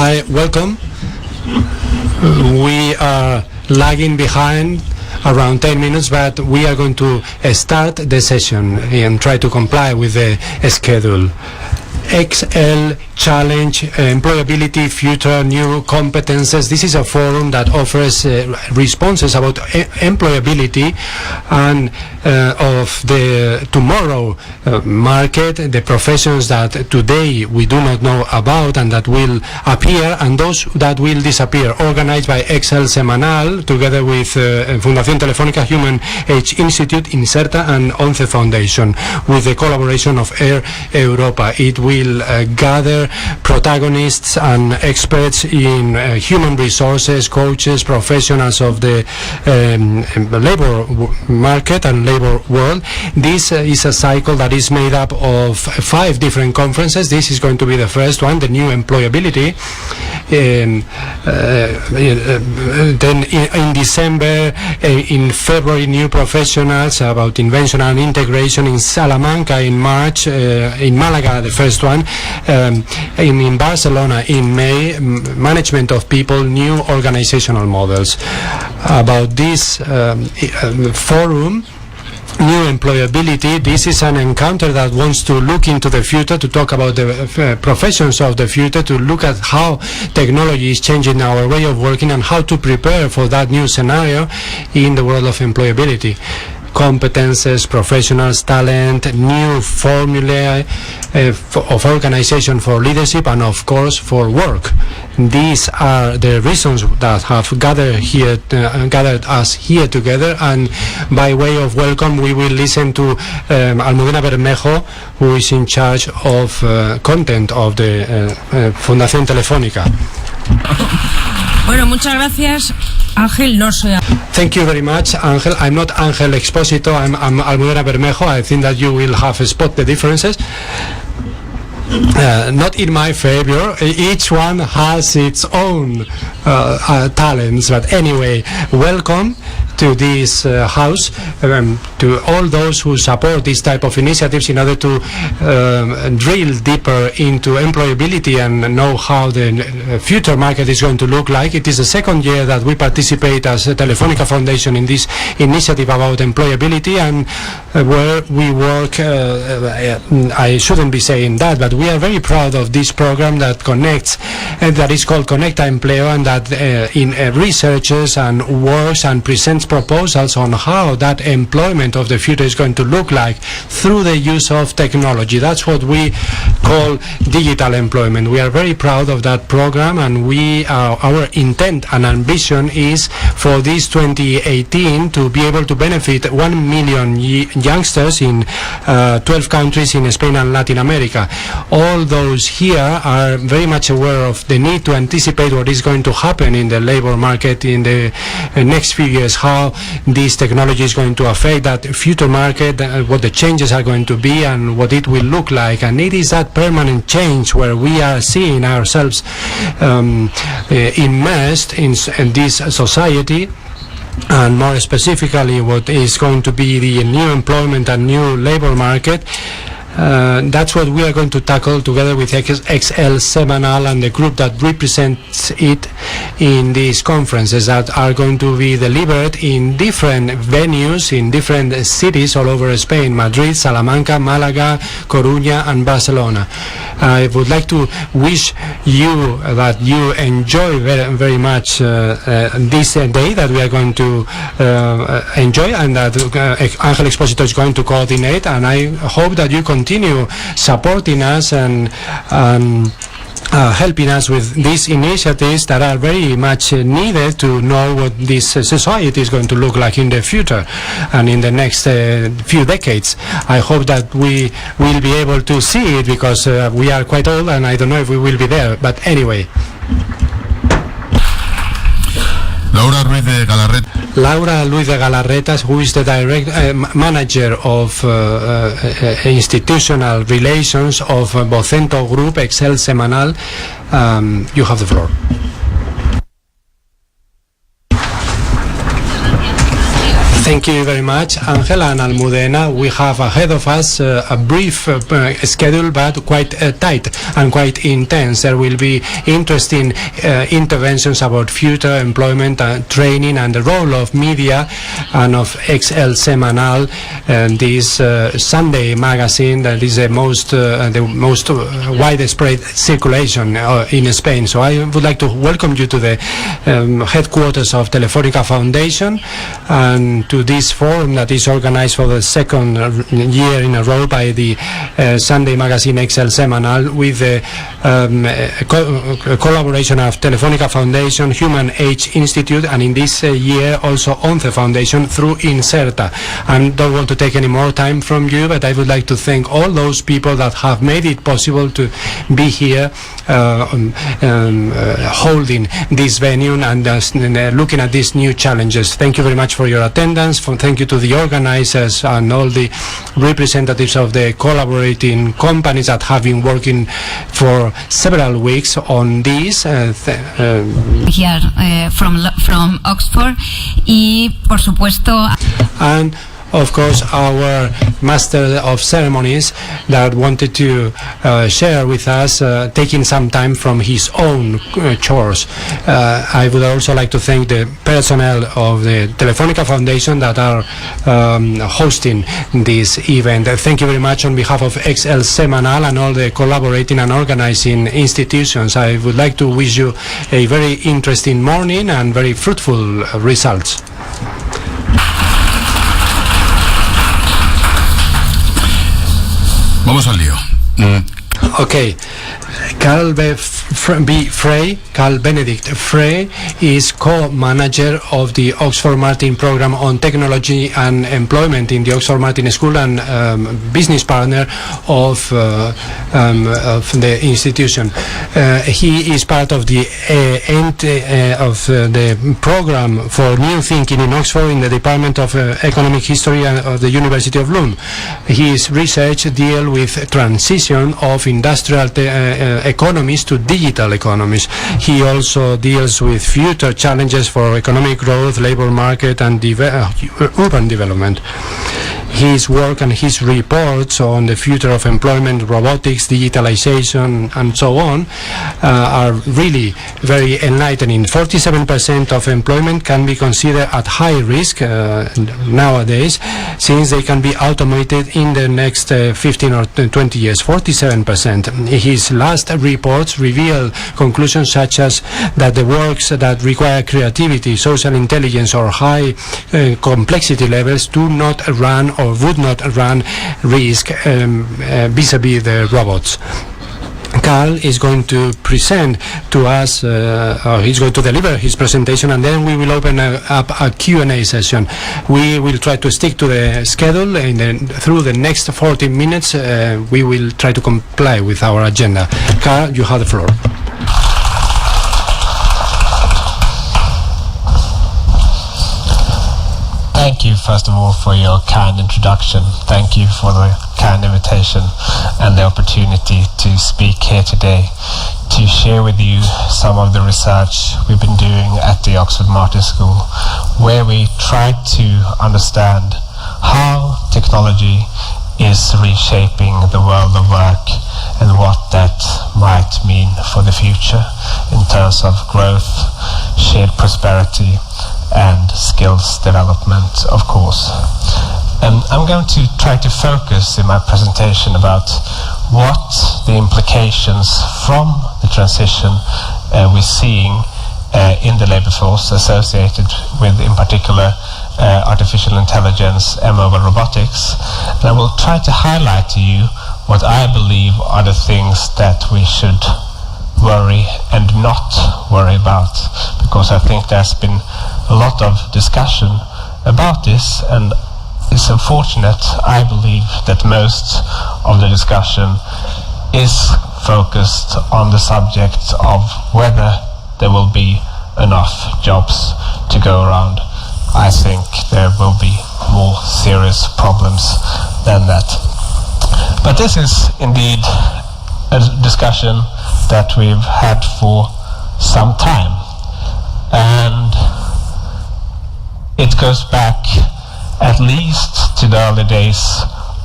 I welcome. We are lagging behind around 10 minutes, but we are going to start the session and try to comply with the schedule. XL Challenge, Employability, Future, New Competences. This is a forum that offers responses about employability and of the tomorrow market, the professions that today we do not know about and that will appear, and those that will disappear. Organized by XL Semanal, together with Fundación Telefónica, Human Age Institute, Inserta, and ONCE Foundation, with the collaboration of Air Europa. It will gather protagonists and experts in human resources, coaches, professionals of the labor market and labor world. This is a cycle that is made up of 5 different conferences. This is going to be the first one, the new employability. Then in December, in February, new professionals about invention and integration. In Salamanca in March, in Malaga the first one, in Barcelona in May, management of people, new organizational models. About this forum, New Employability, this is an encounter that wants to look into the future, to talk about the professions of the future, to look at how technology is changing our way of working and how to prepare for that new scenario in the world of employability. Competences, professionals, talent, new formulae of organization for leadership, and of course for work. These are the reasons that have gathered us here together, and by way of welcome we will listen to Almudena Bermejo, who is in charge of content of the Fundación Telefónica. Bueno, muchas gracias, Ángel. No soy. Thank you very much, Ángel. I'm not Ángel Expósito. I'm Almudena Bermejo. I think that you will have spot the differences. Not in my favor. Each one has its own talents. But anyway, welcome to this house, to all those who support this type of initiatives in order to drill deeper into employability and know how the future market is going to look like. It is the second year that we participate as a Telefónica Foundation in this initiative about employability, and where we work, I shouldn't be saying that, but we are very proud of this program that connects, that is called Conecta Empleo, and that researches and works and presents proposals on how that employment of the future is going to look like through the use of technology. That's what we call digital employment. We are very proud of that program, and our intent and ambition is for this 2018 to be able to benefit 1 million youngsters in 12 countries in Spain and Latin America. All those here are very much aware of the need to anticipate what is going to happen in the labor market in the next few years, how this technology is going to affect that future market, what the changes are going to be and what it will look like. And it is that permanent change where we are seeing ourselves immersed in this society, and more specifically what is going to be the new employment and new labor market. That's what we are going to tackle together with XL Semanal and the group that represents it in these conferences that are going to be delivered in different venues in different cities all over Spain: Madrid, Salamanca, Malaga, Coruña, and Barcelona. I would like to wish you that you enjoy very, very much this day that we are going to enjoy, and that Ángel Expósito is going to coordinate, and I hope that you continue supporting us and helping us with these initiatives that are very much needed to know what this society is going to look like in the future and in the next few decades. I hope that we will be able to see it, because we are quite old and I don't know if we will be there, but anyway. Laura Luis de Galarreta, who is the manager of institutional relations of Vocento Group, XL Semanal. You have the floor. Thank you very much, Angela and Almudena. We have ahead of us a brief schedule, but quite tight and quite intense. There will be interesting interventions about future employment and training and the role of media and of XL Semanal, this Sunday magazine that is the most widespread circulation in Spain. So I would like to welcome you to the headquarters of Telefónica Foundation and to this forum that is organized for the second year in a row by the Sunday magazine XL Semanal with the collaboration of Telefónica Foundation, Human Age Institute, and in this year also ONCE Foundation through Inserta. I don't want to take any more time from you, but I would like to thank all those people that have made it possible to be here holding this venue and looking at these new challenges. Thank you very much for your attendance. Thank you to the organizers and all the representatives of the collaborating companies that have been working for several weeks on this. Here from Oxford y por supuesto. And of course our master of ceremonies that wanted to share with us, taking some time from his own chores. I would also like to thank the personnel of the Telefónica Foundation that are hosting this event. Thank you very much on behalf of XL Semanal and all the collaborating and organizing institutions. I would like to wish you a very interesting morning and very fruitful results. Vamos al lío. Okay. Carl Benedikt Frey is co-manager of the Oxford Martin program on technology and employment in the Oxford Martin School and business partner of the institution. He is part of the the program for new thinking in Oxford in the Department of Economic History of the University of Lund. His research deals with transition of industrial economies to digital economies. He also deals with future challenges for economic growth, labor market and urban development. His work and his reports on the future of employment, robotics, digitalization and so on are really very enlightening. 47% of employment can be considered at high risk nowadays, since they can be automated in the next 15 or 20 years. 47%. His last reports reveal conclusions such as that the works that require creativity, social intelligence or high complexity levels do not run or would not run risk vis-a-vis the robots. Carl is going to present to us, he's going to deliver his presentation, and then we will open up a Q&A session. We will try to stick to the schedule, and through the next 40 minutes we will try to comply with our agenda. Carl, you have the floor. Thank you, first of all, for your kind introduction. Thank you for the kind invitation and the opportunity to speak here today, to share with you some of the research we've been doing at the Oxford Martin School, where we try to understand how technology is reshaping the world of work and what that might mean for the future in terms of growth, shared prosperity, and skills development, of course. And I'm going to try to focus in my presentation about what the implications from the transition we're seeing in the labor force associated with, in particular, artificial intelligence and mobile robotics. And I will try to highlight to you what I believe are the things that we should worry and not worry about, because I think there's been a lot of discussion about this, and it's unfortunate, I believe, that most of the discussion is focused on the subject of whether there will be enough jobs to go around. I think there will be more serious problems than that. But this is indeed a discussion that we've had for some time, and it goes back at least to the early days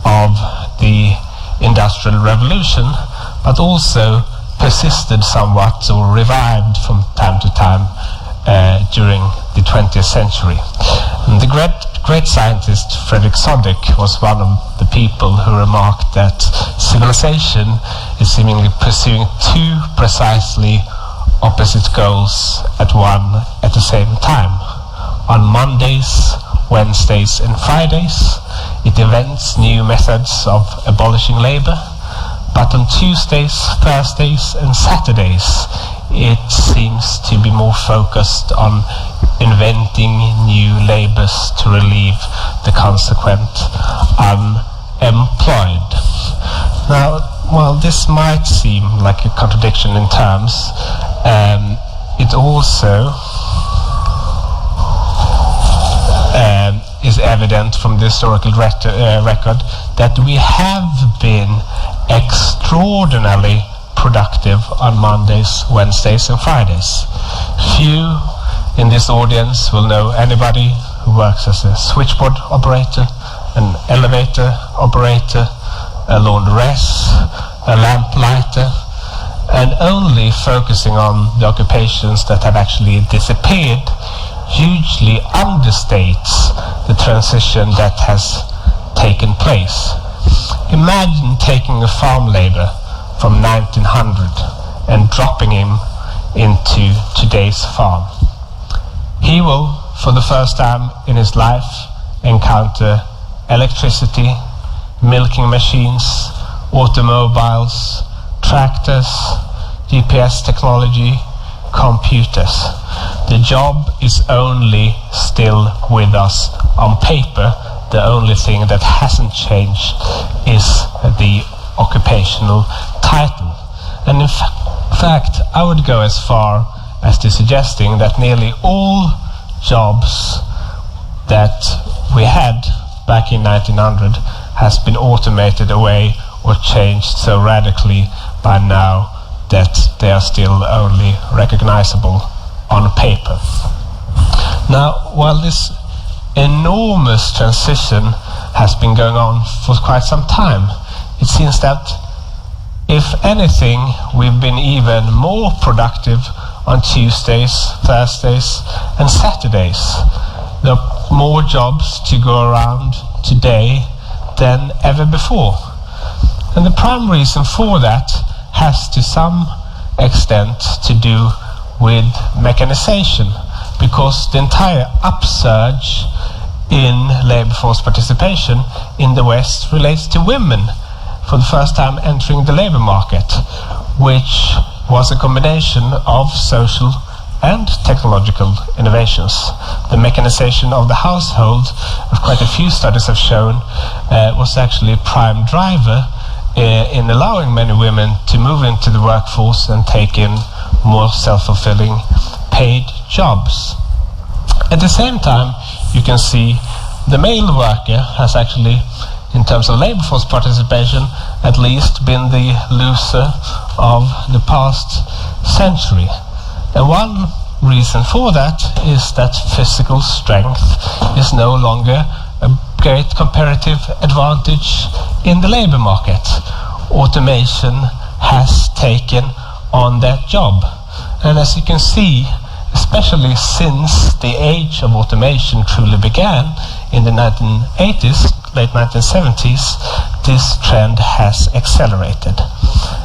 of the Industrial Revolution, but also persisted somewhat or revived from time to time during the 20th century. And the great scientist Frederick Soddyk was one of the people who remarked that civilization is seemingly pursuing two precisely opposite goals at the same time. On Mondays, Wednesdays and Fridays, it invents new methods of abolishing labor, but on Tuesdays, Thursdays and Saturdays, it seems to be more focused on inventing new labors to relieve the consequent unemployed. Now, while this might seem like a contradiction in terms, it also is evident from the historical record that we have been extraordinarily productive on Mondays, Wednesdays and Fridays. Few in this audience will know anybody who works as a switchboard operator, an elevator operator, a laundress, a lamplighter, and only focusing on the occupations that have actually disappeared hugely understates the transition that has taken place. Imagine taking a farm labor from 1900 and dropping him into today's farm. He will, for the first time in his life, encounter electricity, milking machines, automobiles, tractors, GPS technology, computers. The job is only still with us on paper. The only thing that hasn't changed is the occupational title. And in fact, I would go as far as to suggesting that nearly all jobs that we had back in 1900 has been automated away or changed so radically by now that they are still only recognizable on paper. Now, while this enormous transition has been going on for quite some time, it seems that, if anything, we've been even more productive on Tuesdays, Thursdays and Saturdays. There are more jobs to go around today than ever before. And the prime reason for that has to some extent to do with mechanization, because the entire upsurge in labor force participation in the West relates to women for the first time entering the labor market, which was a combination of social and technological innovations. The mechanization of the household, as quite a few studies have shown, was actually a prime driver in allowing many women to move into the workforce and take in more self-fulfilling paid jobs. At the same time, you can see the male worker has actually, in terms of labor force participation, at least been the loser of the past century. And one reason for that is that physical strength is no longer a great comparative advantage in the labor market. Automation has taken on that job. And as you can see, especially since the age of automation truly began in the 1980s, late 1970s, this trend has accelerated.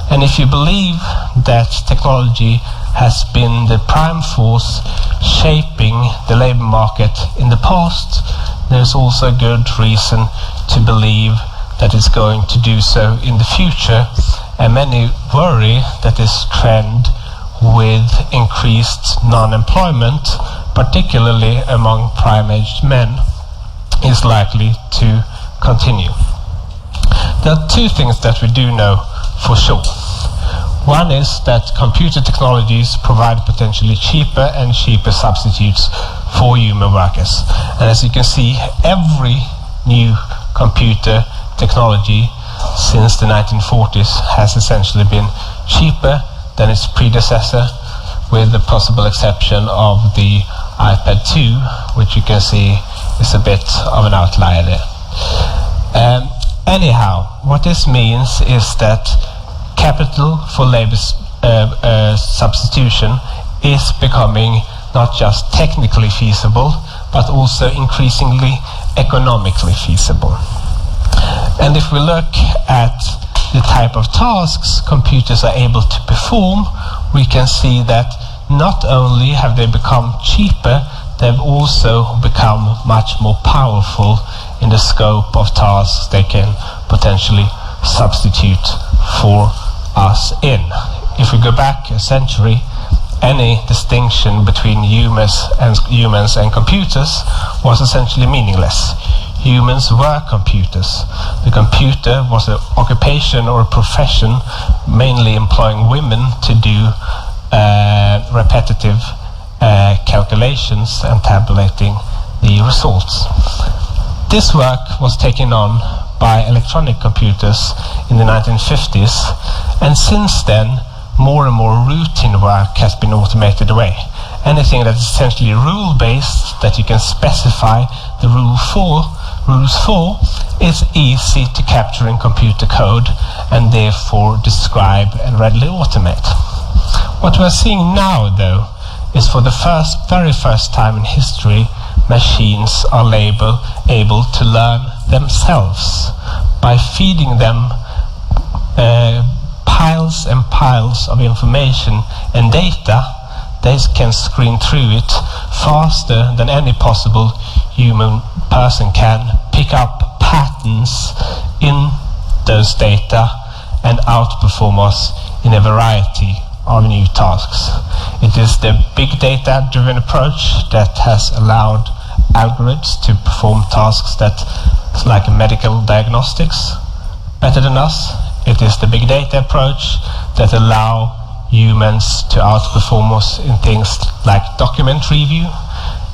And if you believe that technology has been the prime force shaping the labor market in the past, there's also good reason to believe that it's going to do so in the future. And many worry that this trend with increased non-employment, particularly among prime-aged men, is likely to continue. There are two things that we do know for sure. One is that computer technologies provide potentially cheaper and cheaper substitutes for human workers. And as you can see, every new computer technology since the 1940s has essentially been cheaper than its predecessor, with the possible exception of the iPad 2, which you can see is a bit of an outlier there. Anyhow, what this means is that capital for labor substitution is becoming not just technically feasible, but also increasingly economically feasible. And if we look at the type of tasks computers are able to perform, we can see that not only have they become cheaper, they've also become much more powerful in the scope of tasks they can potentially substitute for us in. If we go back a century, any distinction between humans and computers was essentially meaningless. Humans were computers. The computer was an occupation or a profession mainly employing women to do repetitive calculations and tabulating the results. This work was taken on by electronic computers in the 1950s, and since then more and more routine work has been automated away. Anything that is essentially rule-based, that you can specify the rules for, is easy to capture in computer code and therefore describe and readily automate. What we're seeing now, though, is for the very first time in history, machines are able to learn themselves by feeding them piles and piles of information and data. They can screen through it faster than any possible human person can, pick up patterns in those data and outperform us in a variety of new tasks. It is the big data driven approach that has allowed algorithms to perform tasks that, like medical diagnostics, better than us. It is the big data approach that allow humans to outperform us in things like document review.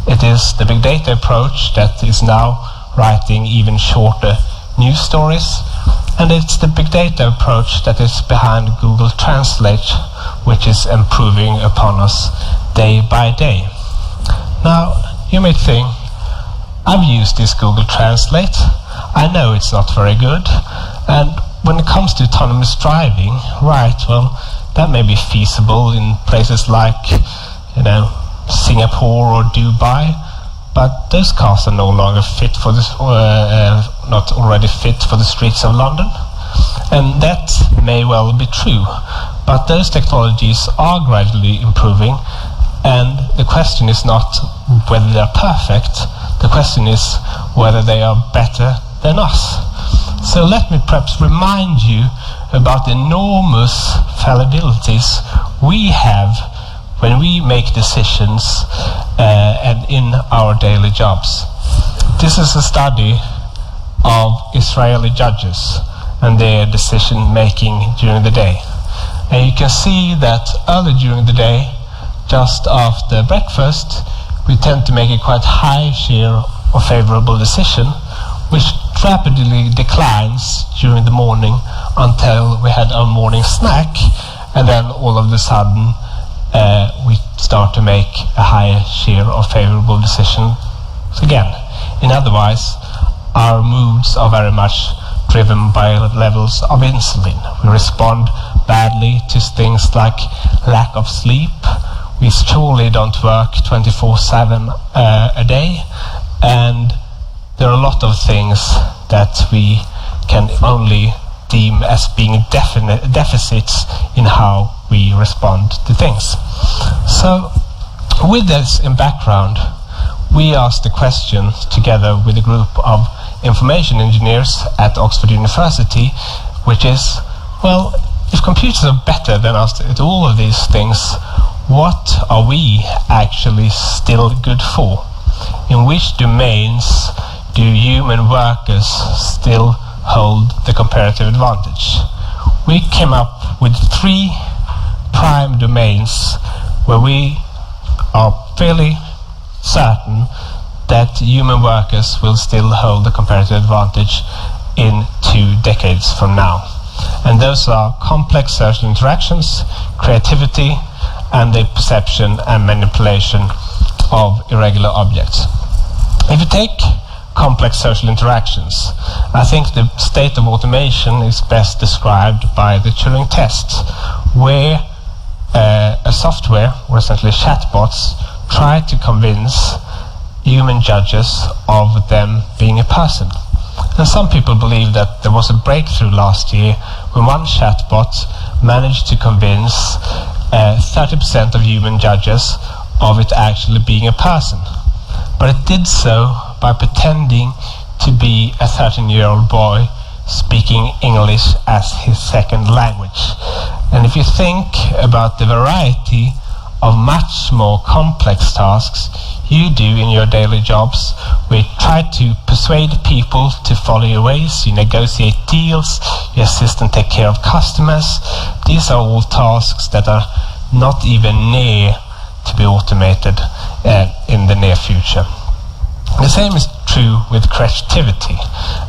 It is the big data approach that is now writing even shorter news stories. And it's the big data approach that is behind Google Translate, which is improving upon us day by day. Now, you may think, I've used this Google Translate. I know it's not very good. And when it comes to autonomous driving, right, well, that may be feasible in places like, Singapore or Dubai, but those cars are no longer fit for this, not already fit for the streets of London. And that may well be true, but those technologies are gradually improving, and the question is not whether they're perfect, the question is whether they are better than us. So let me perhaps remind you about the enormous fallibilities we have when we make decisions and in our daily jobs. This is a study of Israeli judges and their decision making during the day. And you can see that early during the day, just after breakfast, we tend to make a quite high share of favorable decision, which rapidly declines during the morning until we had our morning snack, and then all of a sudden we start to make a higher share of favorable decisions again. In other words, our moods are very much driven by levels of insulin. We respond badly to things like lack of sleep. We surely don't work 24/7 a day, and there are a lot of things that we can only deem as being deficits in how we respond to things. So, with this in background, we asked the question together with a group of information engineers at Oxford University, which is, well, if computers are better than us at all of these things, what are we actually still good for? In which domains do human workers still hold the comparative advantage? We came up with 3 prime domains where we are fairly certain that human workers will still hold the comparative advantage in 2 decades from now. And those are complex social interactions, creativity, and the perception and manipulation of irregular objects. If you take complex social interactions, I think the state of automation is best described by the Turing test, where a software, or essentially chatbots, try to convince human judges of them being a person. And some people believe that there was a breakthrough last year when one chatbot managed to convince 30% of human judges of it actually being a person. But it did so by pretending to be a 13-year-old boy speaking English as his second language. And if you think about the variety of much more complex tasks you do in your daily jobs, where you try to persuade people to follow your ways, you negotiate deals, you assist and take care of customers, these are all tasks that are not even near to be automated in the near future. The same is true with creativity,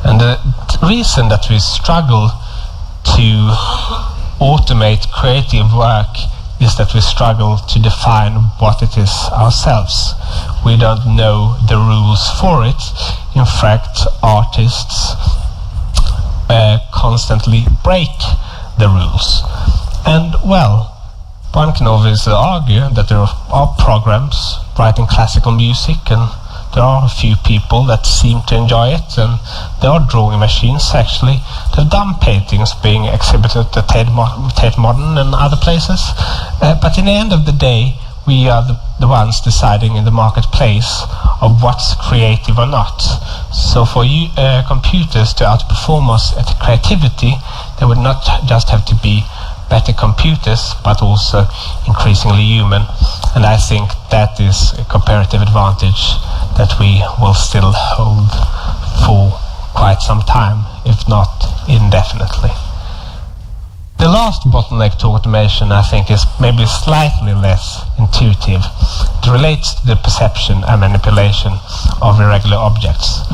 and the reason that we struggle to automate creative work is that we struggle to define what it is ourselves. We don't know the rules for it. In fact, artists constantly break the rules. And well, one can obviously argue that there are programs writing classical music, and there are a few people that seem to enjoy it, and there are drawing machines actually. There are dumb paintings being exhibited at Tate Modern and other places. But in the end of the day, we are the ones deciding in the marketplace of what's creative or not. So for you, computers to outperform us at creativity, they would not just have to be better computers, but also increasingly human. And I think that is a comparative advantage that we will still hold for quite some time, if not indefinitely. The last bottleneck to automation, I think, is maybe slightly less intuitive. It relates to the perception and manipulation of irregular objects.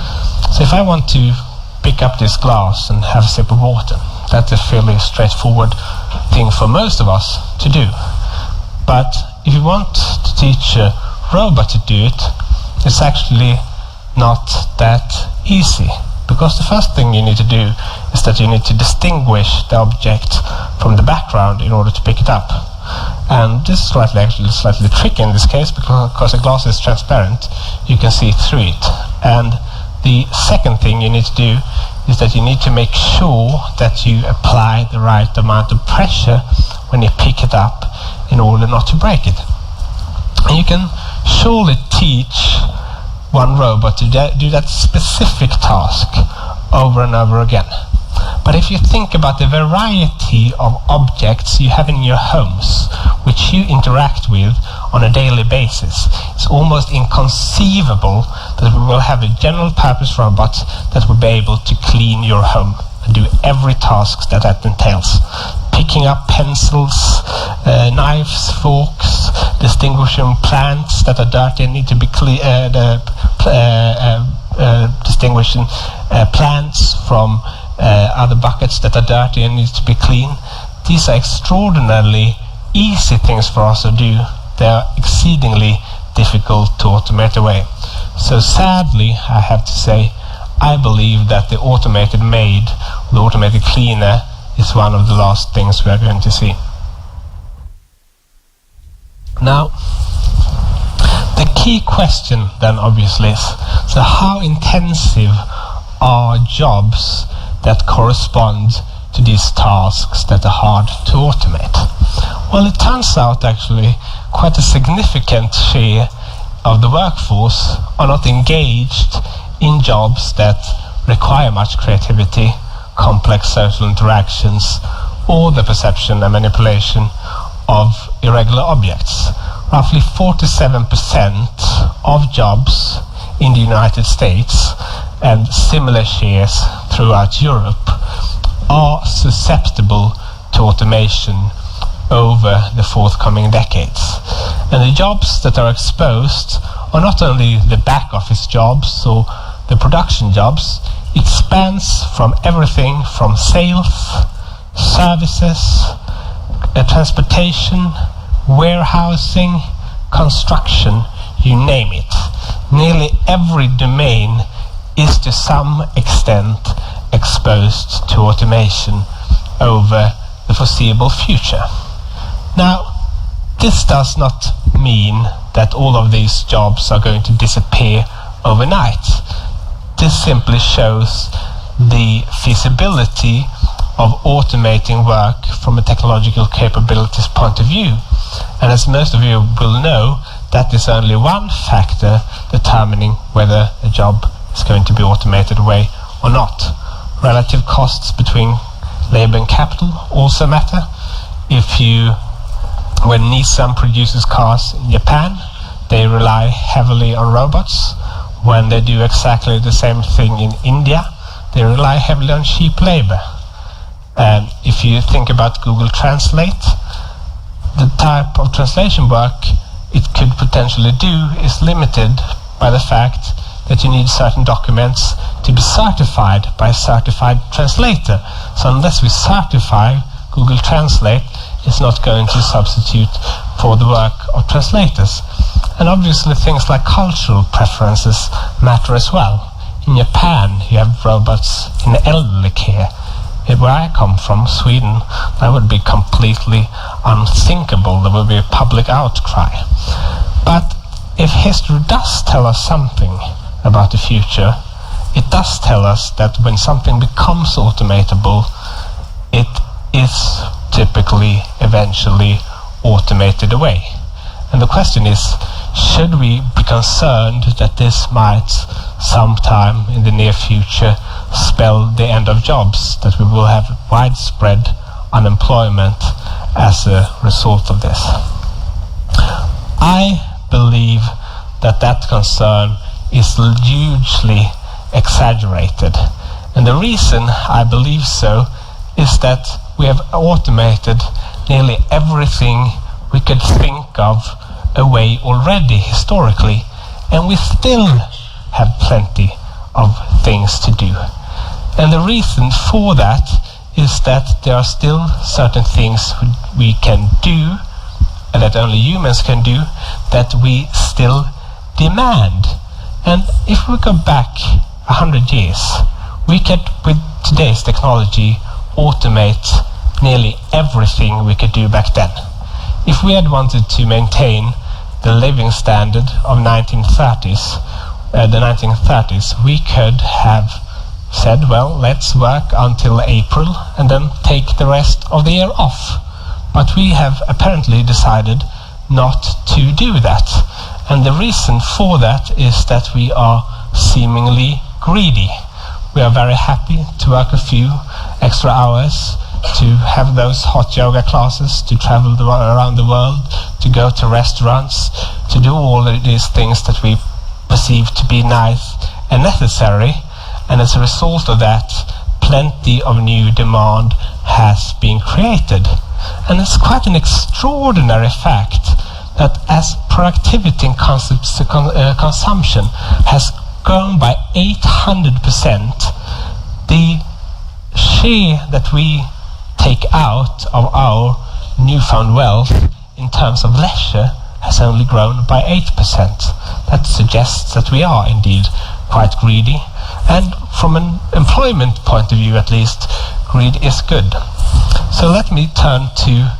So if I want to pick up this glass and have a sip of water, that's a fairly straightforward thing for most of us to do. But if you want to teach a robot to do it, it's actually not that easy. Because the first thing you need to do is that you need to distinguish the object from the background in order to pick it up. And this is slightly tricky in this case, because the glass is transparent, you can see through it. And the second thing you need to do is that you need to make sure that you apply the right amount of pressure when you pick it up in order not to break it. And you can surely teach one robot to do that specific task over and over again. But if you think about the variety of objects you have in your homes, which you interact with on a daily basis, it's almost inconceivable that we will have a general purpose robot that will be able to clean your home and do every task that entails. Picking up pencils, knives, forks, distinguishing plants that are dirty and need to be distinguishing plants from other buckets that are dirty and need to be clean. These are extraordinarily easy things for us to do. They are exceedingly difficult to automate away. So sadly, I have to say, I believe that the automated maid, the automated cleaner, is one of the last things we are going to see. Now, the key question then obviously is, so how intensive are jobs that correspond to these tasks that are hard to automate? Well, it turns out actually quite a significant share of the workforce are not engaged in jobs that require much creativity, complex social interactions, or the perception and manipulation of irregular objects. Roughly 47% of jobs in the United States and similar shares throughout Europe are susceptible to automation over the forthcoming decades. And the jobs that are exposed are not only the back office jobs or the production jobs. It spans from everything from sales, services, transportation, warehousing, construction, you name it. Nearly every domain is to some extent exposed to automation over the foreseeable future. Now, this does not mean that all of these jobs are going to disappear overnight. This simply shows the feasibility of automating work from a technological capabilities point of view. And as most of you will know, that is only one factor determining whether a job is going to be automated away or not. Relative costs between labor and capital also matter. When Nissan produces cars in Japan, they rely heavily on robots. When they do exactly the same thing in India, they rely heavily on cheap labor. If you think about Google Translate, the type of translation work it could potentially do is limited by the fact that you need certain documents to be certified by a certified translator. So unless we certify Google Translate, it's not going to substitute for the work of translators. And obviously things like cultural preferences matter as well. In Japan, you have robots in elderly care. Where I come from, Sweden, that would be completely unthinkable. There would be a public outcry. But if history does tell us something about the future, it does tell us that when something becomes automatable, it is typically eventually automated away. And the question is, should we be concerned that this might sometime in the near future spell the end of jobs, that we will have widespread unemployment as a result of this? I believe that concern is hugely exaggerated. And the reason I believe so is that we have automated nearly everything we could think of away already historically, and we still have plenty of things to do. And the reason for that is that there are still certain things we can do, and that only humans can do, that we still demand. And if we go back 100 years, we could, with today's technology, automate nearly everything we could do back then. If we had wanted to maintain the living standard of the 1930s, we could have said, well, let's work until April and then take the rest of the year off. But we have apparently decided not to do that. And the reason for that is that we are seemingly greedy. We are very happy to work a few extra hours, to have those hot yoga classes, to travel around the world, to go to restaurants, to do all of these things that we perceive to be nice and necessary. And as a result of that, plenty of new demand has been created. And it's quite an extraordinary fact that as productivity and consumption has grown by 800%, the share that we take out of our newfound wealth in terms of leisure has only grown by 8%. That suggests that we are indeed quite greedy, and from an employment point of view at least, greed is good. So let me turn to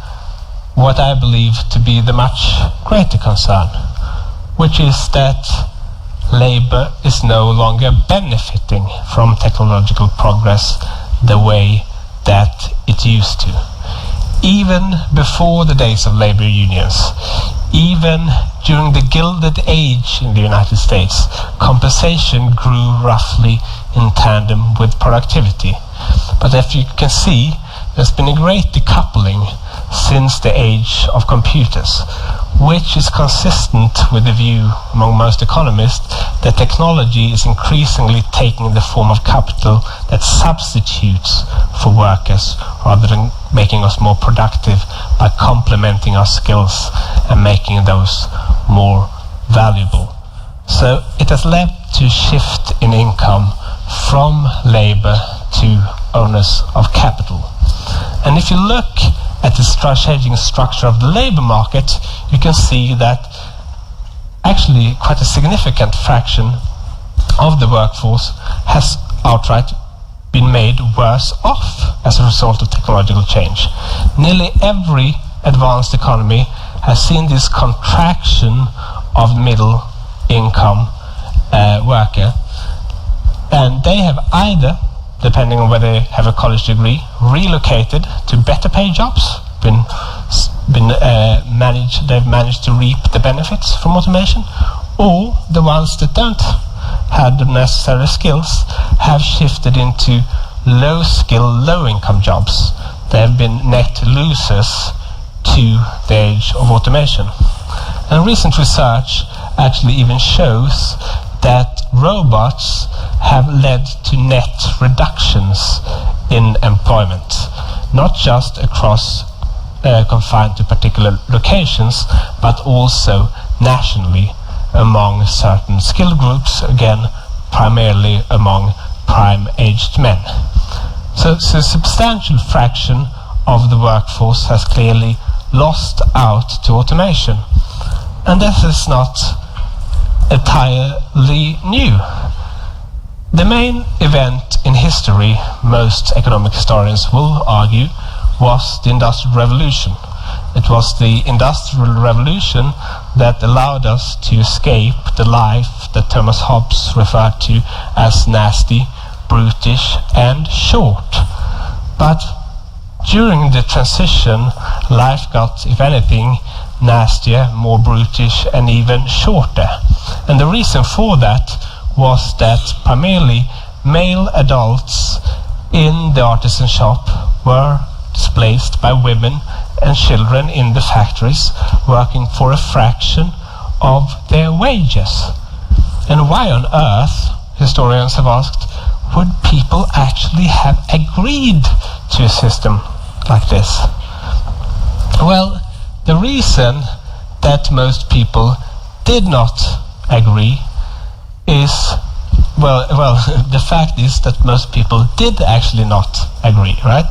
what I believe to be the much greater concern, which is that labor is no longer benefiting from technological progress the way that it used to. Even before the days of labor unions, even during the Gilded Age in the United States, compensation grew roughly in tandem with productivity. But as you can see, there's been a great decoupling since the age of computers, which is consistent with the view among most economists that technology is increasingly taking the form of capital that substitutes for workers rather than making us more productive by complementing our skills and making those more valuable. So it has led to a shift in income from labor to owners of capital. And if you look at the changing structure of the labor market, you can see that actually quite a significant fraction of the workforce has outright been made worse off as a result of technological change. Nearly every advanced economy has seen this contraction of middle income worker, and they have either, depending on whether they have a college degree, relocated to better paid jobs, they've managed to reap the benefits from automation, or the ones that don't have the necessary skills have shifted into low skill, low income jobs. They have been net losers to the age of automation. And recent research actually even shows that robots have led to net reductions in employment, not just across confined to particular locations, but also nationally among certain skill groups, again primarily among prime-aged men. So a substantial fraction of the workforce has clearly lost out to automation, and this is not entirely new. The main event in history, most economic historians will argue, was the Industrial Revolution. It was the Industrial Revolution that allowed us to escape the life that Thomas Hobbes referred to as nasty, brutish and short. But during the transition, life got, if anything, nastier, more brutish and even shorter. And the reason for that was that primarily male adults in the artisan shop were displaced by women and children in the factories, working for a fraction of their wages. And why on earth, historians have asked, would people actually have agreed to a system like this? Well, the reason that most people did not agree is, well, the fact is that most people did actually not agree, right?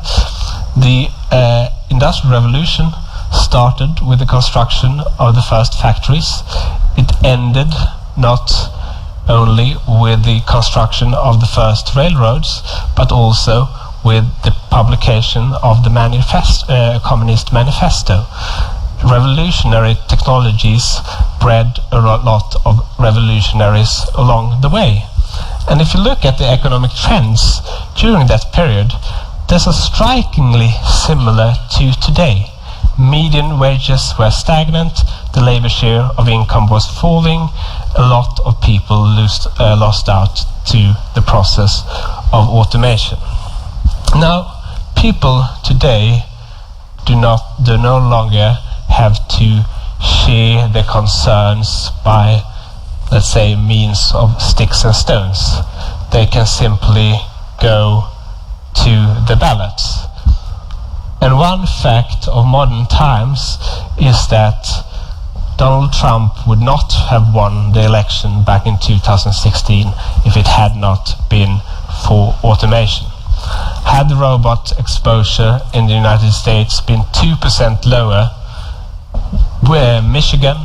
The Industrial Revolution started with the construction of the first factories. It ended not only with the construction of the first railroads, but also with the publication of the Communist Manifesto. Revolutionary technologies bred a lot of revolutionaries along the way. And if you look at the economic trends during that period, these are strikingly similar to today. Median wages were stagnant, the labor share of income was falling, a lot of people lost out to the process of automation. Now, people today do no longer have to share their concerns by, let's say, means of sticks and stones. They can simply go to the ballots. And one fact of modern times is that Donald Trump would not have won the election back in 2016 if it had not been for automation. Had the robot exposure in the United States been 2% lower, where Michigan,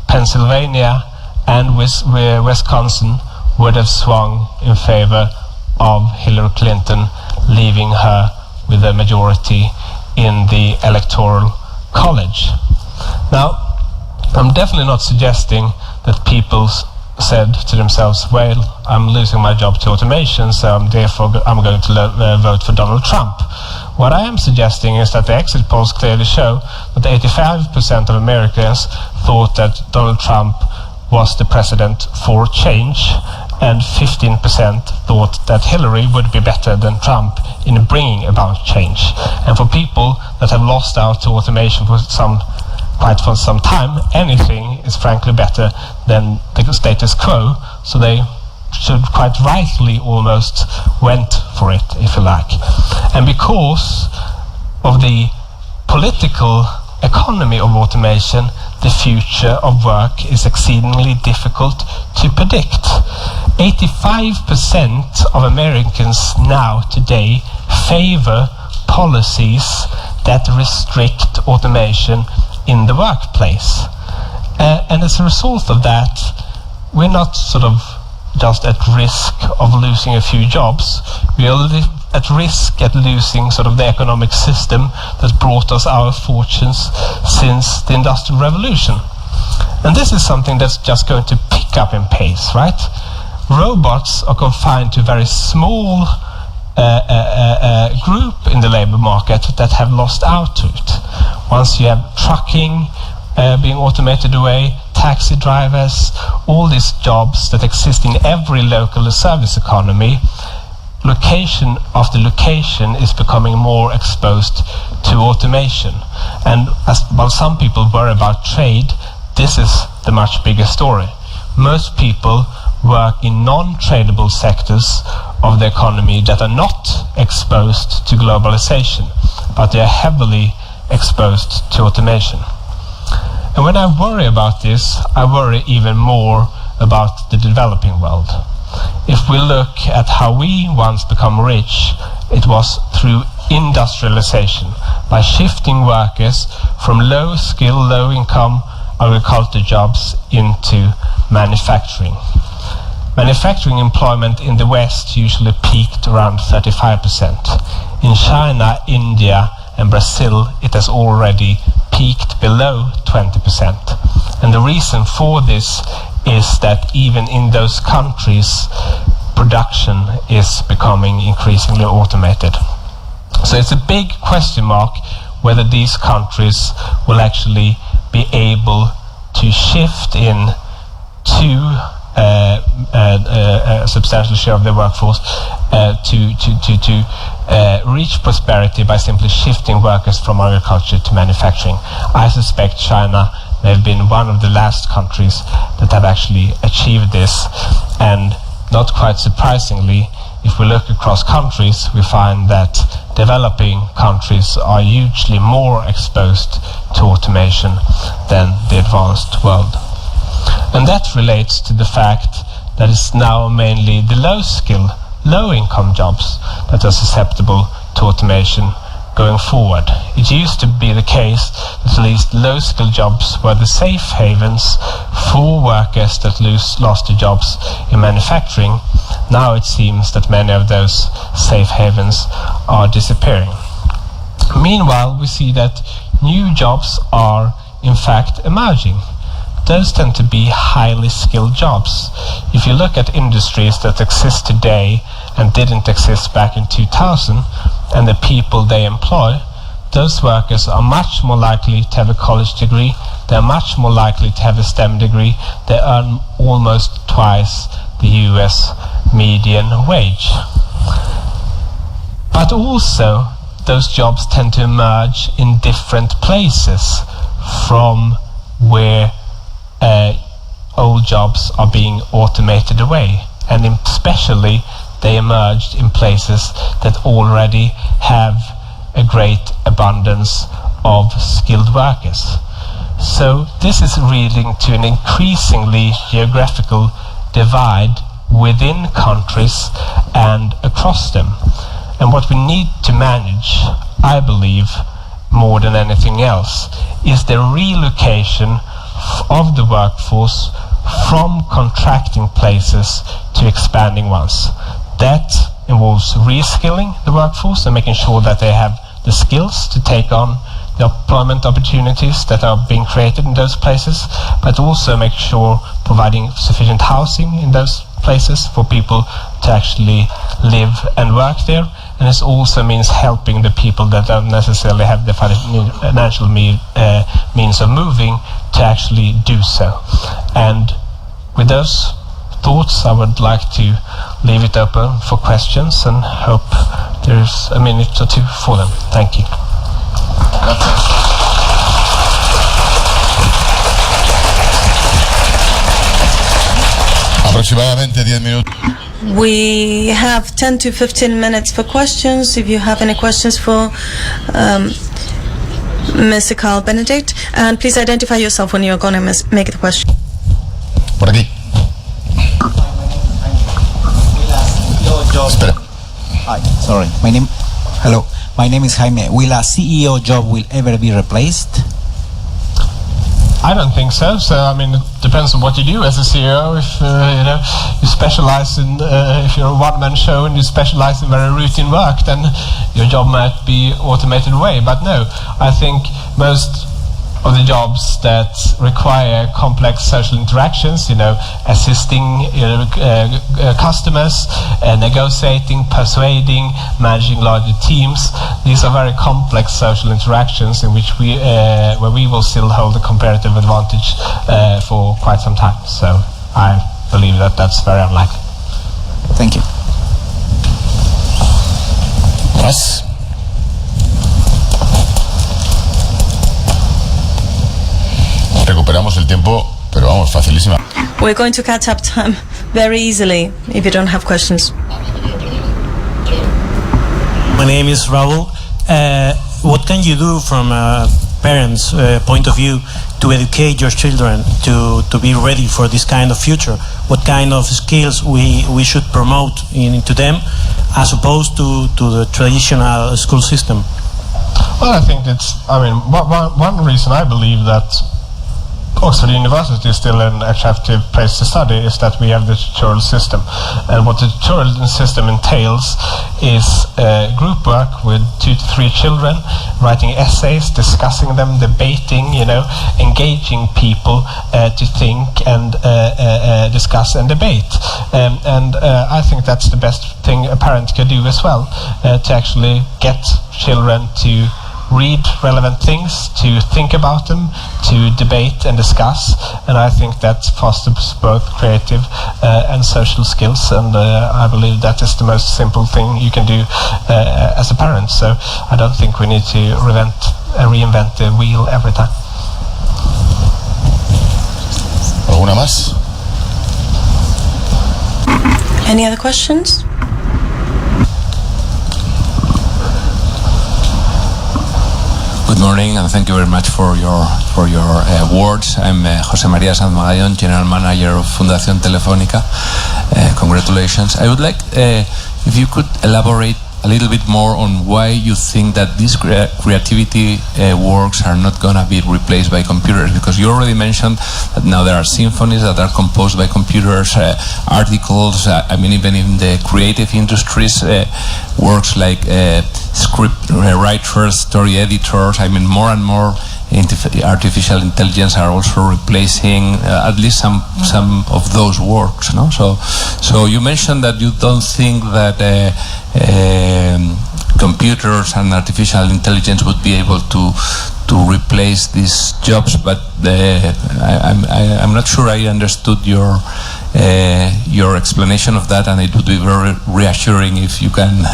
Pennsylvania and Wisconsin would have swung in favor of Hillary Clinton, leaving her with a majority in the Electoral College. Now, I'm definitely not suggesting that people said to themselves, well, I'm losing my job to automation, so therefore I'm going to vote for Donald Trump. What I am suggesting is that the exit polls clearly show that 85% of Americans thought that Donald Trump was the president for change, and 15% thought that Hillary would be better than Trump in bringing about change. And for people that have lost out to automation for some time, anything is frankly better than the status quo, so they should quite rightly almost went for it, if you like. And because of the political economy of automation, the future of work is exceedingly difficult to predict. 85% of Americans now today favor policies that restrict automation in the workplace. And as a result of that, we're not sort of just at risk of losing a few jobs. We are at risk at losing sort of the economic system that brought us our fortunes since the Industrial Revolution. And this is something that's just going to pick up in pace, right? Robots are confined to a very small group in the labor market that have lost out to it. Once you have trucking being automated away, taxi drivers, all these jobs that exist in every local service economy, location after location is becoming more exposed to automation. And while some people worry about trade, this is the much bigger story. Most people work in non-tradable sectors of the economy that are not exposed to globalization, but they are heavily exposed to automation. And when I worry about this, I worry even more about the developing world. If we look at how we once become rich, it was through industrialization, by shifting workers from low skill, low income agriculture jobs into manufacturing. Manufacturing employment in the West usually peaked around 35%. In China, India and Brazil, it has already peaked below 20%. And the reason for this is that even in those countries, production is becoming increasingly automated. So it's a big question mark whether these countries will actually be able to shift in to a substantial share of the workforce to reach prosperity by simply shifting workers from agriculture to manufacturing. I suspect China may have been one of the last countries that have actually achieved this, and not quite surprisingly, if we look across countries, we find that developing countries are hugely more exposed to automation than the advanced world. And that relates to the fact that it's now mainly the low-skill, low-income jobs that are susceptible to automation going forward. It used to be the case that at least low-skill jobs were the safe havens for workers that lost their jobs in manufacturing. Now it seems that many of those safe havens are disappearing. Meanwhile, we see that new jobs are in fact emerging. Those tend to be highly skilled jobs. If you look at industries that exist today and didn't exist back in 2000, and the people they employ, those workers are much more likely to have a college degree, they're much more likely to have a STEM degree, they earn almost twice the US median wage. But also, those jobs tend to emerge in different places from where old jobs are being automated away, and especially they emerged in places that already have a great abundance of skilled workers. So this is leading to an increasingly geographical divide within countries and across them. And what we need to manage, I believe, more than anything else, is the relocation of the workforce from contracting places to expanding ones. That involves reskilling the workforce and making sure that they have the skills to take on the employment opportunities that are being created in those places, but also make sure providing sufficient housing in those places for people to actually live and work there. And this also means helping the people that don't necessarily have the financial means of moving to actually do so. And with those thoughts, I would like to leave it open for questions and hope there's a minute or two for them. Thank you. Aproximadamente 10 minutos. We have 10 to 15 minutes for questions. If you have any questions for Mr. Carl Benedikt, and please identify yourself when you're going to make the question. Por aquí. Espera. Hi, sorry. My My name is Jaime. Will a CEO job will ever be replaced? I don't think so. So I mean, it depends on what you do as a CEO. If you specialize in, if you're a one-man show and you specialize in very routine work, then your job might be automated away. But no, I think most of the jobs that require complex social interactions, assisting customers, negotiating, persuading, managing larger teams. These are very complex social interactions in which where we will still hold a comparative advantage for quite some time. So I believe that that's very unlikely. Thank you. ¿Más? Recuperamos el tiempo, pero vamos, facilísima. We're going to catch up time very easily if you don't have questions. My name is Raul. What can you do from a parent's point of view to educate your children to be ready for this kind of future? What kind of skills we should promote into them as opposed to the traditional school system? Well, I think one reason I believe that Oxford University is still an attractive place to study is that we have the tutorial system. And what the tutorial system entails is group work with 2 to 3 children, writing essays, discussing them, debating, engaging people to think and discuss and debate. And I think that's the best thing a parent can do as well, to actually get children to read relevant things, to think about them, to debate and discuss, and I think that fosters both creative and social skills, and I believe that is the most simple thing you can do as a parent. So I don't think we need to reinvent the wheel every time. ¿Alguna más? Any other questions? Good morning, and thank you very much for your words. I'm José María Sanz Magallón, General Manager of Fundación Telefónica. Congratulations. I would like if you could elaborate a little bit more on why you think that these creativity works are not going to be replaced by computers, because you already mentioned that now there are symphonies that are composed by computers, articles, even in the creative industries, works like script writers, story editors, more and more artificial intelligence are also replacing at least some of those works, no? So you mentioned that you don't think that computers and artificial intelligence would be able to replace these jobs, but I'm not sure I understood your explanation of that, and it would be very reassuring if you can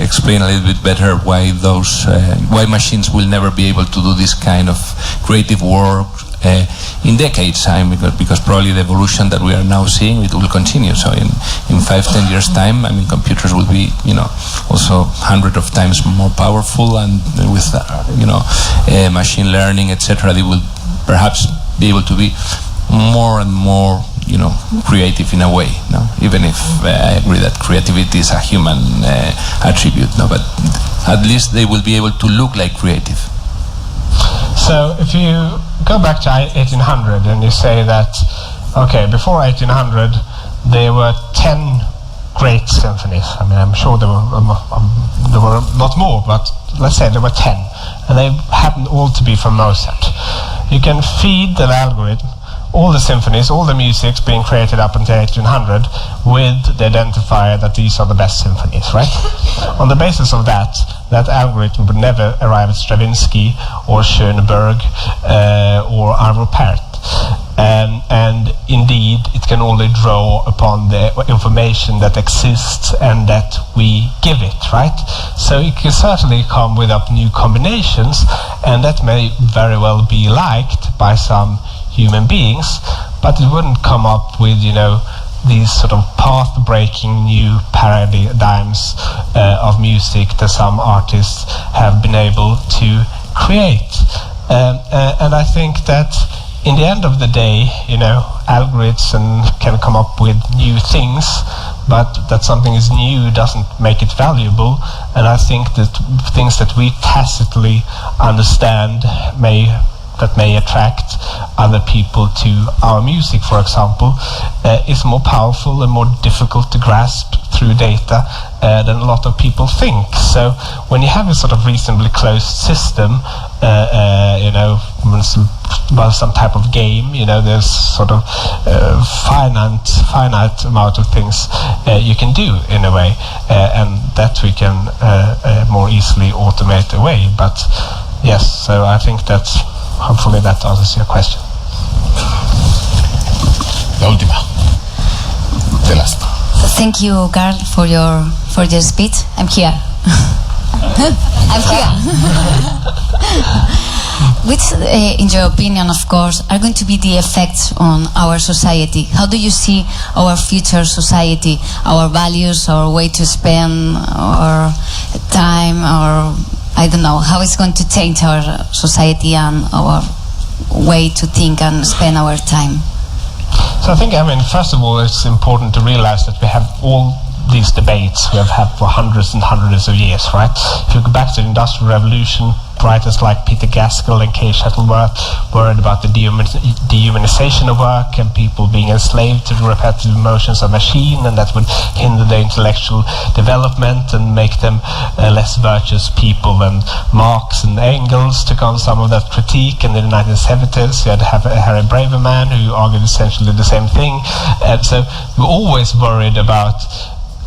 explain a little bit better why why machines will never be able to do this kind of creative work in decades time, because probably the evolution that we are now seeing, it will continue. So in 5-10 years time, computers will be also hundreds of times more powerful, and with machine learning, etc., they will perhaps be able to be more and more creative in a way, no? Even if I agree that creativity is a human attribute, no? But at least they will be able to look like creative. So if you go back to 1800 and you say that, okay, before 1800 there were 10 great symphonies. I'm sure there were a lot more, but let's say there were 10, and they happened all to be from Mozart. You can feed the algorithm all the symphonies, all the music being created up until 1800 with the identifier that these are the best symphonies, right? On the basis of that algorithm would never arrive at Stravinsky or Schoenberg or Arvo Pärt. And indeed, it can only draw upon the information that exists and that we give it, right? So it can certainly come with up new combinations, and that may very well be liked by some human beings, but it wouldn't come up with, these sort of path-breaking new paradigms of music that some artists have been able to create. And I think that in the end of the day, algorithms can come up with new things, but that something is new doesn't make it valuable. And I think that things that we tacitly understand may attract other people to our music, for example, is more powerful and more difficult to grasp through data than a lot of people think. So when you have a sort of reasonably closed system, some type of game, there's sort of finite amount of things you can do in a way, and that we can more easily automate away. But yes, so I think that's hopefully that answers your question. La última. The last. Thank you, Carl, for your speech. I'm here. I'm here. Which, in your opinion, of course, are going to be the effects on our society? How do you see our future society, our values, our way to spend our time, or I don't know, how it's going to change our society and our way to think and spend our time? So I think, first of all, it's important to realize that we have all these debates we have had for hundreds and hundreds of years, right? If you go back to the Industrial Revolution, writers like Peter Gaskell and Kay Shuttleworth worried about the dehumanization of work and people being enslaved to the repetitive motions of machine, and that would hinder their intellectual development and make them less virtuous people. And Marx and Engels took on some of that critique, and in the 1970s you had Harry Braverman who argued essentially the same thing. And so we're always worried about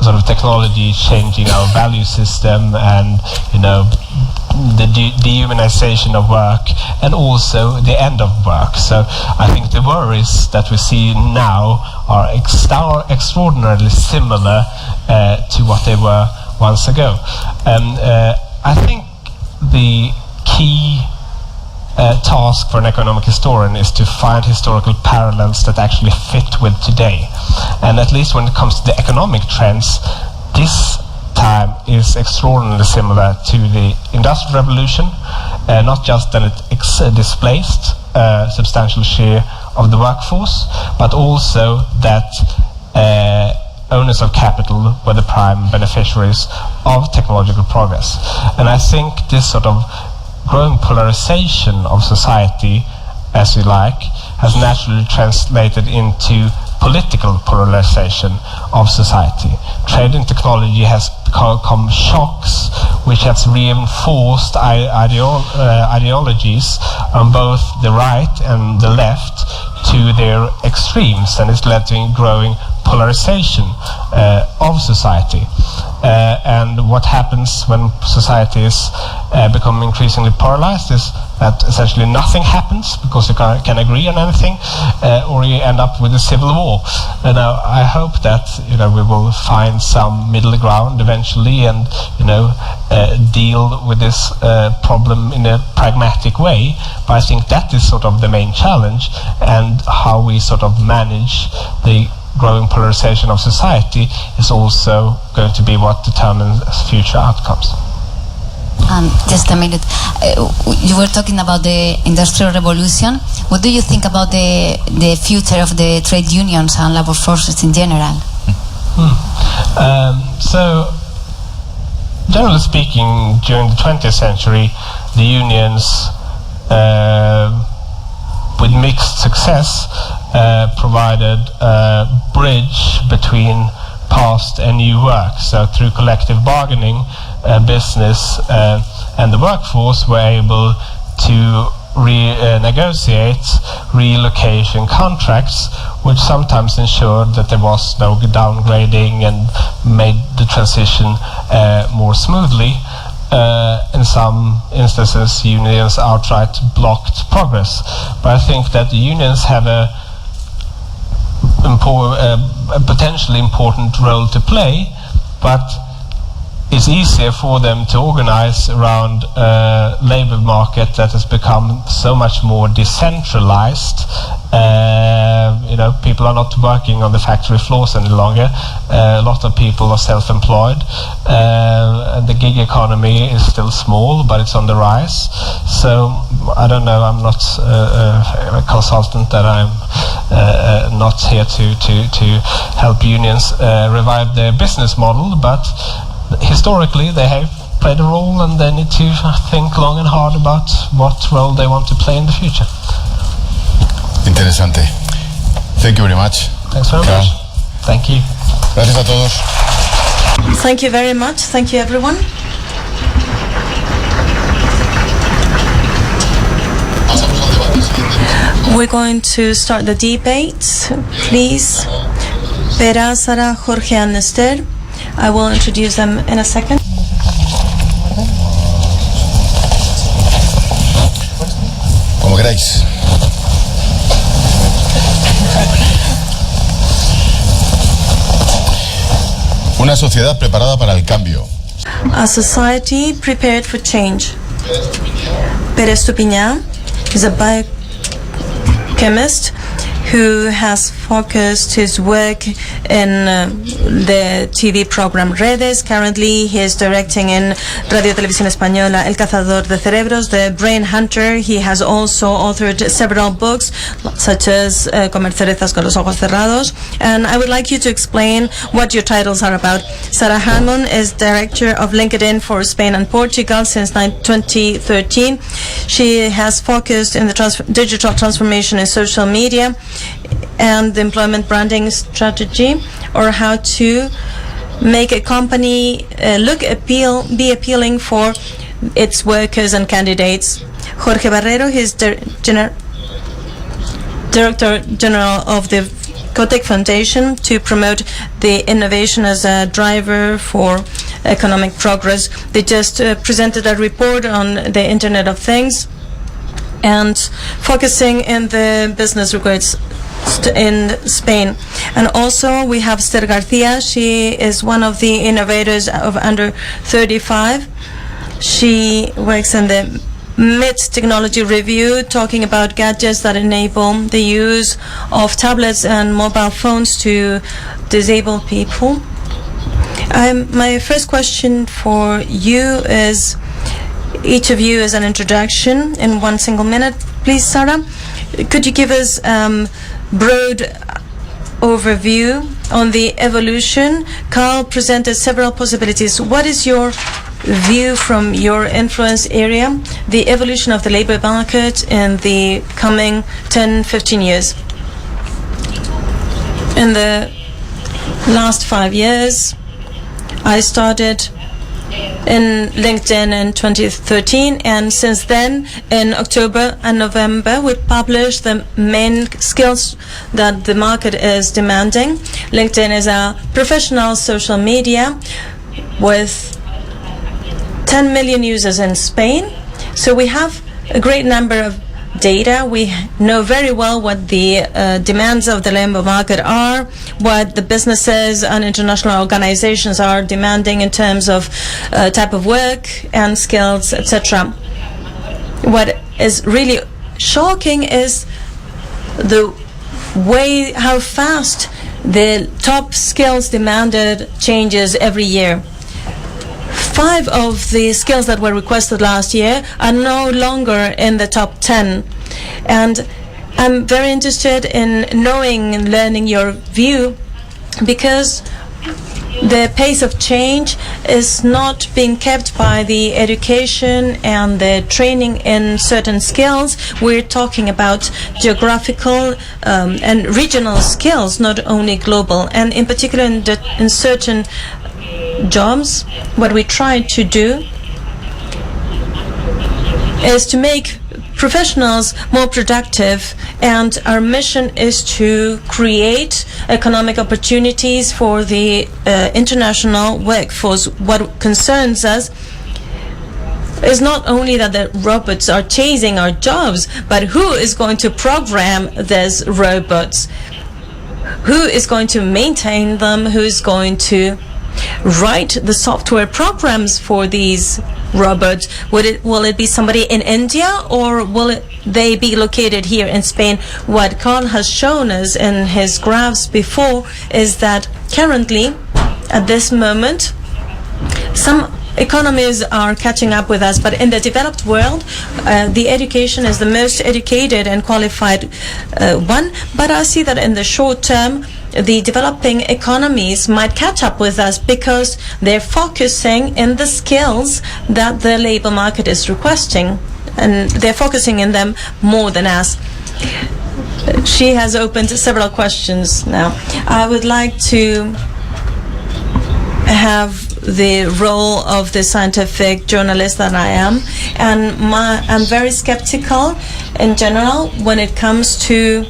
sort of technology changing our value system, and the dehumanization of work, and also the end of work. So I think the worries that we see now are extraordinarily similar to what they were once ago. I think the key task for an economic historian is to find historical parallels that actually fit with today. And at least when it comes to the economic trends, this time is extraordinarily similar to the Industrial Revolution, not just that it displaced a substantial share of the workforce, but also that owners of capital were the prime beneficiaries of technological progress. And I think this sort of growing polarization of society, as you like, has naturally translated into political polarization of society. Trade and technology has become shocks which has reinforced ideologies on both the right and the left to their extremes, and it's led to growing polarization of society. And what happens when society is becoming increasingly polarized is that essentially nothing happens because you can agree on anything, or you end up with a civil war. And I hope that we will find some middle ground eventually, and deal with this problem in a pragmatic way. But I think that is sort of the main challenge, and how we sort of manage the growing polarization of society is also going to be what determines future outcomes. Just a minute. You were talking about the Industrial Revolution. What do you think about the future of the trade unions and labor forces in general? So, generally speaking, during the 20th century, the unions, with mixed success, provided a bridge between past and new work. So through collective bargaining, business and the workforce were able to negotiate relocation contracts, which sometimes ensured that there was no downgrading and made the transition more smoothly. In some instances, unions outright blocked progress. But I think that the unions have a potentially important role to play, but it's easier for them to organize around a labor market that has become so much more decentralized. People are not working on the factory floors any longer. A lot of people are self-employed. The gig economy is still small, but it's on the rise. So I don't know. I'm not a consultant. That I'm not here to help unions revive their business model. But historically, they have played a role, and they need to think long and hard about what role they want to play in the future. Interesante. Thank you very much. Thanks very much. Thank you. Gracias a todos. Thank you very much. Thank you, everyone. We're going to start the debate. Please, Pere, Sara, Jorge, and Este. I will introduce them in a second. Como queráis. Una sociedad preparada para el cambio. A society prepared for change. Pere Estupinyà is a biochemist who has focused his work in the TV program Redes. Currently, he is directing in Radio Televisión Española El Cazador de Cerebros, The Brain Hunter. He has also authored several books, such as Comer cerezas con los ojos cerrados. And I would like you to explain what your titles are about. Sara Hammond is director of LinkedIn for Spain and Portugal since 2013. She has focused in the digital transformation in social media and the employment branding strategy, or how to make a company be appealing for its workers and candidates. Jorge Barrero, he is Director General of the Cotec Foundation to promote the innovation as a driver for economic progress. They just presented a report on the Internet of Things and focusing in the business regards in Spain. And also we have Esther Garcia. She is one of the innovators of Under 35. She works in the MIT Technology Review, talking about gadgets that enable the use of tablets and mobile phones to disabled people. My first question for you is, each of you is an introduction in 1 single minute. Please, Sara, could you give us broad overview on the evolution? Carl presented several possibilities. What is your view from your influence area, the evolution of the labor market in the coming 10-15 years? In the last 5 years, I started in LinkedIn in 2013, and since then, in October and November, we published the main skills that the market is demanding. LinkedIn is a professional social media with 10 million users in Spain, so we have a great number of data. We know very well what the demands of the labor market are, what the businesses and international organizations are demanding in terms of type of work and skills, etc. What is really shocking is the way how fast the top skills demanded changes every year. 5 of the skills that were requested last year are no longer in the top 10. And I'm very interested in knowing and learning your view, because the pace of change is not being kept by the education and the training in certain skills. We're talking about geographical and regional skills, not only global. And in particular in certain jobs, what we try to do is to make professionals more productive, and our mission is to create economic opportunities for the international workforce. What concerns us is not only that the robots are chasing our jobs, but who is going to program these robots? Who is going to maintain them? Who is going to write the software programs for these robots? Will it be somebody in India, or will they be located here in Spain? What Carl has shown us in his graphs before is that currently, at this moment, some economies are catching up with us, but in the developed world, the education is the most educated and qualified one. But I see that in the short term, the developing economies might catch up with us because they're focusing in the skills that the labor market is requesting, and they're focusing in them more than us. She has opened several questions now. I would like to have the role of the scientific journalist that I am, and I'm very skeptical in general when it comes to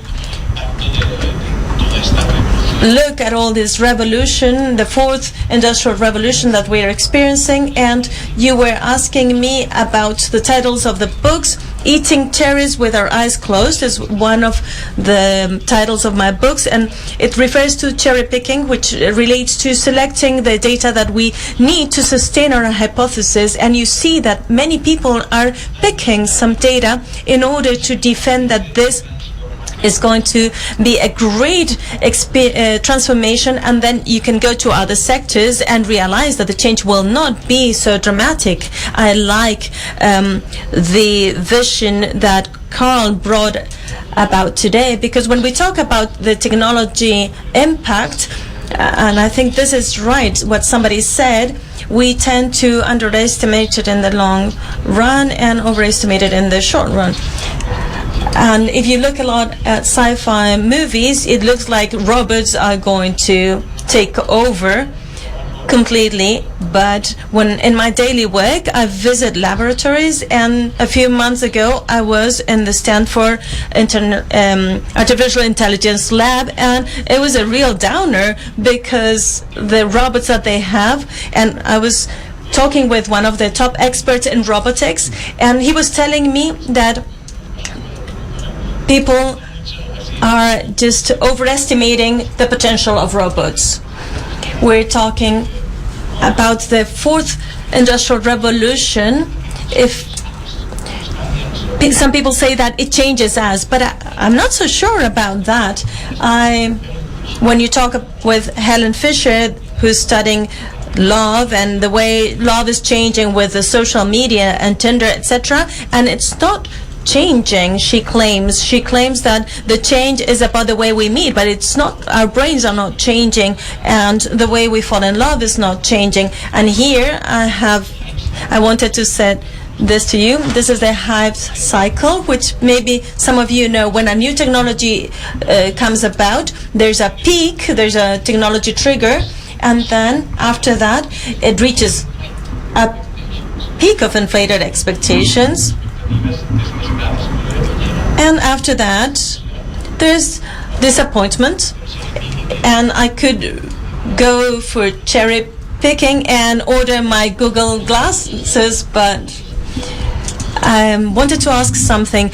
look at all this revolution, the fourth industrial revolution that we are experiencing. And you were asking me about the titles of the books. Eating Cherries with Our Eyes Closed is one of the titles of my books, and it refers to cherry picking, which relates to selecting the data that we need to sustain our hypothesis. And you see that many people are picking some data in order to defend that this is going to be a great transformation, and then you can go to other sectors and realize that the change will not be so dramatic. I like the vision that Carl brought about today, because when we talk about the technology impact, and I think this is right, what somebody said, we tend to underestimate it in the long run and overestimate it in the short run. And if you look a lot at sci-fi movies, it looks like robots are going to take over completely. But when in my daily work, I visit laboratories, and a few months ago I was in the Stanford Artificial Intelligence Lab, and it was a real downer because the robots that they have, and I was talking with one of the top experts in robotics, and he was telling me that people are just overestimating the potential of robots. We're talking about the fourth industrial revolution. If some people say that it changes us, but I'm not so sure about that. When you talk with Helen Fisher, who's studying love and the way love is changing with the social media and Tinder, etc., and it's not changing, she claims that the change is about the way we meet, but it's not. Our brains are not changing, and the way we fall in love is not changing. And here I wanted to say this to you. This is the hype cycle, which maybe some of you know. When a new technology comes about, there's a peak, there's a technology trigger, and then after that it reaches a peak of inflated expectations. And after that, there's disappointment, and I could go for cherry picking and order my Google glasses, but I wanted to ask something.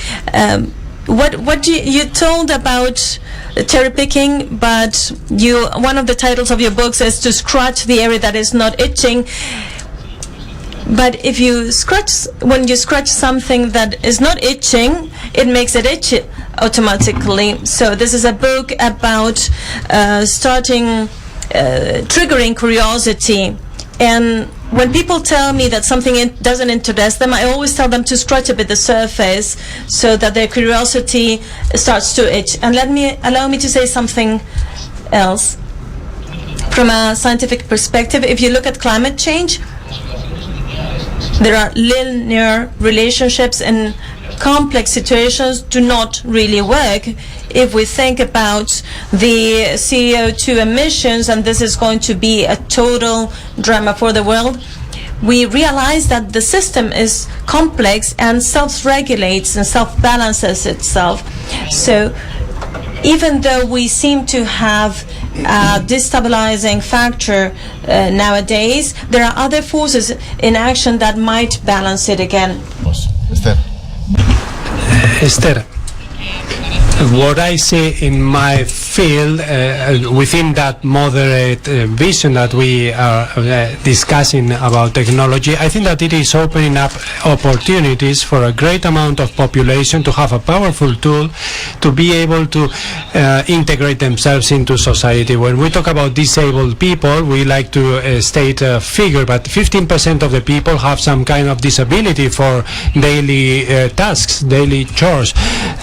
What you told about cherry picking, but one of the titles of your books is to scratch the area that is not itching. But if when you scratch something that is not itching, it makes it itchy automatically. So this is a book about triggering curiosity. And when people tell me that something doesn't interest them, I always tell them to scratch a bit the surface so that their curiosity starts to itch. And allow me to say something else. From a scientific perspective, if you look at climate change, there are linear relationships, and complex situations do not really work. If we think about the CO2 emissions, and this is going to be a total drama for the world, we realize that the system is complex and self-regulates and self-balances itself. So even though we seem to have a destabilizing factor nowadays, there are other forces in action that might balance it again. Esther, what I see in my field, within that moderate vision that we are discussing about technology, I think that it is opening up opportunities for a great amount of population to have a powerful tool to be able to integrate themselves into society. When we talk about disabled people, we like to state a figure, but 15% of the people have some kind of disability for daily tasks, daily chores.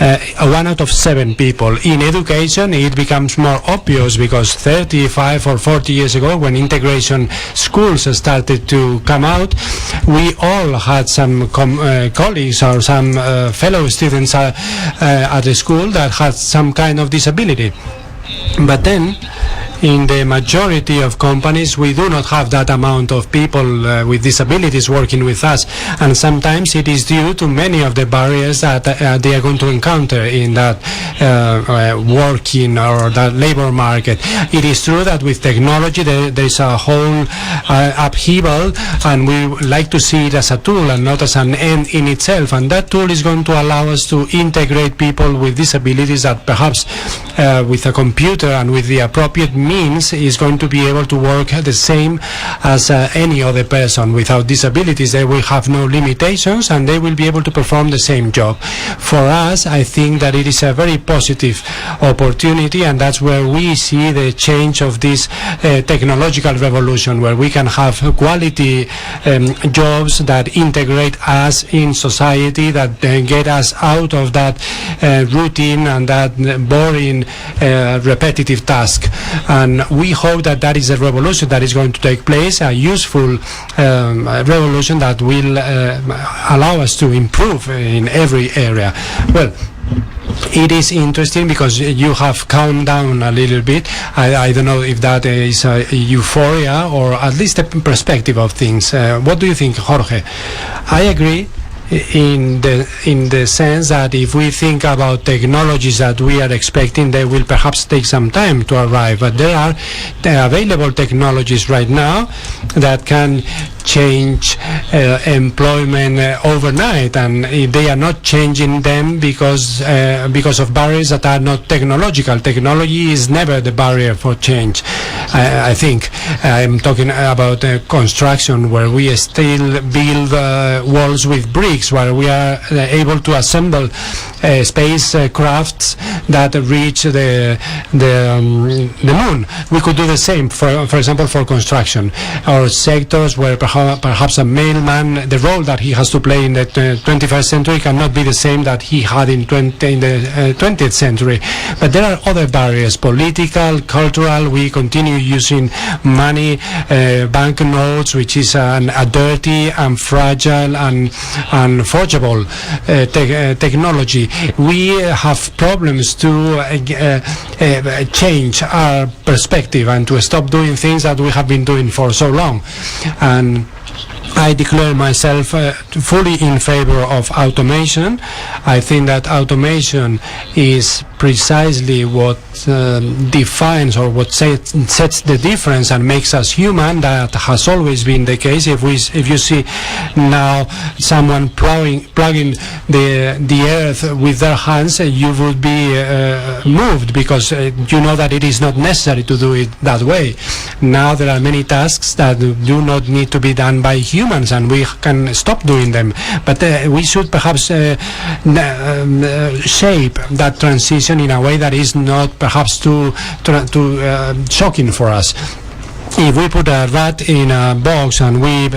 1 out of 7 people. In education, it becomes more obvious because 35 or 40 years ago, when integration schools started to come out, we all had some colleagues or some fellow students at the school that had some kind of disability. But then, in the majority of companies, we do not have that amount of people with disabilities working with us, and sometimes it is due to many of the barriers that they are going to encounter in that working or that labor market. It is true that with technology there is a whole upheaval, and we like to see it as a tool and not as an end in itself, and that tool is going to allow us to integrate people with disabilities that perhaps with a computer and with the appropriate means is going to be able to work the same as any other person. Without disabilities, they will have no limitations and they will be able to perform the same job. For us, I think that it is a very positive opportunity, and that's where we see the change of this technological revolution, where we can have quality jobs that integrate us in society, that get us out of that routine and that boring repetitive task. And we hope that that is a revolution that is going to take place, a useful revolution that will allow us to improve in every area. Well, it is interesting because you have calmed down a little bit. I don't know if that is a euphoria or at least a perspective of things. What do you think, Jorge? I agree in the sense that if we think about technologies that we are expecting, they will perhaps take some time to arrive, but there are available technologies right now that can change employment overnight, and they are not changing them because of barriers that are not technological. Technology is never the barrier for change. I think I'm talking about construction, where we still build walls with bricks, where we are able to assemble spacecrafts that reach the moon. We could do the same, for example, for construction, or sectors where perhaps a mailman, the role that he has to play in the 21st century cannot be the same that he had in the 20th century. But there are other barriers, political, cultural. We continue using money, banknotes, which is a dirty and fragile and forgeable technology. We have problems to change our perspective and to stop doing things that we have been doing for so long. And I declare myself fully in favor of automation. I think that automation is precisely what defines or what sets the difference and makes us human. That has always been the case. If you see now someone plugging the earth with their hands, you would be moved, because you know that it is not necessary to do it that way. Now there are many tasks that do not need to be done by humans, and we can stop doing them. But we should perhaps shape that transition in a way that is not perhaps too shocking for us. If we put a rat in a box and we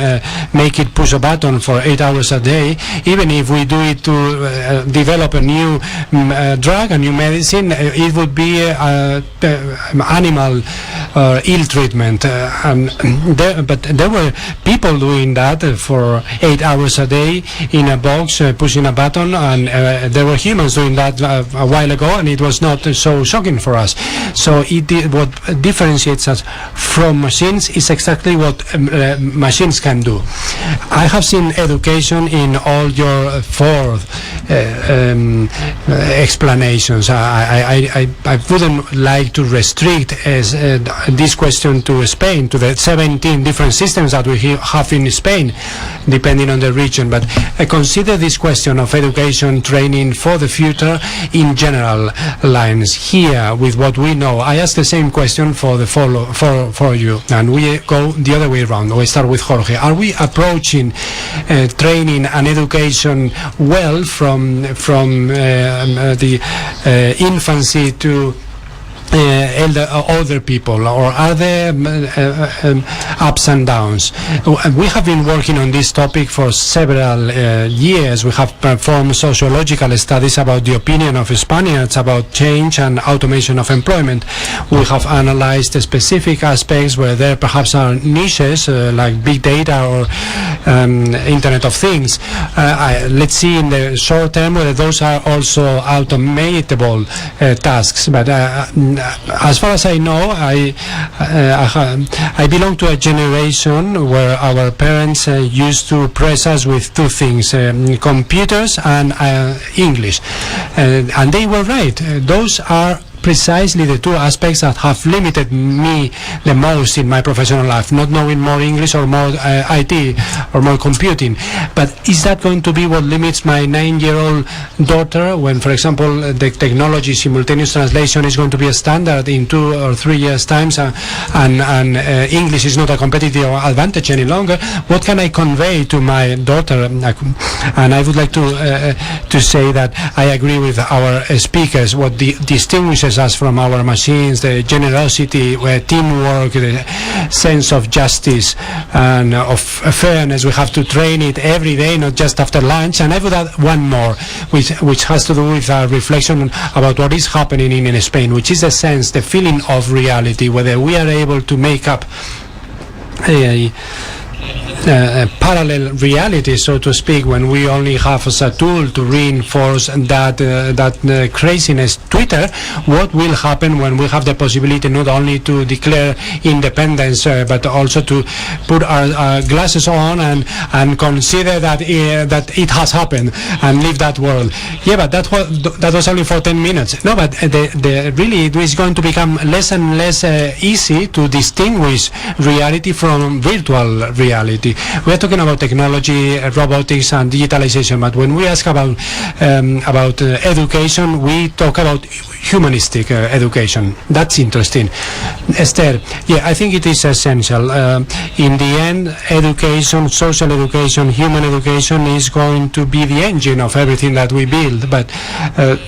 make it push a button for 8 hours a day, even if we do it to develop a new drug, a new medicine, it would be animal ill treatment. But there were people doing that for 8 hours a day in a box, pushing a button, and there were humans doing that a while ago, and it was not so shocking for us. So what differentiates us from machines is exactly what machines can do. I have seen education in all your four explanations. I wouldn't like to restrict this question to Spain, to the 17 different systems that we have in Spain, depending on the region. But consider this question of education training for the future in general lines. Here, with what we know, I ask the same question for you, and we go the other way around. We start with Jorge. Are we approaching training and education well from the infancy to older people, or are there ups and downs? We have been working on this topic for several years. We have performed sociological studies about the opinion of Spaniards about change and automation of employment. We have analyzed specific aspects where there perhaps are niches like big data or Internet of Things. Let's see in the short term whether those are also automatable tasks. But as far as I know, I belong to a generation where our parents used to press us with two things, computers and English. And they were right. Those are precisely the two aspects that have limited me the most in my professional life, not knowing more English or more IT or more computing. But is that going to be what limits my 9-year-old daughter when, for example, the technology simultaneous translation is going to be a standard in 2 or 3 years' time, and English is not a competitive advantage any longer? What can I convey to my daughter? And I would like to say that I agree with our speakers. What distinguishes us from our machines, the generosity, teamwork, the sense of justice and of fairness. We have to train it every day, not just after lunch. And I would add one more, which has to do with a reflection about what is happening in Spain, which is the sense, the feeling of reality, whether we are able to make up a parallel reality, so to speak, when we only have as a tool to reinforce that craziness. Twitter, what will happen when we have the possibility not only to declare independence but also to put our glasses on and consider that it has happened and leave that world? Yeah, but that was only for 10 minutes. No, but really it is going to become less and less easy to distinguish reality from virtual reality. We are talking about technology, robotics and digitalization, but when we ask about education, we talk about humanistic education. That's interesting. Esther, yeah, I think it is essential. In the end, education, social education, human education is going to be the engine of everything that we build, but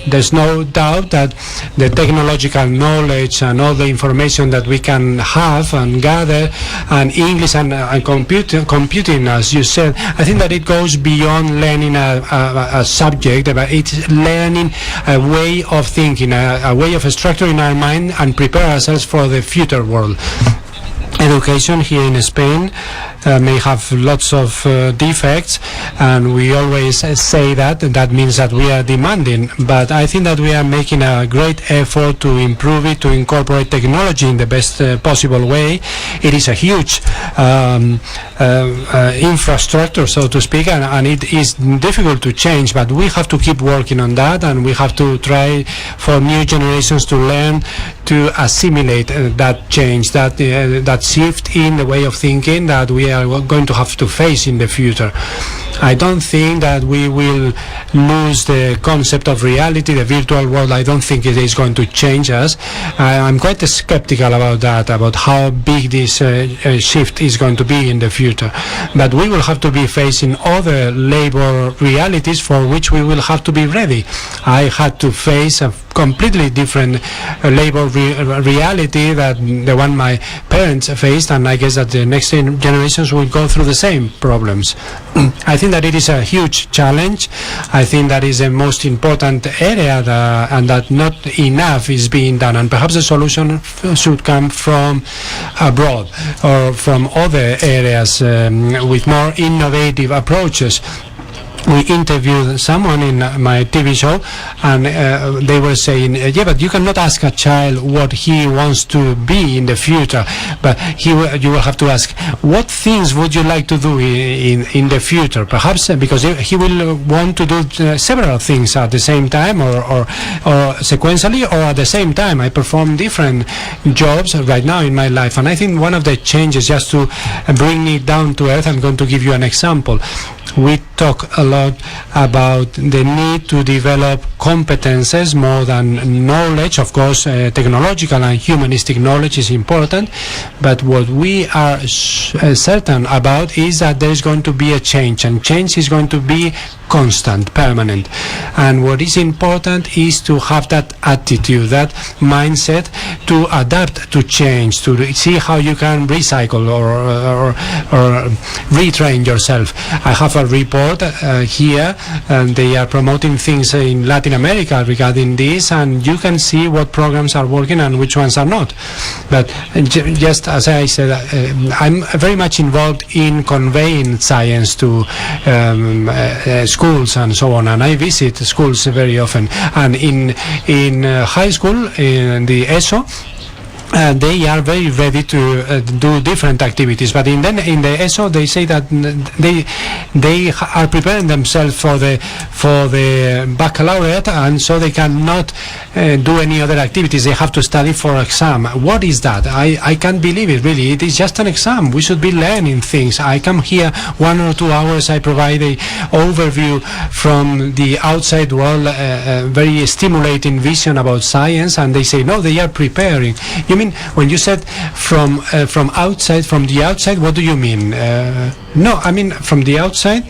there's no doubt that the technological knowledge and all the information that we can have and gather, and English and computing, as you said, I think that it goes beyond learning a subject, but it's learning a way of thinking, a way of structuring our mind and prepare ourselves for the future world. Education here in Spain may have lots of defects, and we always say that means that we are demanding, but I think that we are making a great effort to improve it, to incorporate technology in the best possible way. It is a huge infrastructure, so to speak, and it is difficult to change, but we have to keep working on that, and we have to try for new generations to learn to assimilate that change, that shift in the way of thinking that we are going to have to face in the future. I don't think that we will lose the concept of reality, the virtual world. I don't think it is going to change us. I'm quite skeptical about that, about how big this shift is going to be in the future. But we will have to be facing other labor realities for which we will have to be ready. I had to face a completely different labor reality than the one my parents faced, and I guess that the next generations will go through the same problems. I think that it is a huge challenge. I think that is the most important area, and that not enough is being done, and perhaps the solution should come from abroad or from other areas with more innovative approaches. we interviewed someone in my TV show, and they were saying, yeah, but you cannot ask a child what he wants to be in the future, but you will have to ask, what things would you like to do in the future? Perhaps because he will want to do several things at the same time, or sequentially, or at the same time. I perform different jobs right now in my life, and I think one of the changes, just to bring it down to earth, I'm going to give you an example. We talk a lot about the need to develop competences more than knowledge. Of course, technological and humanistic knowledge is important, but what we are certain about is that there is going to be a change, and change is going to be constant, permanent. And what is important is to have that attitude, that mindset, to adapt to change, to see how you can recycle or retrain yourself. I have a report here, and they are promoting things in Latin America regarding this, and you can see what programs are working and which ones are not. But just as I said, I'm very much involved in conveying science to schools and so on, and I visit schools very often. And in high school, in the ESO, they are very ready to do different activities, but in the ESO they say that they are preparing themselves for the baccalaureate, and so they cannot do any other activities. They have to study for exam. What is that? I can't believe it, really. It is just an exam. We should be learning things. I come here 1 or 2 hours, I provide a overview from the outside world, very stimulating vision about science, and they say no, they are preparing. You mean when you said from outside, from the outside, what do you mean? No, I mean from the outside.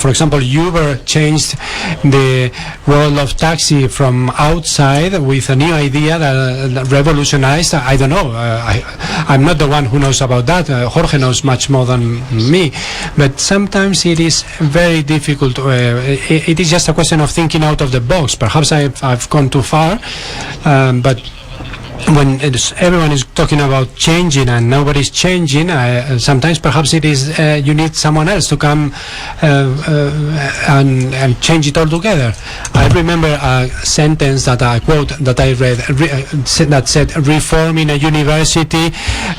For example, Uber changed the world of taxi from outside with a new idea that revolutionized. I don't know. I'm not the one who knows about that. Jorge knows much more than me. But sometimes it is very difficult. It is just a question of thinking out of the box. Perhaps I've gone too far, but when everyone is talking about changing and nobody's changing, sometimes perhaps it is you need someone else to come and change it all together. I remember a sentence that I quote that I read that said, reforming a university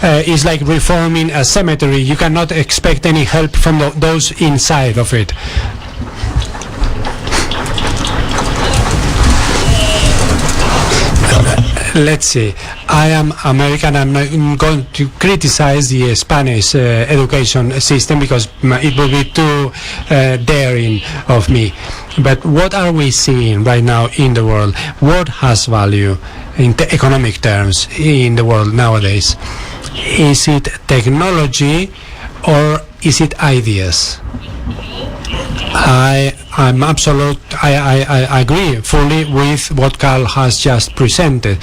is like reforming a cemetery. You cannot expect any help from those inside of it. Let's see. I am American. I'm not going to criticize the Spanish education system because it will be too daring of me. But what are we seeing right now in the world? What has value in economic terms in the world nowadays? Is it technology or is it ideas? I agree fully with what Carl has just presented.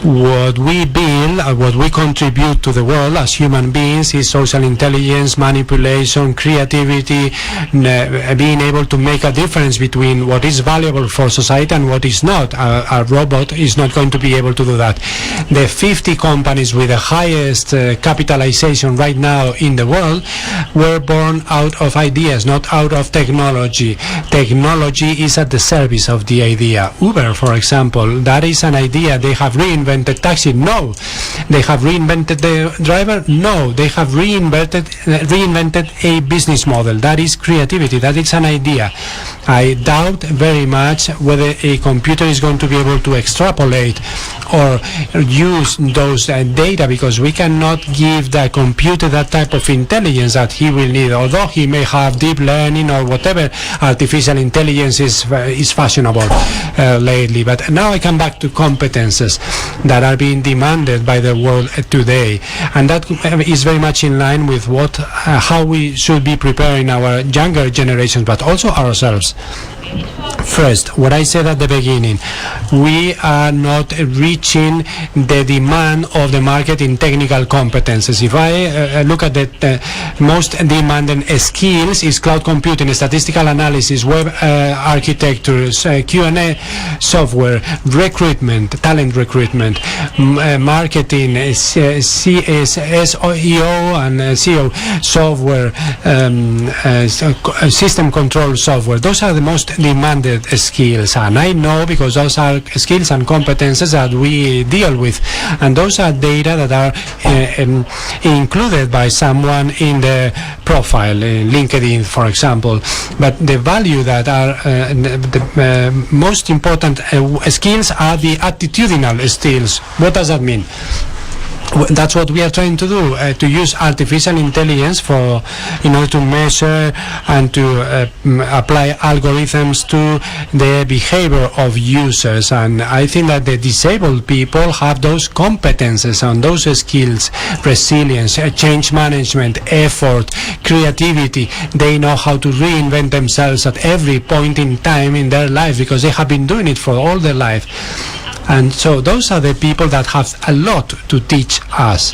What we build, what we contribute to the world as human beings is social intelligence, manipulation, creativity, being able to make a difference between what is valuable for society and what is not. A robot is not going to be able to do that. The 50 companies with the highest capitalization right now in the world were born out of ideas, not out of technology. Technology is at the service of the idea. Uber, for example, that is an idea. They have reinvented taxi? No. They have reinvented the driver? No. They have reinvented a business model. That is creativity. That is an idea. I doubt very much whether a computer is going to be able to extrapolate or use those data, because we cannot give the computer that type of intelligence that he will need, although he may have deep learning or whatever artificial intelligence is fashionable lately. But now I come back to competences that are being demanded by the world today, and that is very much in line with how we should be preparing our younger generations, but also ourselves. First, what I said at the beginning, we are not reaching the demand of the market in technical competences. If I look at the most demanding skills is cloud computing, statistical analysis, web architecture, Q&A software, recruitment, talent recruitment, marketing, SEO and SEO software, system control software. Those are the most demanded skills, and I know because those are skills and competences that we deal with, and those are data that are included by someone in the profile in LinkedIn, for example. But the value that are the most important skills are the attitudinal skills. What does that mean? That's what we are trying to do, to use artificial intelligence in order to measure and to apply algorithms to the behavior of users. And I think that the disabled people have those competences and those skills: resilience, change management, effort, creativity. They know how to reinvent themselves at every point in time in their life because they have been doing it for all their life. And so those are the people that have a lot to teach us.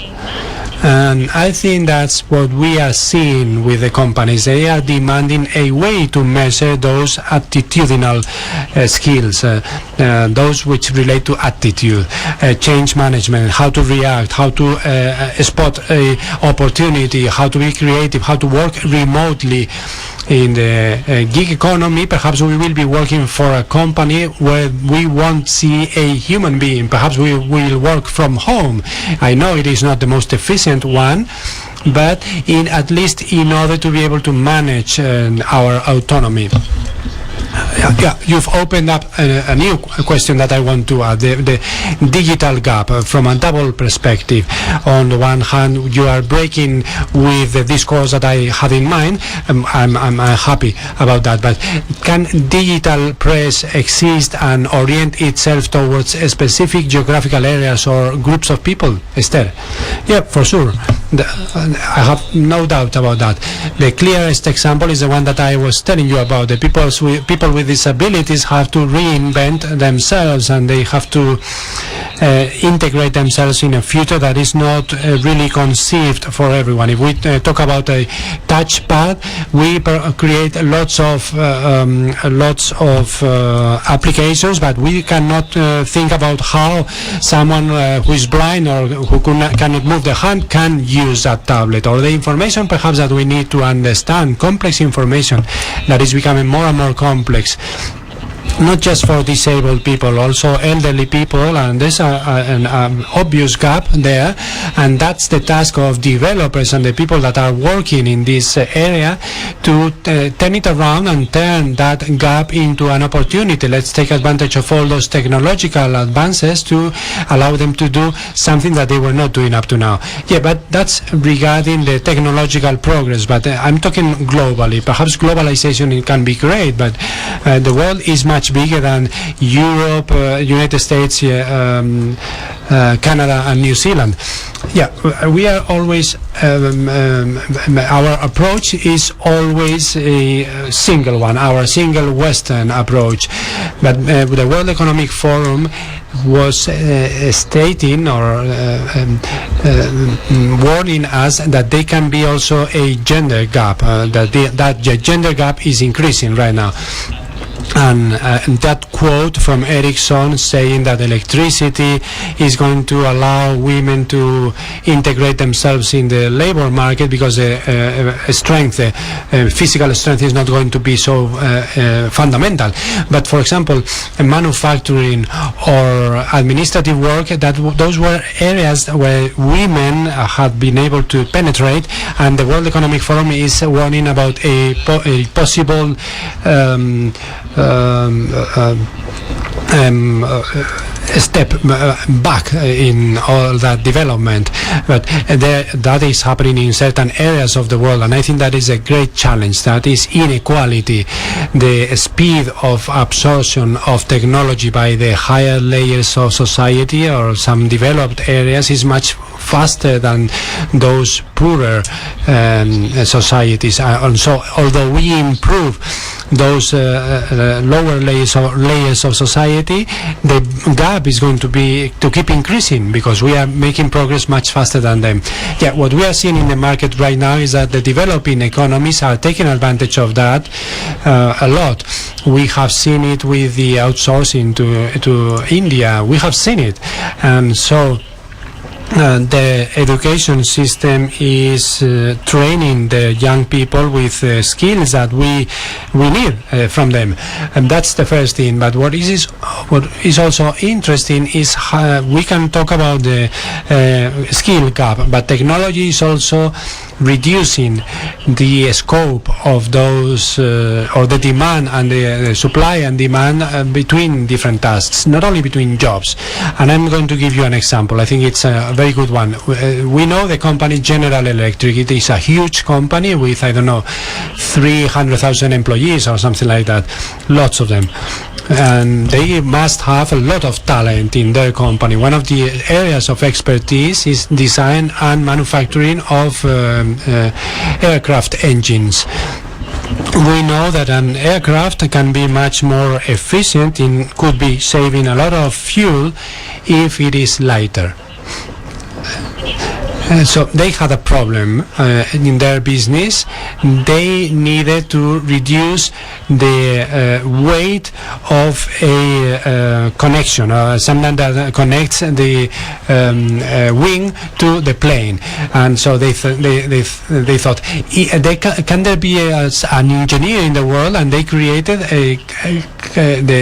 And I think that's what we are seeing with the companies. They are demanding a way to measure those attitudinal skills, those which relate to attitude, change management, how to react, how to spot an opportunity, how to be creative, how to work remotely. In the gig economy, perhaps we will be working for a company where we won't see a human being. Perhaps we will work from home. I know it is not the most efficient one, but at least in order to be able to manage our autonomy. Yeah, you've opened up a new question that I want to add, the digital gap from a double perspective. On the one hand, you are breaking with the discourse that I had in mind. I'm happy about that, but can digital press exist and orient itself towards specific geographical areas or groups of people, Esther? Yeah, for sure. I have no doubt about that. The clearest example is the one that I was telling you about. The people with disabilities have to reinvent themselves, and they have to integrate themselves in a future that is not really conceived for everyone. If we talk about a touchpad, we create lots of applications, but we cannot think about how someone who is blind or who cannot move the hand can use that tablet, or the information perhaps that we need to understand, complex information that is becoming more and more complex. Not just for disabled people, also elderly people, and there's an obvious gap there, and that's the task of developers and the people that are working in this area to turn it around and turn that gap into an opportunity. Let's take advantage of all those technological advances to allow them to do something that they were not doing up to now. Yeah, but that's regarding the technological progress, but I'm talking globally. Perhaps globalization, it can be great, but the world is much bigger than Europe, United States, Canada and New Zealand. Yeah, we are always, our approach is always a single one, our single Western approach. But the World Economic Forum was stating or warning us that there can be also a gender gap, that the gender gap is increasing right now. And that quote from Ericsson saying that electricity is going to allow women to integrate themselves in the labor market because physical strength is not going to be so fundamental. But for example, manufacturing or administrative work, those were areas where women have been able to penetrate, and the World Economic Forum is warning about a possible step back in all that development. But that is happening in certain areas of the world, and I think that is a great challenge. That is inequality. The speed of absorption of technology by the higher layers of society or some developed areas is much faster than those poorer societies. And so although we improve those lower layers of society, the gap is going to keep increasing because we are making progress much faster than them. Yeah, what we are seeing in the market right now is that the developing economies are taking advantage of that a lot. We have seen it with the outsourcing to India. We have seen it, and so the education system is training the young people with skills that we need from them, and that's the first thing. But what is also interesting is how we can talk about the skill gap, but technology is also reducing the scope of those or the demand and the supply and demand between different tasks, not only between jobs. And I'm going to give you an example. I think it's a very good one. We know the company General Electric. It is a huge company with, 300,000 employees or something like that, lots of them, and they must have a lot of talent in their company. One of the areas of expertise is design and manufacturing of aircraft engines. We know that an aircraft can be much more efficient and could be saving a lot of fuel if it is lighter. So they had a problem in their business. They needed to reduce the weight of a connection, something that connects the wing to the plane. And so they thought, can there be an engineer in the world? And they created the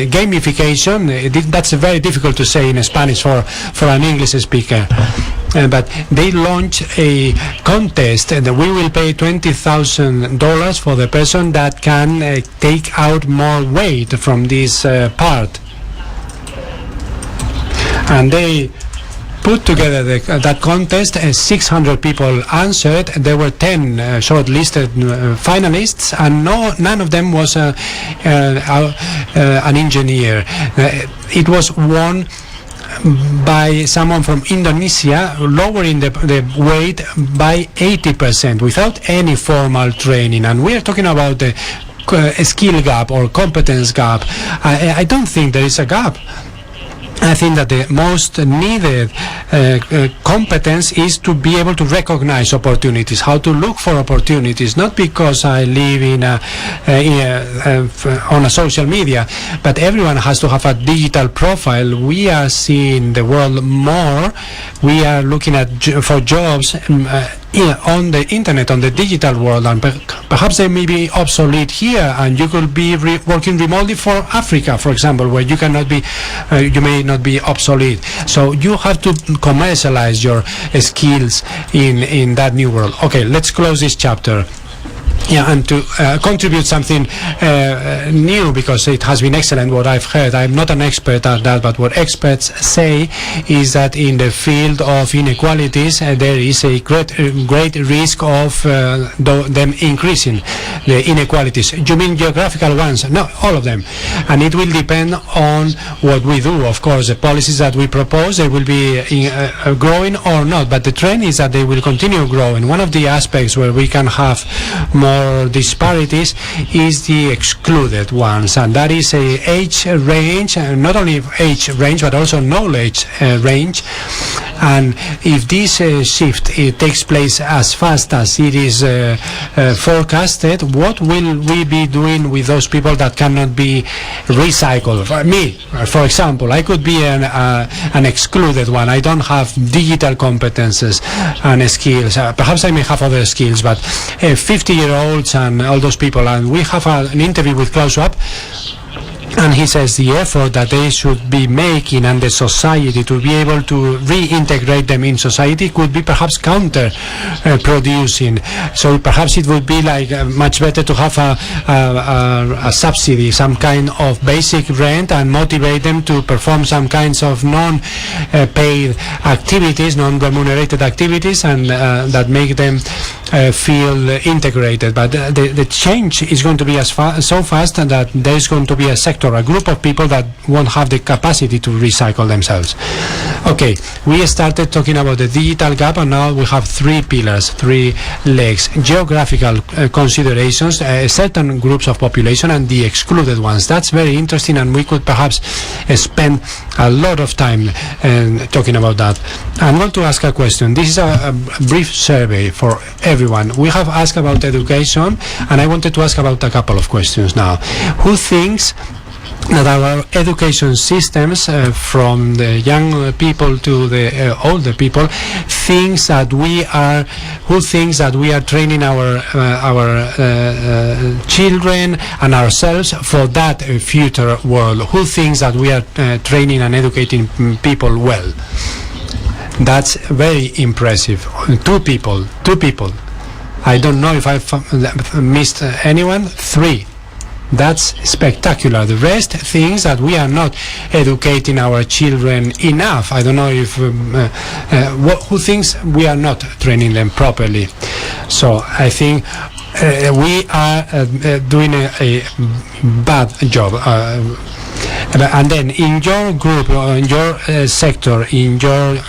gamification. That's very difficult to say in Spanish for an English speaker. But they launched a contest, and we will pay $20,000 for the person that can take out more weight from this part. And they put together that contest. 600 people answered. There were 10 shortlisted finalists, and none of them was an engineer. It was won by someone from Indonesia, lowering the weight by 80% without any formal training. And we are talking about the skill gap or competence gap. I don't think there is a gap. I think that the most needed competence is to be able to recognize opportunities, how to look for opportunities, not because I live on a social media, but everyone has to have a digital profile. We are seeing the world more. We are looking for jobs on the internet, on the digital world, and perhaps they may be obsolete here, and you could be working remotely for Africa, for example, where you may not be obsolete. So you have to commercialize your skills in that new world. Okay, let's close this chapter. Yeah, and to contribute something new, because it has been excellent what I've heard. I'm not an expert at that, but what experts say is that in the field of inequalities, there is a great risk of them increasing the inequalities. You mean geographical ones? No, all of them. And it will depend on what we do. Of course, the policies that we propose, they will be growing or not, but the trend is that they will continue growing. One of the aspects where we can have more disparities is the excluded ones, and that is a age range, not only age range but also knowledge range. And if this shift takes place as fast as it is forecasted, what will we be doing with those people that cannot be recycled? For example, I could be an excluded one. I don't have digital competences and skills. Perhaps I may have other skills, but 50-year-olds and all those people, and we have an interview with Klaus Schwab, and he says the effort that they should be making and the society to be able to reintegrate them in society could be perhaps counter-producing. So perhaps it would be like much better to have a subsidy, some kind of basic rent, and motivate them to perform some kinds of non-paid activities, non-remunerated activities, and that make them feel integrated. But the change is going to be so fast that there's going to be a sector, a group of people that won't have the capacity to recycle themselves. Okay, we started talking about the digital gap, and now we have three pillars, three legs: geographical considerations, certain groups of population, and the excluded ones. That's very interesting, and we could perhaps spend a lot of time talking about that. I'm going to ask a question. This is a brief survey for everyone. We have asked about education, and I wanted to ask about a couple of questions now. Who thinks that our education systems, from the young people to the older people, thinks that we are training our children and ourselves for that future world? Who thinks that we are training and educating people well? That's very impressive. Two people. I don't know if I've missed anyone. Three. That's spectacular. The rest thinks that we are not educating our children enough. I don't know if who thinks we are not training them properly. So I think we are doing a bad job. And then in your group, in your sector, in your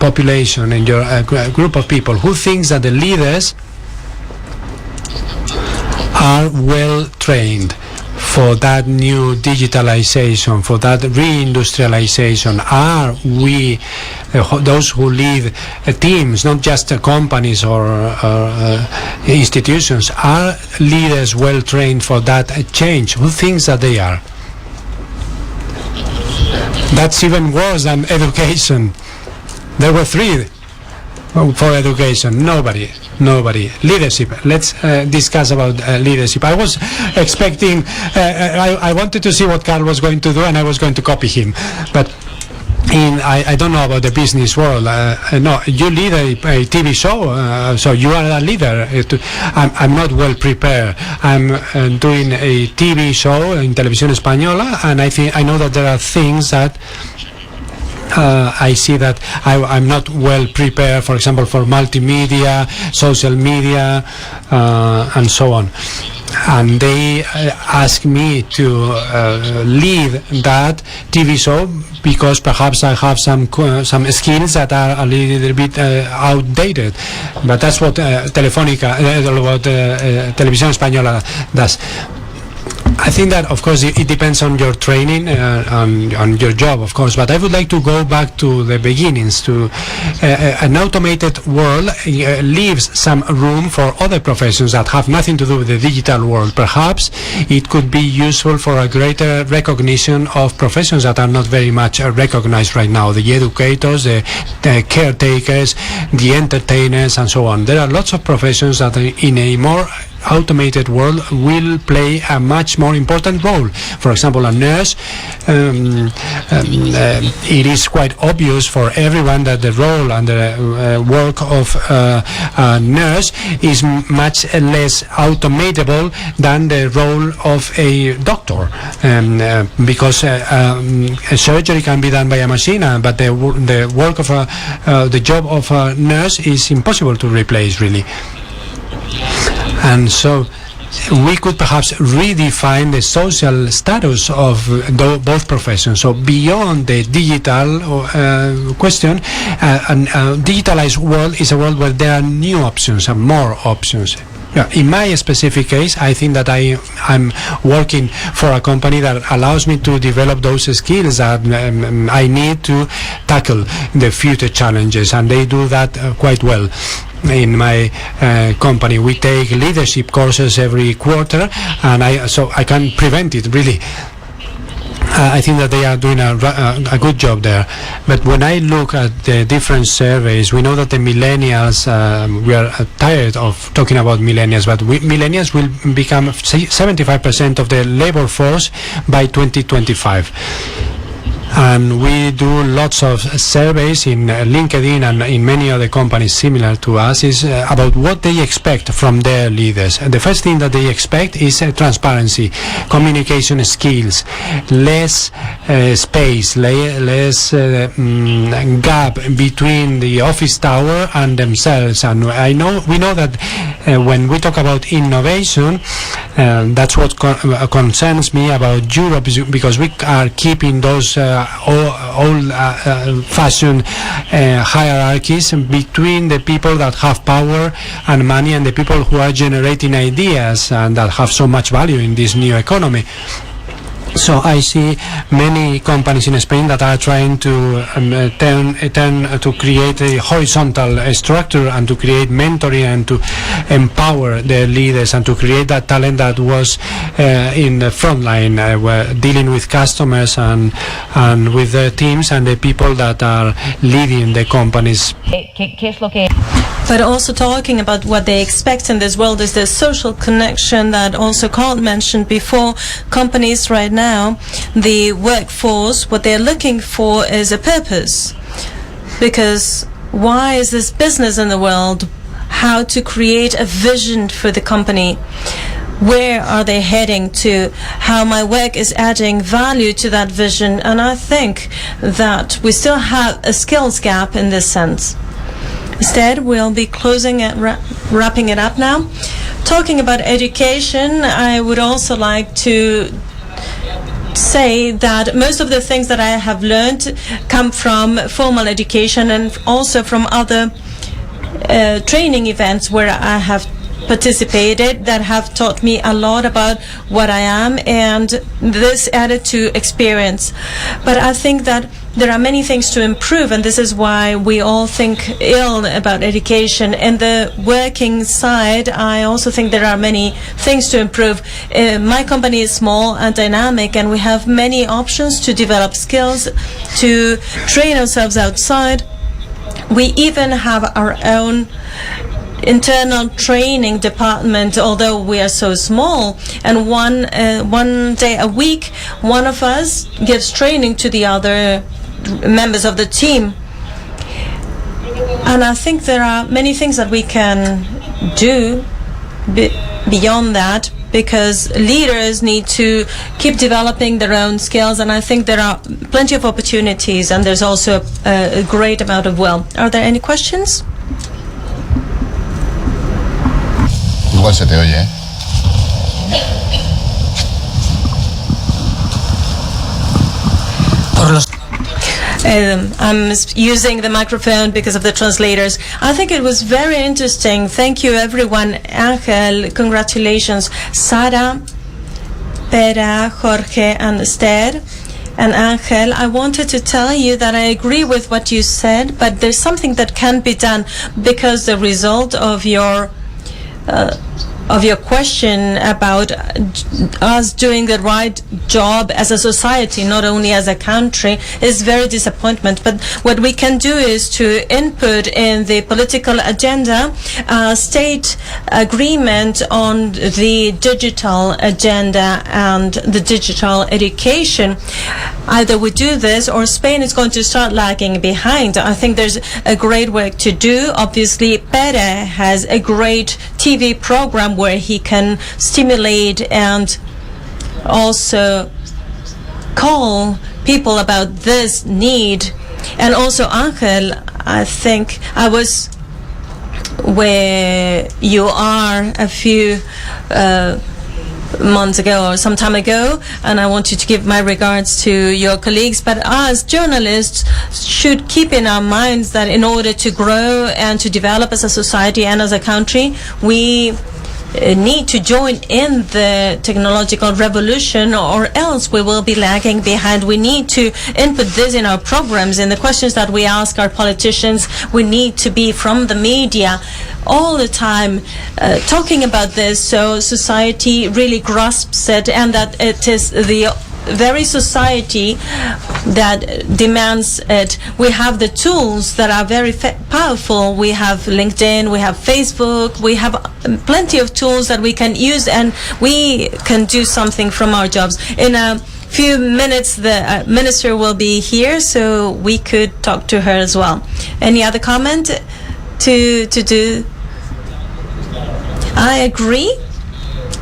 population, in your group of people, who thinks that the leaders are well trained for that new digitalization, for that reindustrialization? Are we, those who lead teams, not just companies or institutions, are leaders well trained for that change? Who thinks that they are? That's even worse than education. There were three for education. Nobody. Leadership. Let's discuss about leadership. I was expecting, I wanted to see what Carl was going to do, and I was going to copy him. But I don't know about the business world. No, you lead a TV show, so you are a leader. I'm not well prepared. I'm doing a TV show in Televisión Española, and I know that there are things that I see that I'm not well prepared, for example, for multimedia, social media, and so on. And they ask me to lead that TV show because perhaps I have some skills that are a little bit outdated. But that's what Telefónica, Televisión Española does. I think that, of course, it depends on your training, on your job, of course, but I would like to go back to the beginnings. To an automated world leaves some room for other professions that have nothing to do with the digital world. Perhaps it could be useful for a greater recognition of professions that are not very much recognized right now: the educators, the caretakers, the entertainers, and so on. There are lots of professions that in a more automated world will play a much more important role. For example, a nurse, it is quite obvious for everyone that the role and the work of a nurse is much less automatable than the role of a doctor, because surgery can be done by a machine, but the work of the job of a nurse is impossible to replace, really. And so we could perhaps redefine the social status of both professions. So beyond the digital question, a digitalized world is a world where there are new options and more options. Yeah, in my specific case, I think that I'm working for a company that allows me to develop those skills that I need to tackle the future challenges, and they do that quite well. In my company, we take leadership courses every quarter, and so I can prevent it, really. I think that they are doing a good job there. But when I look at the different surveys, we know that the millennials, we are tired of talking about millennials, but millennials will become 75% of the labor force by 2025. And we do lots of surveys in LinkedIn and in many other companies similar to us, is about what they expect from their leaders. The first thing that they expect is transparency, communication skills, less space, less gap between the office tower and themselves. And we know that when we talk about innovation, that's what concerns me about Europe, because we are keeping those old-fashioned hierarchies between the people that have power and money and the people who are generating ideas and that have so much value in this new economy. So I see many companies in Spain that are trying to turn to create a horizontal structure and to create mentoring and to empower their leaders and to create that talent that was in the front line, dealing with customers and with the teams and the people that are leading the companies. But also talking about what they expect in this world is the social connection that also Carl mentioned before. Companies right now, the workforce, what they're looking for is a purpose. Because why is this business in the world? How to create a vision for the company. Where are they heading to? How my work is adding value to that vision. And I think that we still have a skills gap in this sense. Instead, we'll be closing and wrapping it up now. Talking about education, I would also like to say that most of the things that I have learned come from formal education and also from other training events where I have participated that have taught me a lot about what I am, and this added to experience. But I think that there are many things to improve, and this is why we all think ill about education. In the working side, I also think there are many things to improve. My company is small and dynamic, and we have many options to develop skills, to train ourselves outside. We even have our own internal training department, although we are so small, and one day a week one of us gives training to the other members of the team. And I think there are many things that we can do beyond that, because leaders need to keep developing their own skills, and I think there are plenty of opportunities, and there's also a great amount of will. Are there any questions? Igual se te oye, ¿eh? I'm using the microphone because of the translators. I think it was very interesting. Thank you, everyone. Ángel, congratulations. Sara, Pere, Jorge, and Este. And Ángel, I wanted to tell you that I agree with what you said, but there's something that can be done, because the result of your question about us doing the right job as a society, not only as a country, is very disappointment. But what we can do is to input in the political agenda state agreement on the digital agenda and the digital education. Either we do this or Spain is going to start lagging behind. I think there's a great work to do. Obviously, Pere has a great TV program where he can stimulate and also call people about this need. And also, Ángel, I think I was where you are a few months ago or some time ago, and I want you to give my regards to your colleagues. But as journalists should keep in our minds that in order to grow and to develop as a society and as a country, we need to join in the technological revolution, or else we will be lagging behind. We need to input this in our programs, in the questions that we ask our politicians. We need to be from the media all the time talking about this, so society really grasps it, and that it is the very society that demands it. We have the tools that are very powerful. We have LinkedIn, we have Facebook, we have plenty of tools that we can use, and we can do something from our jobs. In a few minutes the minister will be here, so we could talk to her as well. Any other comment to do? I agree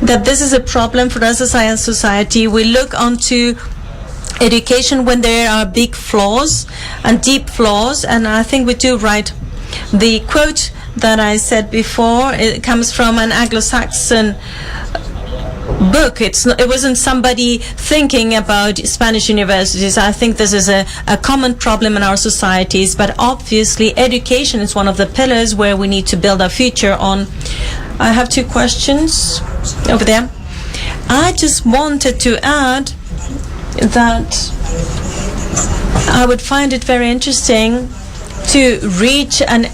that this is a problem for us as a society. We look onto education when there are big flaws and deep flaws, and I think we do right. The quote that I said before, it comes from an Anglo-Saxon book. It wasn't somebody thinking about Spanish universities. I think this is a common problem in our societies, but obviously education is one of the pillars where we need to build our future on. I have two questions over there. I just wanted to add that I would find it very interesting to reach an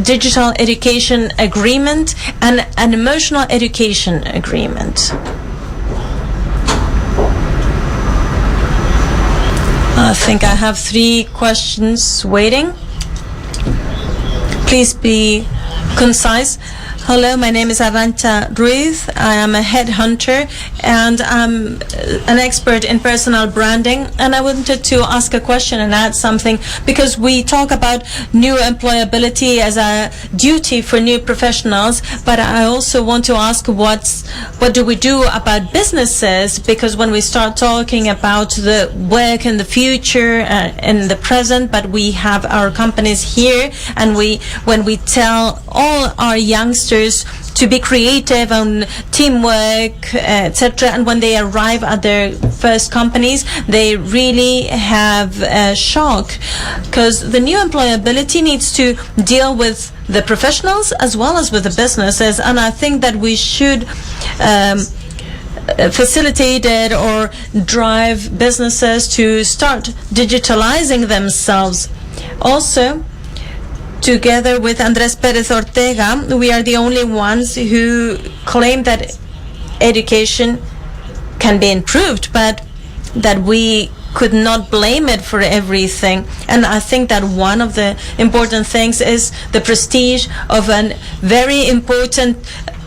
digital education agreement and an emotional education agreement. I think I have 3 questions waiting. Please be concise. Hello, my name is Arantxa Ruiz. I am a headhunter and I'm an expert in personal branding. And I wanted to ask a question and add something, because we talk about new employability as a duty for new professionals, but I also want to ask what do we do about businesses? Because when we start talking about the work in the future in the present, but we have our companies here, and when we tell all our youngsters to be creative and teamwork, etc., and when they arrive at their first companies, they really have a shock, because the new employability needs to deal with the professionals as well as with the businesses, and I think that we should facilitate it or drive businesses to start digitalizing themselves. Also, together with Andrés Pérez Ortega, we are the only ones who claim that education can be improved, but that we could not blame it for everything. And I think that one of the important things is the prestige of a very important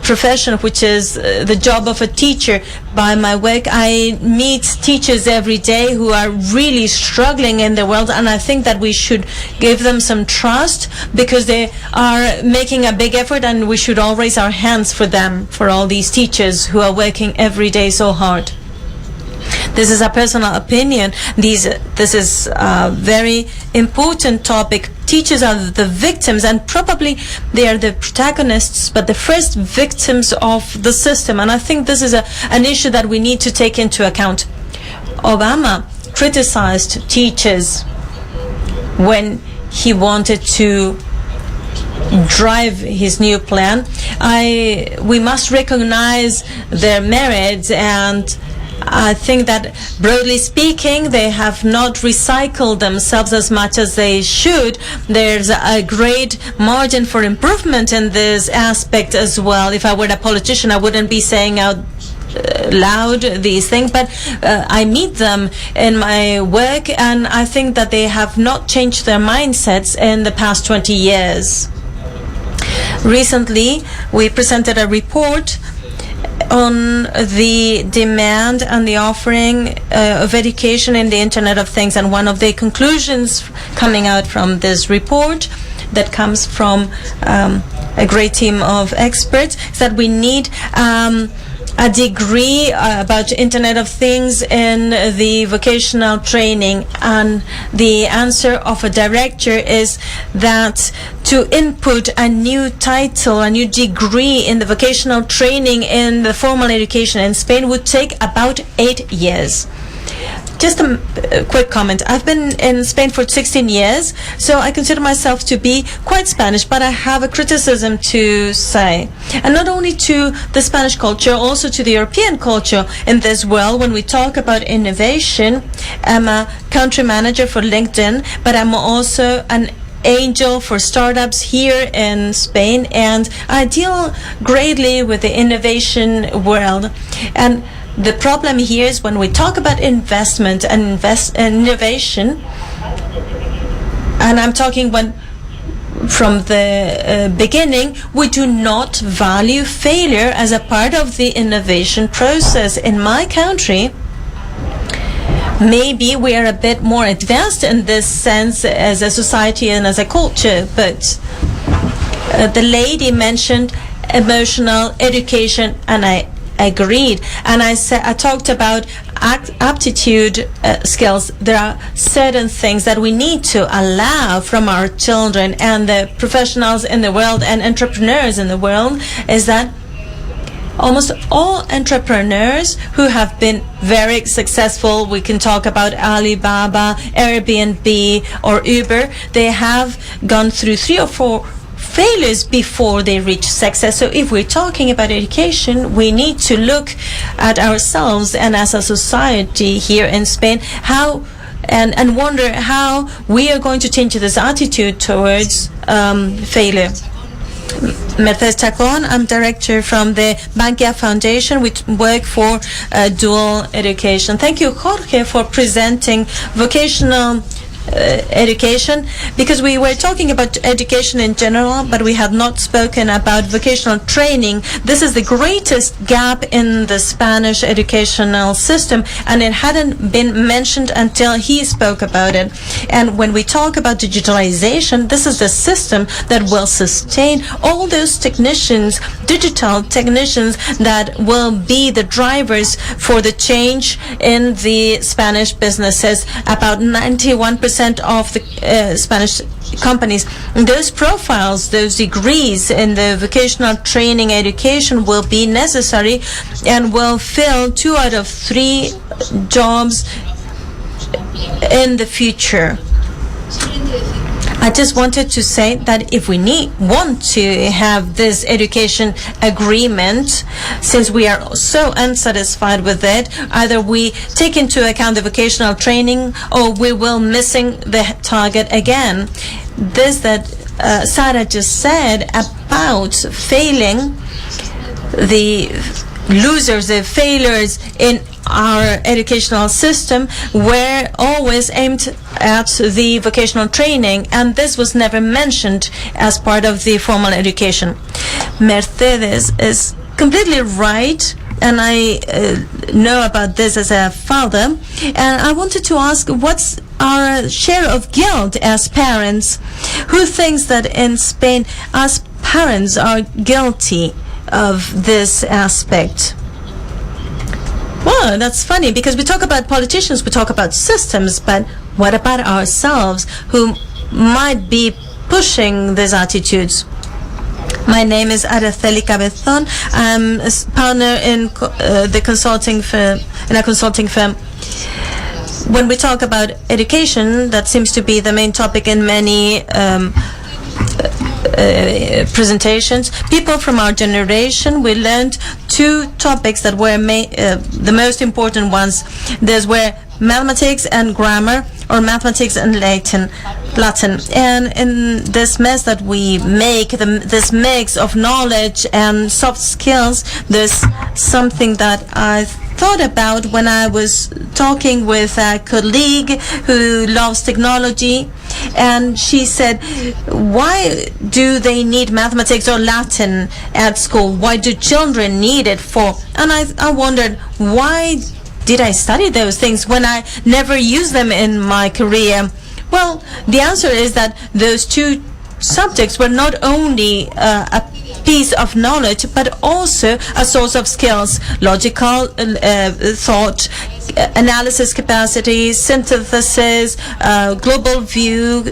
profession, which is the job of a teacher. By my work, I meet teachers every day who are really struggling in the world, and I think that we should give them some trust, because they are making a big effort, and we should all raise our hands for them, for all these teachers who are working every day so hard. This is a personal opinion. This is a very important topic. Teachers are the victims, and probably they are the protagonists, but the first victims of the system. And I think this is an issue that we need to take into account. Obama criticized teachers when he wanted to drive his new plan. We must recognize their merits, and I think that, broadly speaking, they have not recycled themselves as much as they should. There's a great margin for improvement in this aspect as well. If I were a politician, I wouldn't be saying out loud these things, but I meet them in my work, and I think that they have not changed their mindsets in the past 20 years. Recently, we presented a report on the demand and the offering of education in the Internet of Things, and one of the conclusions coming out from this report that comes from a great team of experts is that we need a degree about Internet of Things in the vocational training, and the answer of a director is that to input a new title, a new degree in the vocational training in the formal education in Spain would take about 8 years. Just a quick comment. I've been in Spain for 16 years, so I consider myself to be quite Spanish, but I have a criticism to say. And not only to the Spanish culture, also to the European culture in this world. When we talk about innovation, I'm a country manager for LinkedIn, but I'm also an angel for startups here in Spain, and I deal greatly with the innovation world. And the problem here is when we talk about investment and innovation, and I'm talking from the beginning, we do not value failure as a part of the innovation process. In my country, maybe we are a bit more advanced in this sense as a society and as a culture, but the lady mentioned emotional education, and I agreed. And I talked about aptitude skills. There are certain things that we need to allow from our children and the professionals in the world and entrepreneurs in the world, is that almost all entrepreneurs who have been very successful, we can talk about Alibaba, Airbnb, or Uber, they have gone through 3 or 4 failures before they reach success. So if we're talking about education, we need to look at ourselves and as a society here in Spain, how and wonder how we are going to change this attitude towards failure. Mercedes Chacon, I'm director from the Bankia Foundation. We work for dual education. Thank you, Jorge, for presenting vocational education, because we were talking about education in general, but we have not spoken about vocational training. This is the greatest gap in the Spanish educational system, and it hadn't been mentioned until he spoke about it. And when we talk about digitalization, this is the system that will sustain all those technicians, digital technicians, that will be the drivers for the change in the Spanish businesses. About 91% of the Spanish companies, those profiles, those degrees in the vocational training education will be necessary and will fill 2 out of 3 jobs in the future. I just wanted to say that if we want to have this education agreement, since we are so unsatisfied with it, either we take into account the vocational training or we will missing the target again. This that Sarah just said about failing, the losers, the failures in our educational system were always aimed at the vocational training, and this was never mentioned as part of the formal education. Mercedes is completely right, and I know about this as a father, and I wanted to ask, what's our share of guilt as parents? Who thinks that in Spain as parents are guilty of this aspect? Well, that's funny, because we talk about politicians, we talk about systems, but what about ourselves who might be pushing these attitudes? My name is Araceli Cabezon. I'm a partner in the consulting firm, in a consulting firm. When we talk about education, that seems to be the main topic in many presentations. People from our generation, we learned 2 topics that were the most important ones. Those were mathematics and grammar, or mathematics and Latin. And in this mess that we make, this mix of knowledge and soft skills, there's something that I thought about when I was talking with a colleague who loves technology, and she said, why do they need mathematics or Latin at school? Why do children need it for? And I wondered, why did I study those things when I never used them in my career? Well, the answer is that those 2 subjects were not only a piece of knowledge, but also a source of skills: logical thought, analysis capacity, synthesis, global view,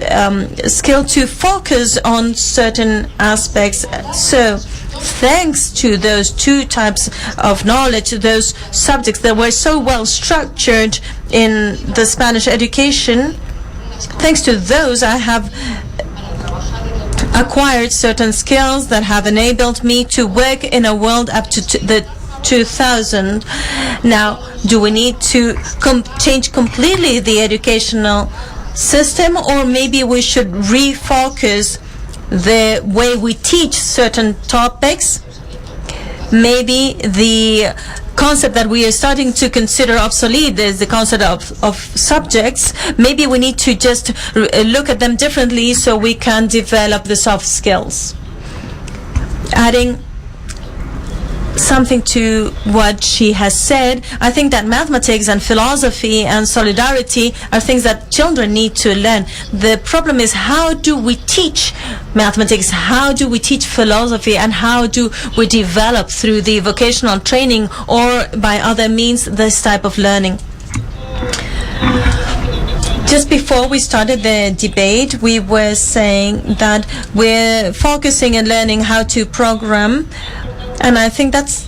skill to focus on certain aspects. So thanks to those 2 types of knowledge, those subjects that were so well structured in the Spanish education, thanks to those, I have acquired certain skills that have enabled me to work in a world up to the 2000. Now, do we need to change completely the educational system, or maybe we should refocus the way we teach certain topics? Maybe the concept that we are starting to consider obsolete is the concept of subjects. Maybe we need to just look at them differently so we can develop the soft skills. Adding something to what she has said. I think that mathematics and philosophy and solidarity are things that children need to learn. The problem is, how do we teach mathematics? How do we teach philosophy? And how do we develop through the vocational training or by other means this type of learning? Just before we started the debate, we were saying that we're focusing and learning how to program, and I think that's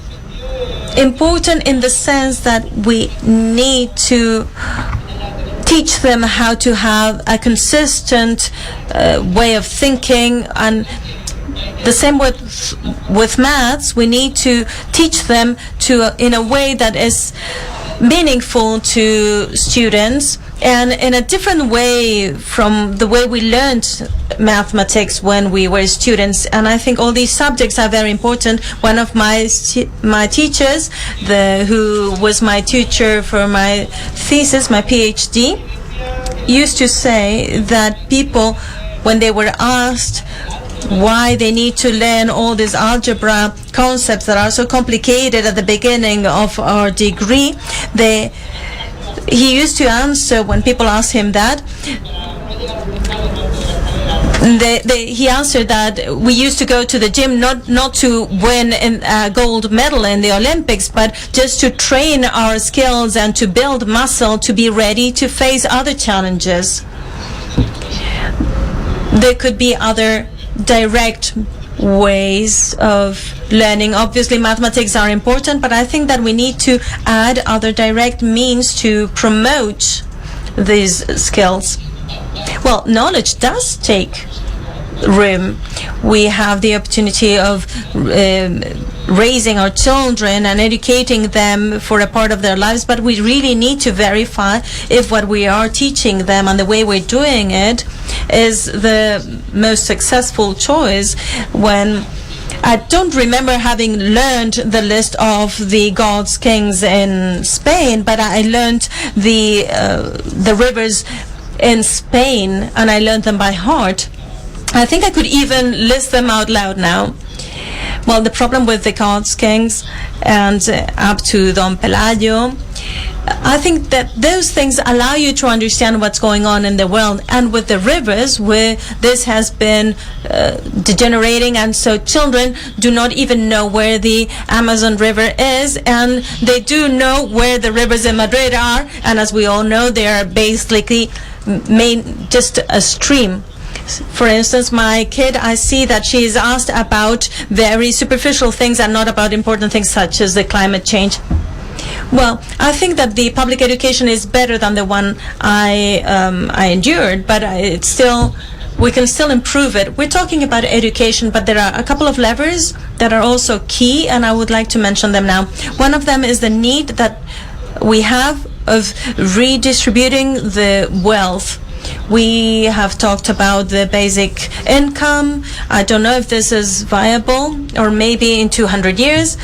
important in the sense that we need to teach them how to have a consistent way of thinking, and the same with maths. We need to teach them in a way that is meaningful to students and in a different way from the way we learned mathematics when we were students. And I think all these subjects are very important. One of my teachers, who was my tutor for my thesis, my PhD, used to say that people, when they were asked why they need to learn all these algebra concepts that are so complicated at the beginning of our degree, he used to answer, when people asked him that, he answered that we used to go to the gym not to win a gold medal in the Olympics, but just to train our skills and to build muscle to be ready to face other challenges. There could be other direct ways of learning. Obviously, mathematics are important, but I think that we need to add other direct means to promote these skills. Well, knowledge does take room. We have the opportunity of raising our children and educating them for a part of their lives, but we really need to verify if what we are teaching them and the way we're doing it is the most successful choice. When I don't remember having learned the list of the gods, kings in Spain, but I learned the rivers in Spain, and I learned them by heart. I think I could even list them out loud now. Well, the problem with the gods, kings, and up to Don Pelayo, I think that those things allow you to understand what's going on in the world. And with the rivers, where this has been degenerating, and so children do not even know where the Amazon River is, and they do know where the rivers in Madrid are, and as we all know, they are basically just a stream. For instance, my kid, I see that she is asked about very superficial things and not about important things such as the climate change. Well, I think that the public education is better than the one I endured, but we can still improve it. We're talking about education, but there are a couple of levers that are also key, and I would like to mention them now. One of them is the need that we have of redistributing the wealth. We have talked about the basic income. I don't know if this is viable, or maybe in 200 years,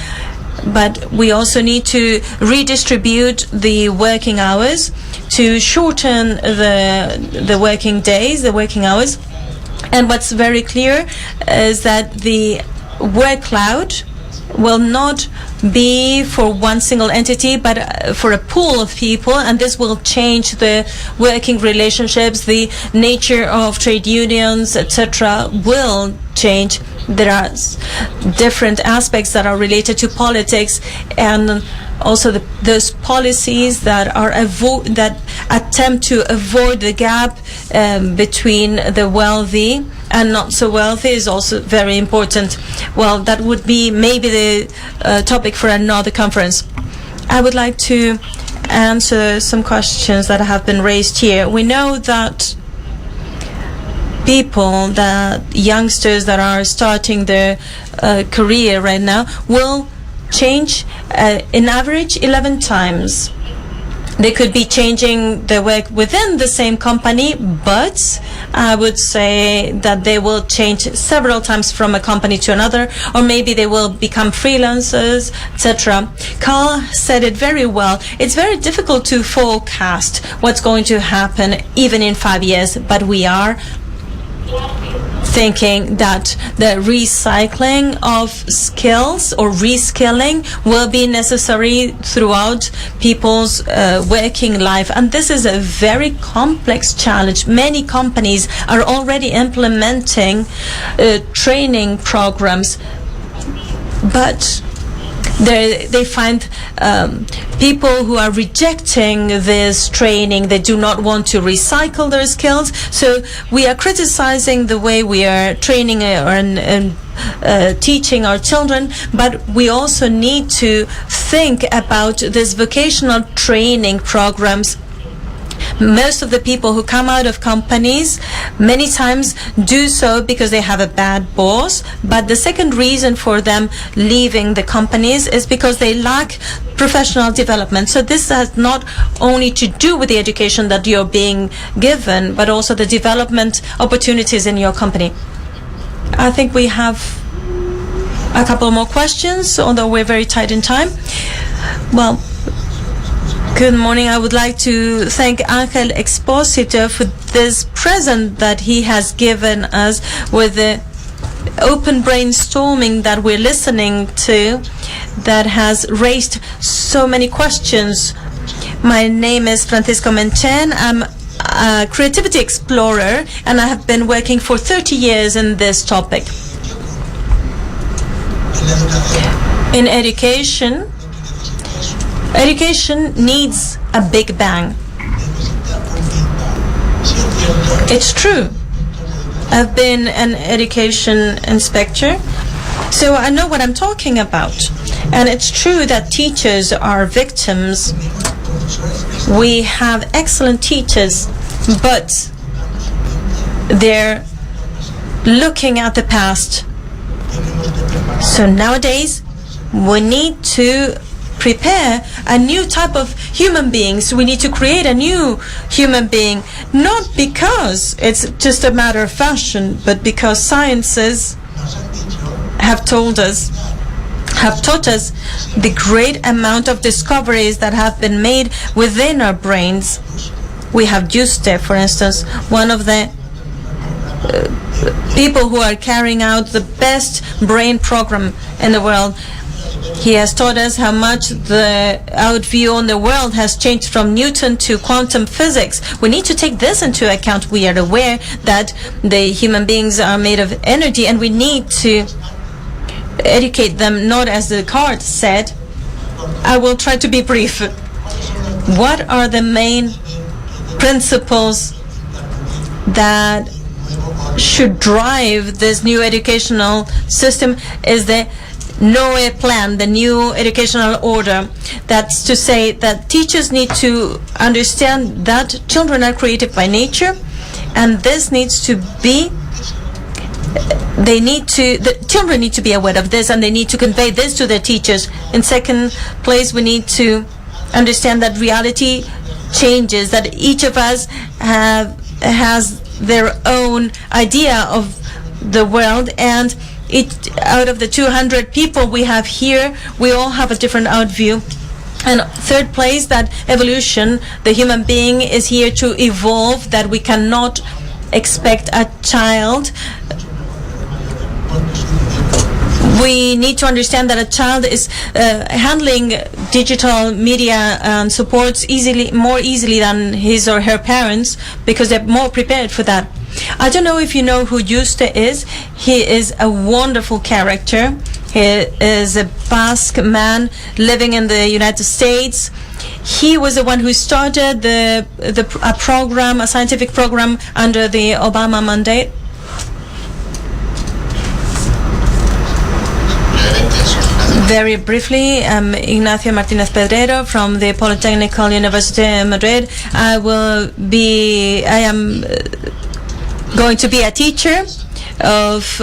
but we also need to redistribute the working hours to shorten the working days, the working hours. And what's very clear is that the workload will not be for one single entity, but for a pool of people, and this will change the working relationships. The nature of trade unions, etc., will change. There are different aspects that are related to politics, and also those policies that are that attempt to avoid the gap between the wealthy and not so wealthy is also very important. Well, that would be maybe the topic for another conference. I would like to answer some questions that have been raised here. We know that youngsters that are starting their career right now will change in average 11 times. They could be changing their work within the same company, but I would say that they will change several times from a company to another, or maybe they will become freelancers, etc. Carl said it very well. It's very difficult to forecast what's going to happen even in 5 years, but we are thinking that the recycling of skills or reskilling will be necessary throughout people's working life. And this is a very complex challenge. Many companies are already implementing training programs, but they find people who are rejecting this training. They do not want to recycle their skills. So we are criticizing the way we are training and teaching our children, but we also need to think about these vocational training programs. Most of the people who come out of companies many times do so because they have a bad boss, but the second reason for them leaving the companies is because they lack professional development. So this has not only to do with the education that you're being given, but also the development opportunities in your company. I think we have a couple more questions, although we're very tight in time. Well, good morning. I would like to thank Ángel Expósito for this present that he has given us with the open brainstorming that we're listening to, that has raised so many questions. My name is Francisco Menchen. I'm a creativity explorer, and I have been working for 30 years in this topic. In education needs a big bang. It's true. I've been an education inspector, so I know what I'm talking about. And it's true that teachers are victims. We have excellent teachers, but they're looking at the past. So nowadays, we need to prepare a new type of human beings. We need to create a new human being, not because it's just a matter of fashion, but because sciences have taught us the great amount of discoveries that have been made within our brains. We have Este, for instance, one of the people who are carrying out the best brain program in the world. He has taught us how much the view on the world has changed from Newton to quantum physics. We need to take this into account. We are aware that the human beings are made of energy, and we need to educate them, not as the card said. I will try to be brief. What are the main principles that should drive this new educational system? Is the nueva plan, the new educational order. That's to say that teachers need to understand that children are creative by nature, and this needs to be, the children need to be aware of this, and they need to convey this to their teachers. In second place, we need to understand that reality changes, that each of us has their own idea of the world, and out of the 200 people we have here, we all have a different outview. And third place, that evolution, the human being is here to evolve, that we cannot expect a child. We need to understand that a child is handling digital media and supports more easily than his or her parents, because they're more prepared for that. I don't know if you know who Este is. He is a wonderful character. He is a Basque man living in the United States. He was the one who started a scientific program under the Obama mandate. Very briefly, I'm Ignacio Martínez Pedrero from the Polytechnical University in Madrid. I am going to be a teacher of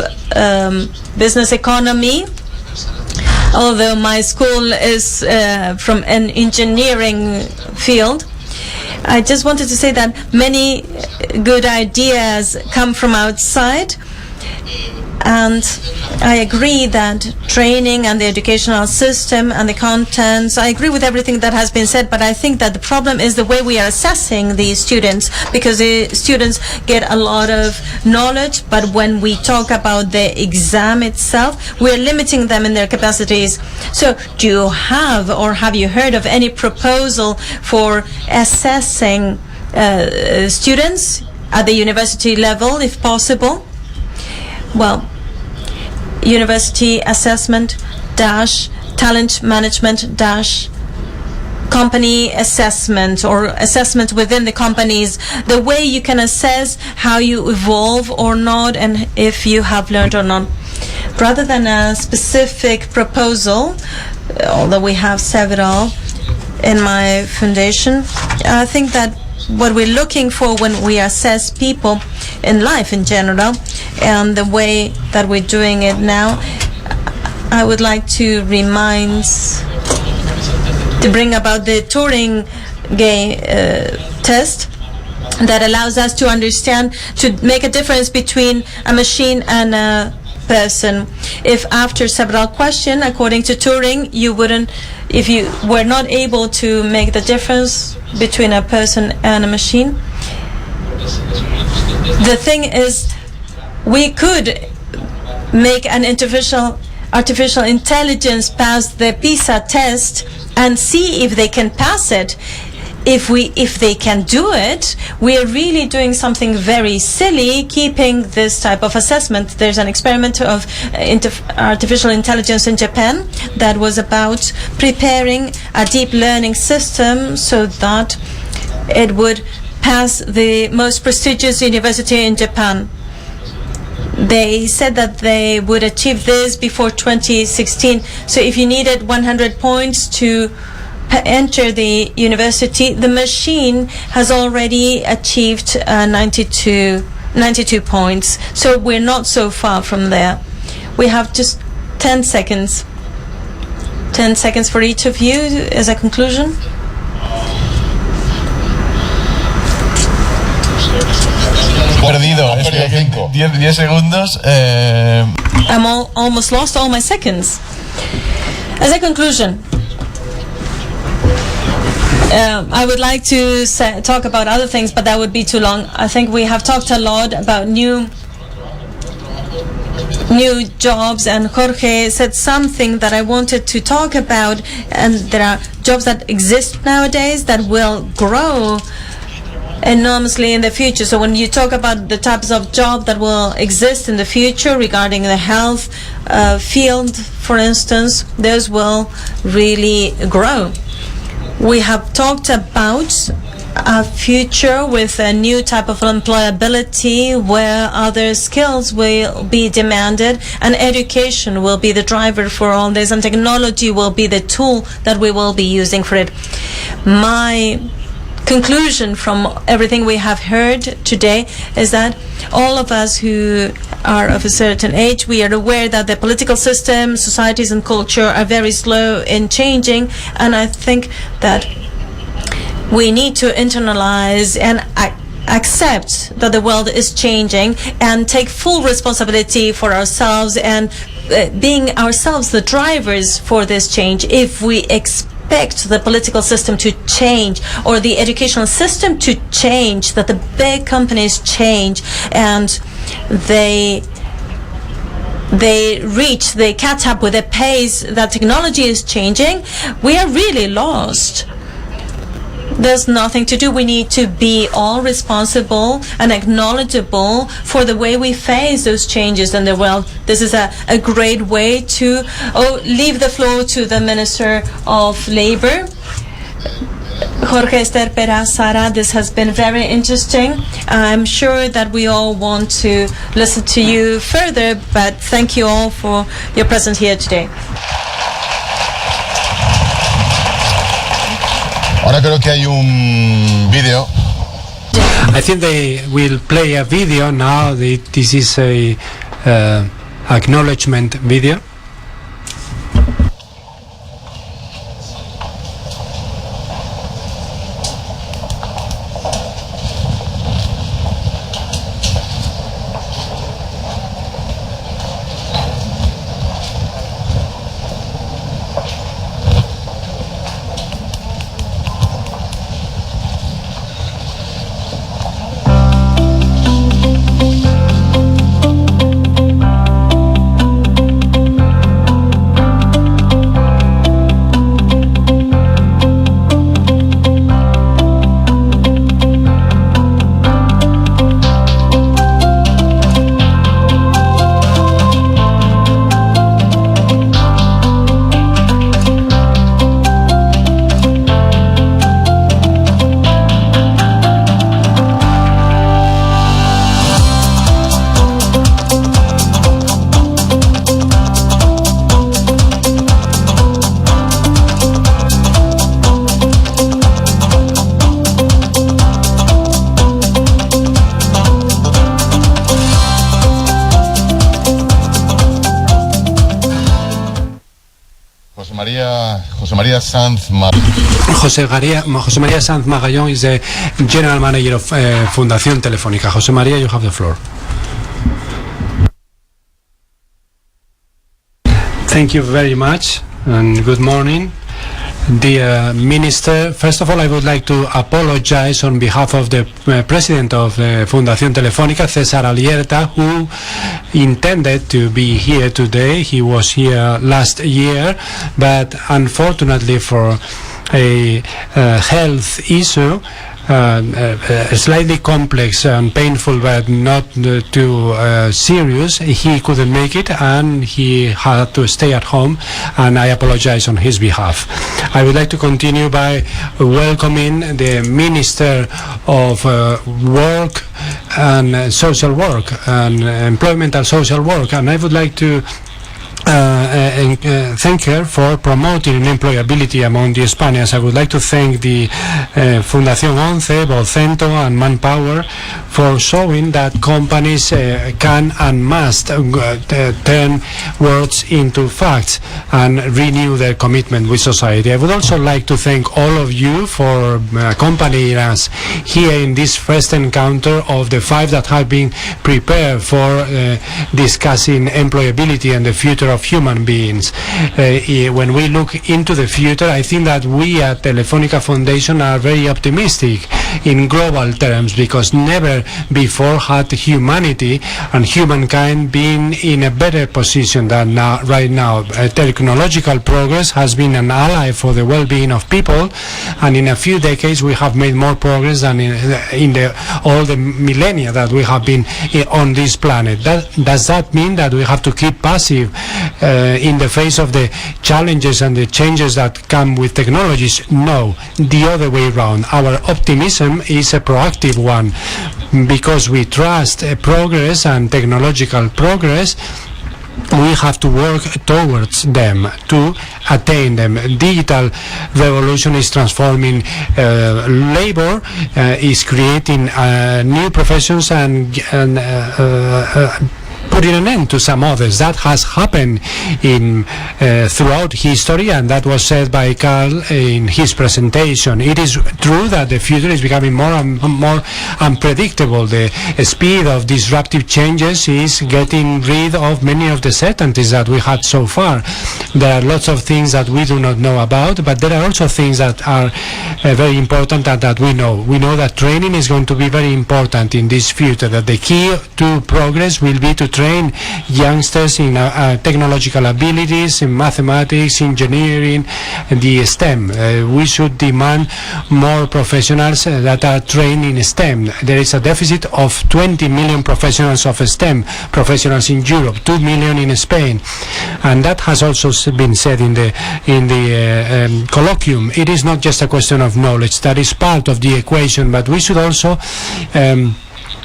business economy, although my school is from an engineering field. I just wanted to say that many good ideas come from outside, And I agree that training and the educational system and the contents, I agree with everything that has been said, but I think that the problem is the way we are assessing these students, because the students get a lot of knowledge, but when we talk about the exam itself, we're limiting them in their capacities. So do you have, or have you heard of any proposal for assessing students at the university level, if possible? Well, university assessment dash talent management dash company assessment, or assessment within the companies, the way you can assess how you evolve or not and if you have learned or not, rather than a specific proposal, although we have several in my foundation. I think that what we're looking for when we assess people in life in general, and the way that we're doing it now, I would like to bring about the Turing test that allows us to understand, to make a difference between a machine and a person. If after several questions, according to Turing, if you were not able to make the difference between a person and a machine, the thing is, we could make an artificial intelligence pass the PISA test and see if they can pass it. If they can do it, we are really doing something very silly keeping this type of assessment. There's an experiment of artificial intelligence in Japan that was about preparing a deep learning system so that it would pass the most prestigious university in Japan. They said that they would achieve this before 2016. So if you needed 100 points to enter the university, the machine has already achieved 92 points. So we're not so far from there. We have just 10 seconds. 10 seconds for each of you as a conclusion. Perdido. 10 segundos. I'm almost lost all my seconds. As a conclusion, I would like to talk about other things, but that would be too long. I think we have talked a lot about new jobs, and Jorge said something that I wanted to talk about, and there are jobs that exist nowadays that will grow enormously in the future. So when you talk about the types of jobs that will exist in the future regarding the health field, for instance, those will really grow. We have talked about a future with a new type of employability where other skills will be demanded, and education will be the driver for all this, and technology will be the tool that we will be using for it. My conclusion from everything we have heard today is that all of us who are of a certain age, we are aware that the political system, societies and culture are very slow in changing, and I think that we need to internalize and accept that the world is changing and take full responsibility for ourselves, and being ourselves the drivers for this change. If we expect the political system to change or the educational system to change, that the big companies change and they catch up with the pace that technology is changing, we are really lost. There's nothing to do. We need to be all responsible and acknowledgeable for the way we face those changes in the world. This is a great way to leave the floor to the Minister of Labor. Jorge, Esther, Pere, Sara, this has been very interesting. I'm sure that we all want to listen to you further, but thank you all for your presence here today. Ahora creo que hay un vídeo. I think they will play a video now. This is a acknowledgement video. José María Sanz Magallón is the general manager of Fundación Telefónica. José María, you have the floor. Thank you very much and good morning. Dear Minister, first of all, I would like to apologize on behalf of the President of Fundación Telefónica, César Alierta, who intended to be here today. He was here last year, but unfortunately for a health issue, slightly complex and painful, but not too serious, he couldn't make it and he had to stay at home, and I apologize on his behalf. I would like to continue by welcoming the Minister of Work and Social Work and Employment and Social Work, and I would like to thank her for promoting employability among the Spaniards. I would like to thank the Fundación 11, Vocento and Manpower for showing that companies can and must turn words into facts and renew their commitment with society. I would also like to thank all of you for accompanying us here in this first encounter of the 5 that have been prepared for discussing employability and the future of human beings. When we look into the future, I think that we at Telefónica Foundation are very optimistic in global terms, because never before had humanity and humankind been in a better position than right now. Technological progress has been an ally for the well-being of people, and in a few decades we have made more progress than in all the millennia that we have been on this planet. Does that mean that we have to keep passive in the face of the challenges and the changes that come with technologies? No, the other way around. Our optimism is a proactive one, because we trust progress and technological progress. We have to work towards them, to attain them. Digital revolution is transforming labor, is creating new professions and putting an end to some others. That has happened throughout history, and that was said by Carl in his presentation. It is true that the future is becoming more and more unpredictable. The speed of disruptive changes is getting rid of many of the certainties that we had so far. There are lots of things that we do not know about, but there are also things that are very important and that we know. We know that training is going to be very important in this future, that the key to progress will be to train youngsters in technological abilities, in mathematics, engineering, the STEM. We should demand more professionals that are trained in STEM. There is a deficit of 20 million professionals of STEM professionals in Europe, 2 million in Spain, and that has also been said in the colloquium. It is not just a question of knowledge, that is part of the equation, but we should also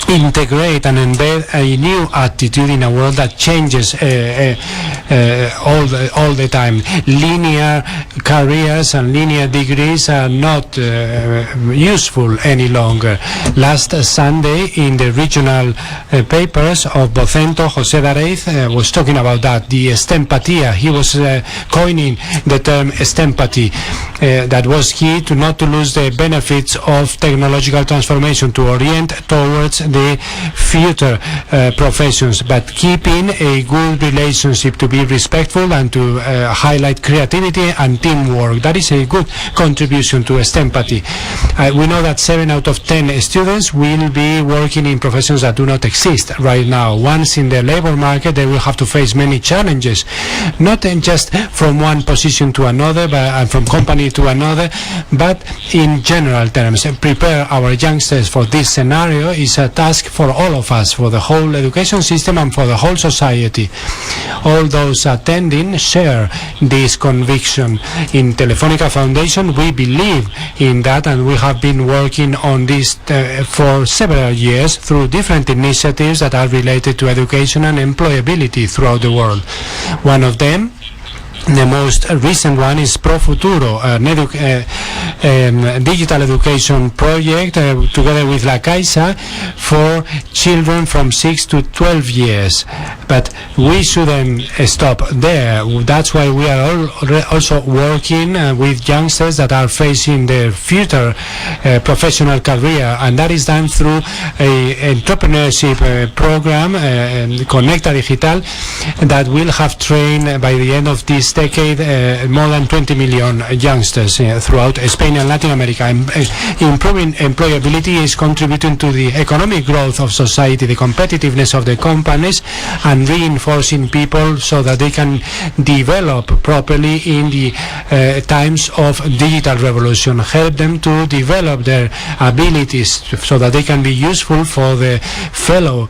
integrate and embed a new attitude in a world that changes all the time. Linear careers and linear degrees are not useful any longer. Last Sunday in the regional papers of Vocento, José Dareiz was talking about that, the estempatia. He was coining the term estempathy. That was key to not to lose the benefits of technological transformation, to orient towards the future professions, but keeping a good relationship, to be respectful and to highlight creativity and teamwork. That is a good contribution to estempathy. We know that 7 out of 10 students will be working in professions that do not exist right now. Once in the labor market, they will have to face many challenges, not just from one position to another, but from company to another, but in general terms. Prepare our youngsters for this scenario is a task for all of us, for the whole education system and for the whole society. All those attending share this conviction. In Telefónica Foundation, we believe in that, and we have been working on this for several years through different initiatives that are related to education and employability throughout the world. One of them The most recent one is Pro Futuro, an digital education project together with La Caixa for children from 6 to 12 years. But we shouldn't stop there. That's why we are also working with youngsters that are facing their future professional career, and that is done through an entrepreneurship program, Conecta Digital, that will have trained by the end of this decade more than 20 million youngsters throughout Spain and Latin America. Improving employability is contributing to the economic growth of society, the competitiveness of the companies, and reinforcing people so that they can develop properly in the times of digital revolution. Help them to develop their abilities so that they can be useful for the fellow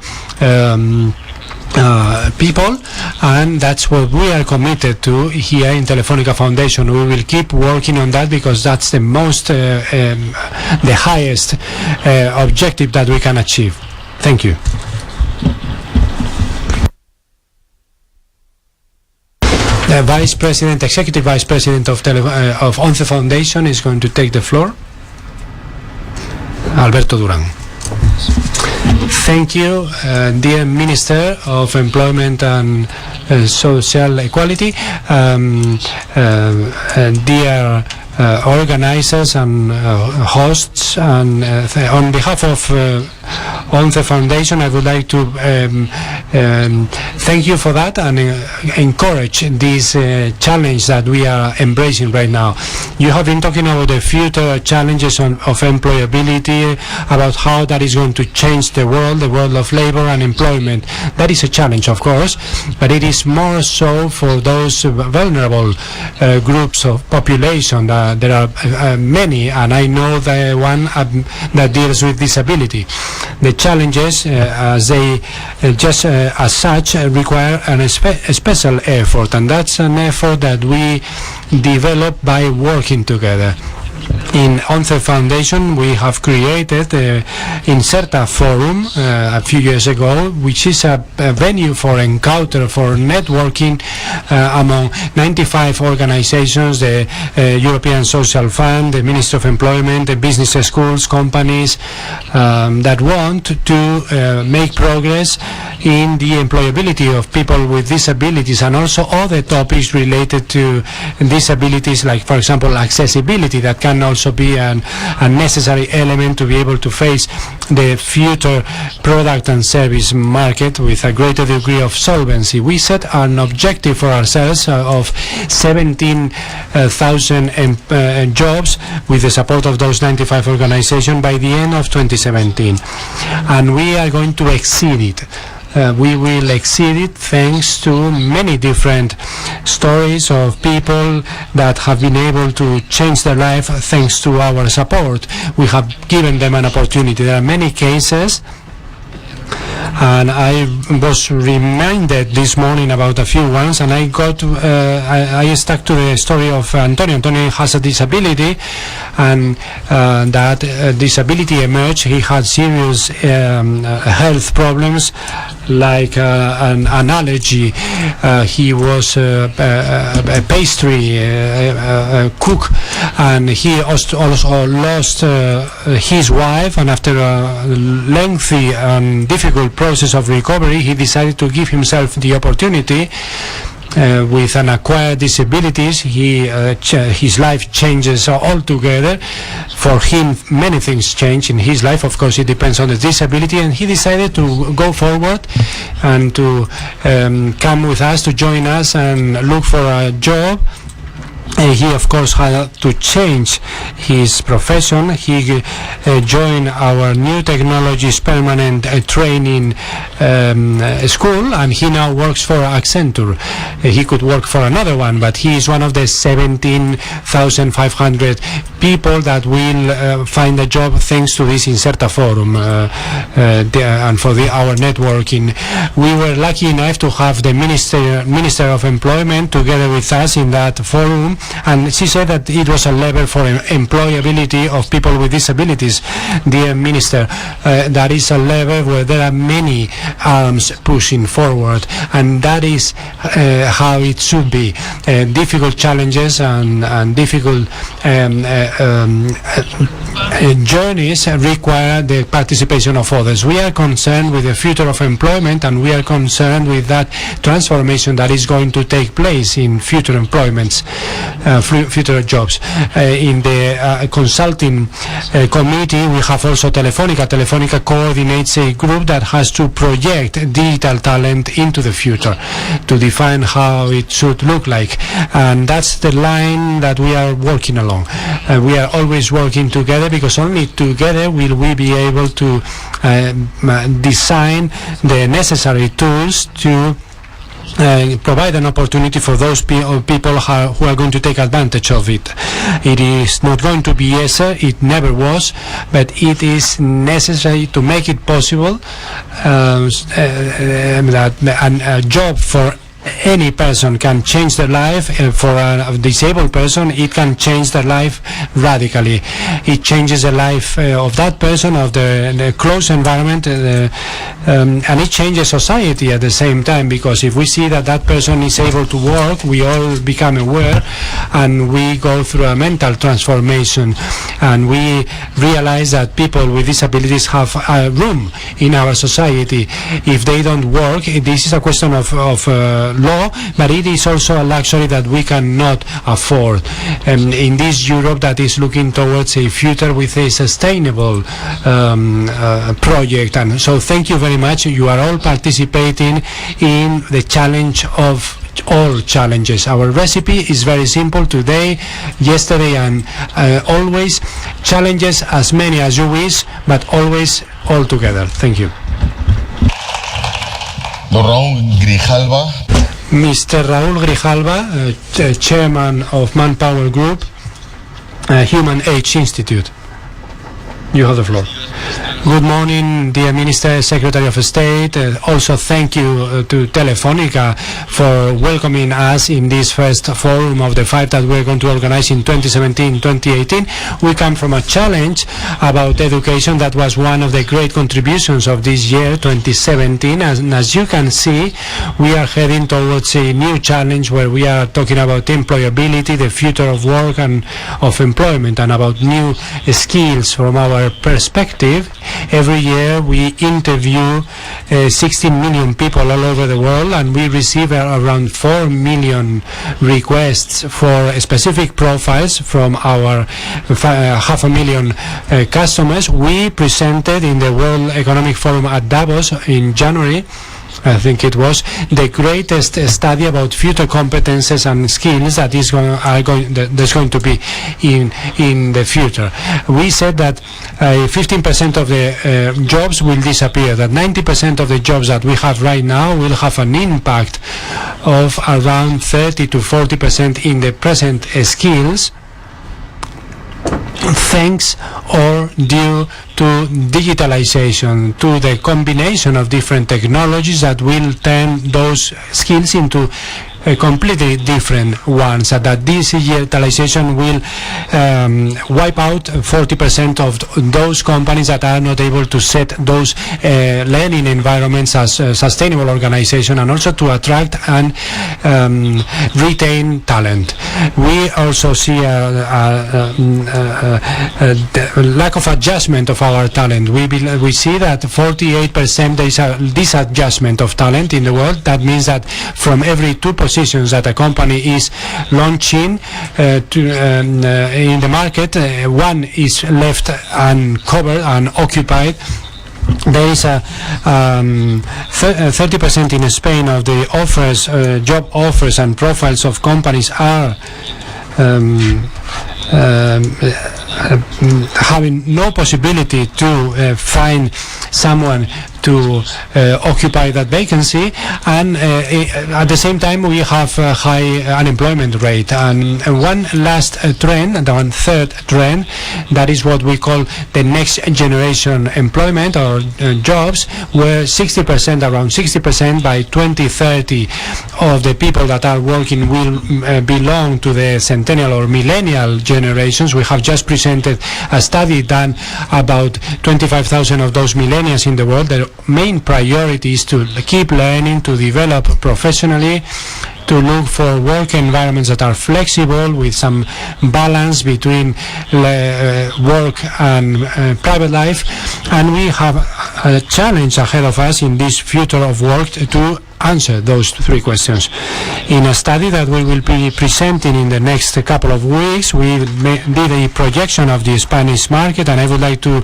people, and that's what we are committed to here in Telefonica Foundation. We will keep working on that because that's the most, the highest objective that we can achieve. Thank you. The Vice President, Executive Vice President of ONCE Foundation is going to take the floor. Alberto Durán. Thank you, dear Minister of Employment and Social Equality, dear organizers and hosts, and on behalf of ONCE Foundation, I would like to thank you for that and encourage this challenge that we are embracing right now. You have been talking about the future challenges of employability, about how that is going to change the world of labor and employment. That is a challenge, of course, but it is more so for those vulnerable groups of population. There are many, and I know the one that deals with disability. The challenges, as such, require a special effort, and that's an effort that we develop by working together. In ONCE Foundation, we have created the Inserta Forum a few years ago, which is a venue for encounter, for networking among 95 organizations, the European Social Fund, the Ministry of Employment, the business schools, companies that want to make progress in the employability of people with disabilities, and also other topics related to disabilities, like, for example, accessibility, that can also be a necessary element to be able to face the future product and service market with a greater degree of solvency. We set an objective for ourselves of 17,000 jobs with the support of those 95 organizations by the end of 2017, and we are going to exceed it. We will exceed it thanks to many different stories of people that have been able to change their life thanks to our support. We have given them an opportunity. There are many cases, and I was reminded this morning about a few ones, and I stuck to the story of Antonio. Antonio has a disability, and that disability emerged. He had serious health problems, like an allergy. He was a pastry cook, and he also lost his wife, and after a lengthy and difficult process of recovery, he decided to give himself the opportunity. With an acquired disabilities, his life changes altogether. For him, many things change in his life. Of course, it depends on the disability, and he decided to go forward and to come with us, to join us and look for a job. He, of course, had to change his profession. He joined our new technologies permanent training school, and he now works for Accenture. He could work for another one, but he is one of the 17,500 people that will find a job thanks to this Inserta forum and for our networking. We were lucky enough to have the Minister of Employment together with us in that forum, and she said that it was a lever for employability of people with disabilities. Dear Minister, that is a lever where there are many arms pushing forward, and that is how it should be. Difficult challenges and difficult journeys require the participation of others. We are concerned with the future of employment, and we are concerned with that transformation that is going to take place in future employments, future jobs. In the consulting committee, we have also Telefónica. Telefónica coordinates a group that has to project digital talent into the future, to define how it should look like, and that's the line that we are working along. We are always working together, because only together will we be able to design the necessary tools to provide an opportunity for those people who are going to take advantage of it. It is not going to be easy, it never was, but it is necessary to make it possible that a job for any person can change their life. For a disabled person, it can change their life radically. It changes the life of that person, of the close environment, and it changes society at the same time, because if we see that that person is able to work, we all become aware, and we go through a mental transformation, and we realize that people with disabilities have a room in our society. If they don't work, this is a question of law, but it is also a luxury that we cannot afford. In this Europe that is looking towards a future with a sustainable project. And so thank you very much. You are all participating in the challenge of all challenges. Our recipe is very simple today, yesterday, and always. Challenges as many as you wish, but always all together. Thank you. Don Raúl Grijalva. Mr. Raúl Grijalva, Chairman of Manpower Group, Human Age Institute. You have the floor. Good morning, dear Minister, Secretary of State. Also thank you to Telefónica for welcoming us in this first forum of the 5 that we're going to organize in 2017-2018. We come from a challenge about education that was one of the great contributions of this year, 2017. And as you can see, we are heading towards a new challenge where we are talking about employability, the future of work and of employment, and about new skills from our perspective. Every year we interview 16 million people all over the world, and we receive around 4 million requests for specific profiles from our 500,000 customers. We presented in the World Economic Forum at Davos in January, I think it was, the greatest study about future competences and skills that is there's going to be in the future. We said that 15% of the jobs will disappear, that 90% of the jobs that we have right now will have an impact of around 30 to 40% in the present skills, thanks or due to digitalization, to the combination of different technologies that will turn those skills into completely different ones, that this digitalization will wipe out 40% of those companies that are not able to set those learning environments as sustainable organization, and also to attract and retain talent. We also see a lack of adjustment of our talent. We see that 48% there is a disadjustment of talent in the world. That means that from every 2 positions that a company is launching in the market, 1 is left uncovered and occupied. There is a 30% in Spain of the offers, job offers and profiles of companies are having no possibility to find someone to occupy that vacancy, and at the same time we have a high unemployment rate. And one last trend, and one third trend, that is what we call the next generation employment or jobs, where 60%, around 60% by 2030 of the people that are working will belong to the centennial or millennial generations. We have just presented a study done about 25,000 of those millennials in the world. Their main priority is to keep learning, to develop professionally, to look for work environments that are flexible with some balance between work and private life. And we have a challenge ahead of us in this future of work to answer those three questions. In a study that we will be presenting in the next couple of weeks, we did a projection of the Spanish market, and I would like to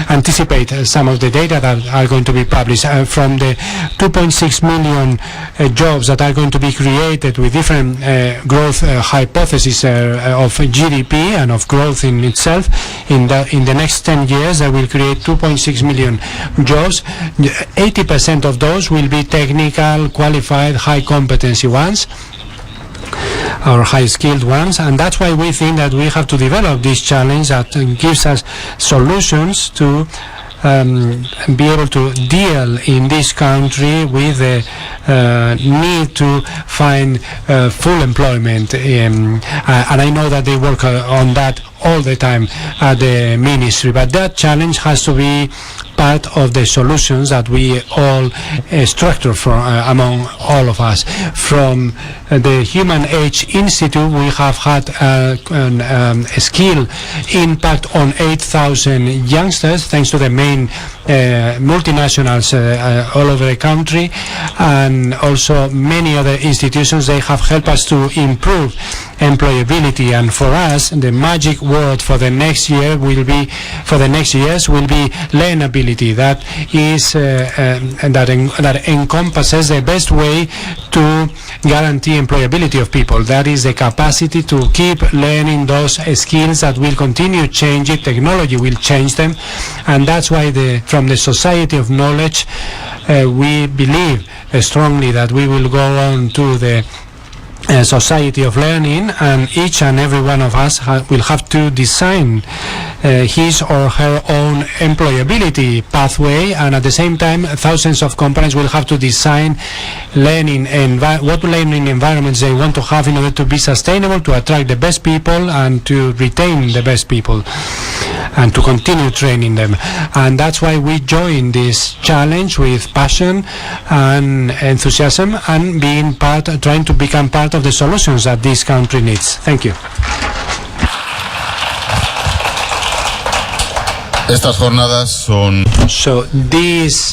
anticipate some of the data that are going to be published. From the 2.6 million jobs that are going to be created with different growth hypotheses of GDP and of growth in itself, in the next 10 years, that will create 2.6 million jobs. 80% of those will be technical, qualified, high competency ones, or high skilled ones, and that's why we think that we have to develop this challenge that gives us solutions to be able to deal in this country with the need to find full employment. And I know that they work on that all the time at the ministry, but that challenge has to be part of the solutions that we all structure from among all of us. From the Human Age Institute, we have had a skill impact on 8,000 youngsters, thanks to the main multinationals all over the country, and also many other institutions. They have helped us to improve employability, and for us the magic word for the next year will be, for the next years, will be learnability. That is that encompasses the best way to guarantee employability of people. That is the capacity to keep learning those skills that will continue changing. Technology will change them, and that's why from the society of knowledge we believe strongly that we will go on to the society of learning, and each and every one of us will have to design his or her own employability pathway, and at the same time thousands of companies will have to design learning and what learning environments they want to have in order to be sustainable, to attract the best people and to retain the best people and to continue training them. And that's why we join this challenge with passion and enthusiasm, and trying to become part of the solutions that this country needs. Thank you. Estas jornadas son... So these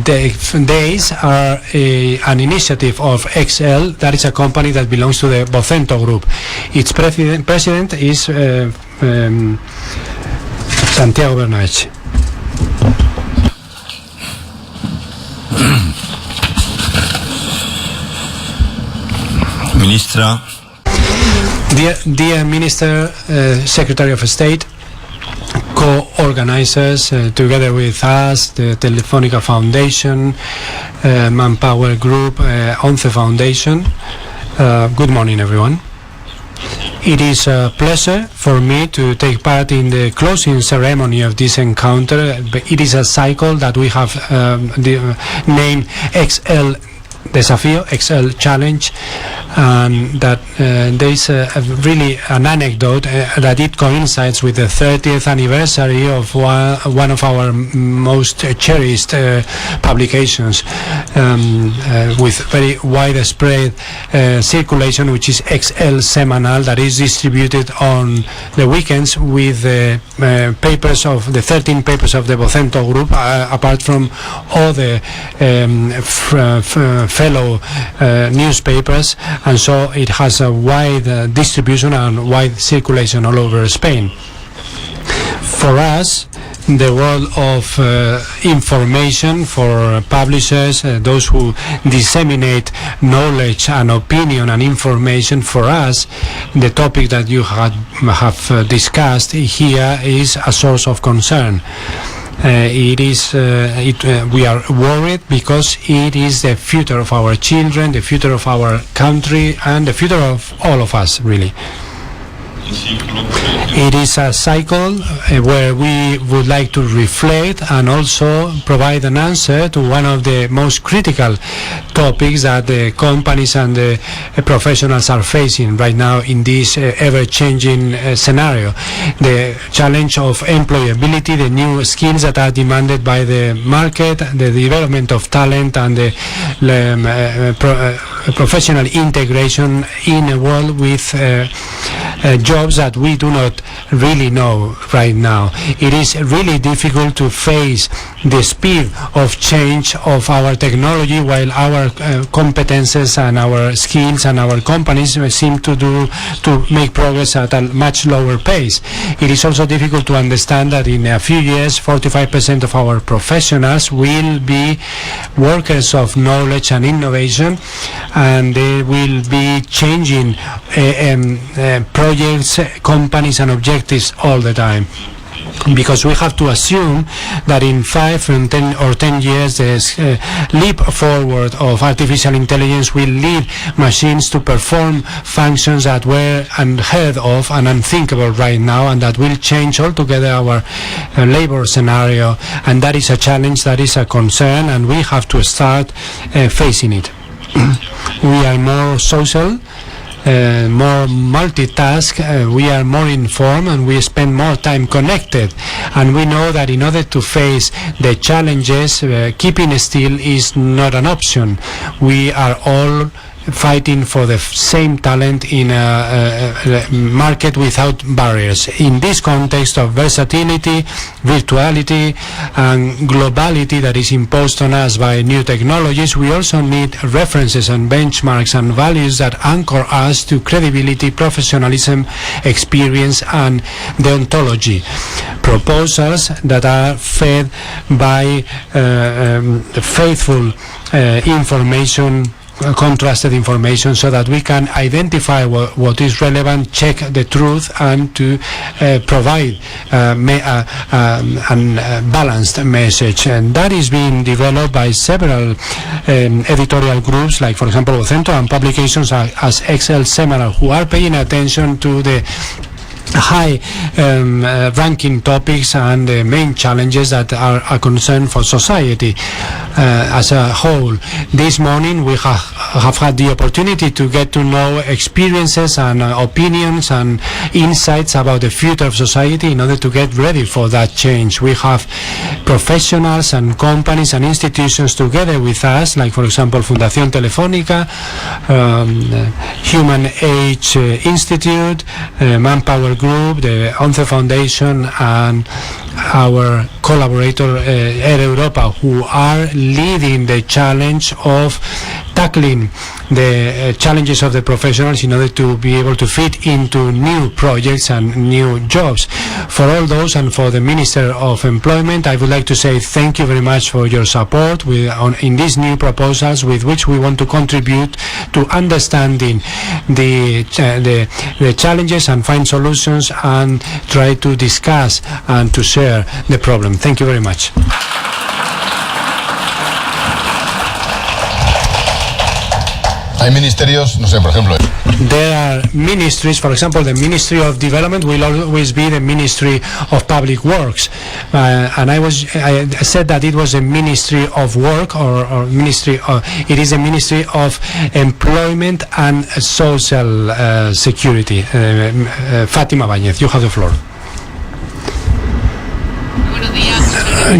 days are an initiative of XL, that is a company that belongs to the Vocento Group. Its president is Santiago Bernabé. Ministra. Dear Minister, Secretary of State, co-organizers together with us, the Telefónica Foundation, Manpower Group, ONCE Foundation. Good morning, everyone. It is a pleasure for me to take part in the closing ceremony of this encounter. It is a cycle that we have named XLDesafío, XL Challenge, and that there is really an anecdote that it coincides with the 30th anniversary of one of our most cherished publications with very widespread circulation, which is XL Semanal, that is distributed on the weekends with the papers of the 13 papers of the Vocento Group, apart from all the fellow newspapers, and so it has a wide distribution and wide circulation all over Spain. For us, the world of information, for publishers, those who disseminate knowledge and opinion and information, for us, the topic that you have discussed here is a source of concern. We are worried because it is the future of our children, the future of our country, and the future of all of us, really. It is a cycle where we would like to reflect and also provide an answer to one of the most critical topics that the companies and the professionals are facing right now in this ever-changing scenario. The challenge of employability, the new skills that are demanded by the market, the development of talent, and the professional integration in a world with jobs that we do not really know right now. It is really difficult to face the speed of change of our technology while our competences and our skills and our companies seem to make progress at a much lower pace. It is also difficult to understand that in a few years 45% of our professionals will be workers of knowledge and innovation, and they will be changing projects, companies and objectives all the time. Because we have to assume that in 5 and 10 years this leap forward of artificial intelligence will lead machines to perform functions that were unheard of and unthinkable right now, and that will change altogether our labor scenario. And that is a challenge, that is a concern, and we have to start facing it. We are more social, more multitask, we are more informed, and we spend more time connected. And we know that in order to face the challenges, keeping still is not an option. We are all fighting for the same talent in a market without barriers. In this context of versatility, virtuality, and globality that is imposed on us by new technologies, we also need references and benchmarks and values that anchor us to credibility, professionalism, experience, and deontology. Proposals that are fed by faithful information, contrasted information, so that we can identify what is relevant, check the truth, and to provide a balanced message. And that is being developed by several editorial groups, like for example Vocento, and publications as XLDesafío, who are paying attention to the high ranking topics and the main challenges that are a concern for society as a whole. This morning we have had the opportunity to get to know experiences and opinions and insights about the future of society in order to get ready for that change. We have professionals and companies and institutions together with us, like for example Fundación Telefónica, Human Age Institute, Manpower Group, the ONCE Foundation, and our collaborator Air Europa, who are leading the challenge of tackling the challenges of the professionals in order to be able to fit into new projects and new jobs. For all those, and for the Minister of Employment, I would like to say thank you very much for your support in these new proposals, with which we want to contribute to understanding the challenges and find solutions and try to discuss and to share the problem. Thank you very much. Hay ministerios, no sé, por ejemplo. There are ministries, for example, the Ministry of Development will always be the Ministry of Public Works. And I said that it was a Ministry of Work, or Ministry of, it is a Ministry of Employment and Social Security. Fatima Báñez, you have the floor.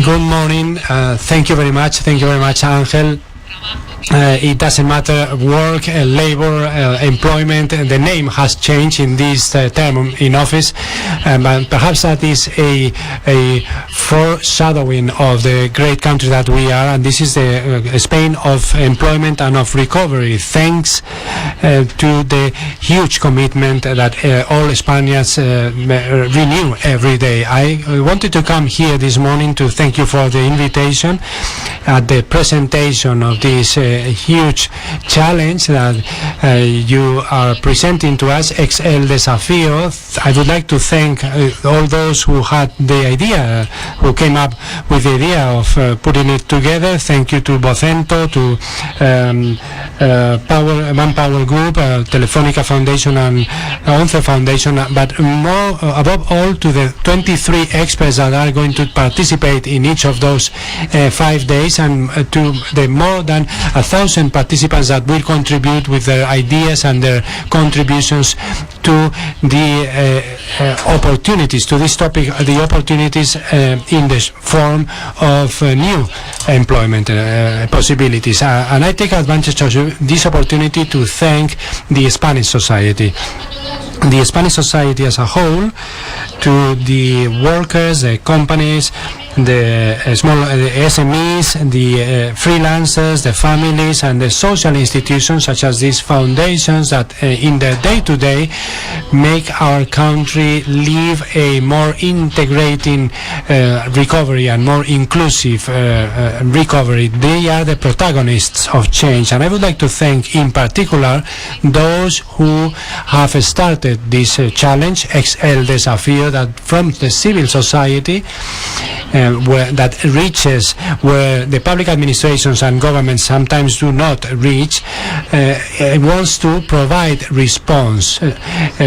Good morning. Thank you very much. Thank you very much, Ángel. It doesn't matter, work, labor, employment, the name has changed in this term in office, but perhaps that is a foreshadowing of the great country that we are, and this is the Spain of employment and of recovery, thanks to the huge commitment that all Spaniards renew every day. I wanted to come here this morning to thank you for the invitation. at the presentation of this huge challenge that you are presenting to us, XLDesafío. I would like to thank all those who had the idea, who came up with the idea of putting it together. Thank you to Vocento, to Manpower Group, Telefónica Foundation and ONCE Foundation, but more above all to the 23 experts that are going to participate in each of those 5 days, and to the more than 1,000 participants that will contribute with their ideas and their contributions to the opportunities, to this topic, the opportunities in the form of new employment possibilities. And I take advantage of this opportunity to thank the Spanish society. The Spanish society as a whole, to the workers, the companies, the SMEs, the freelancers, the families, and the social institutions such as these foundations that in their day-to-day make our country live a more integrating recovery and more inclusive recovery. They are the protagonists of change, and I would like to thank in particular those who have started this challenge, XLDesafío, that from the civil society that reaches where the public administrations and governments sometimes do not reach, wants to provide response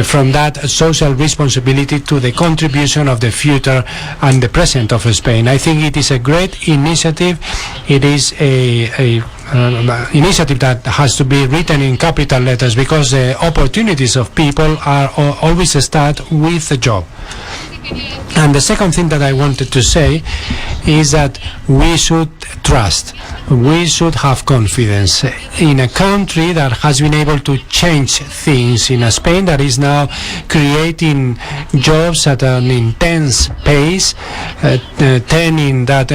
from that social responsibility to the contribution of the future and the present of Spain. I think it is a great initiative. It is a initiative that has to be written in capital letters, because the opportunities of people are always start with a job. And the second thing that I wanted to say is that we should trust, we should have confidence in a country that has been able to change things, in a Spain that is now creating jobs at an intense pace, turning that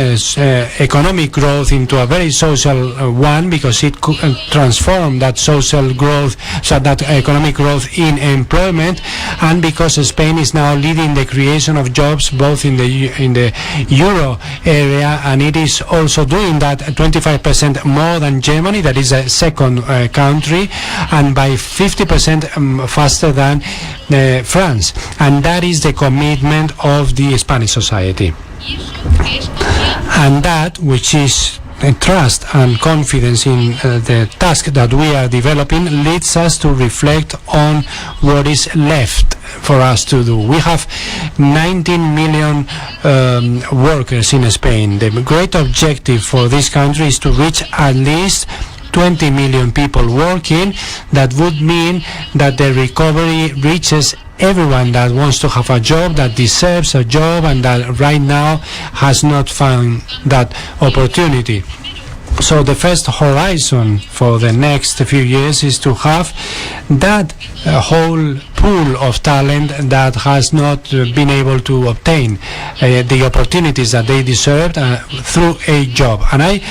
economic growth into a very social one, because it could transform that social growth, so that economic growth in employment, and because Spain is now leading the creation of jobs both in the euro area, and it is also doing that 25% more than Germany, that is a second country, and by 50% faster than France. And that is the commitment of the Spanish society. And that, which is trust and confidence in the task that we are developing, leads us to reflect on what is left for us to do. We have 19 million workers in Spain. The great objective for this country is to reach at least 20 million people working. That would mean that the recovery reaches everyone that wants to have a job, that deserves a job, and that right now has not found that opportunity. So the first horizon for the next few years is to have that whole pool of talent that has not been able to obtain the opportunities that they deserved through a job. And I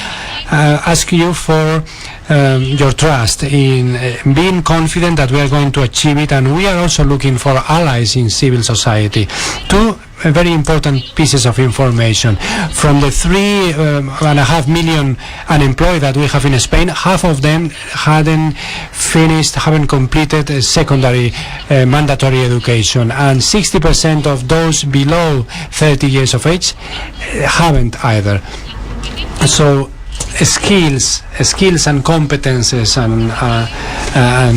ask you for your trust in being confident that we are going to achieve it, and we are also looking for allies in civil society. Two very important pieces of information. From the 3.5 million unemployed that we have in Spain, half of them haven't completed secondary mandatory education, and 60% of those below 30 years of age haven't either. So skills and competences and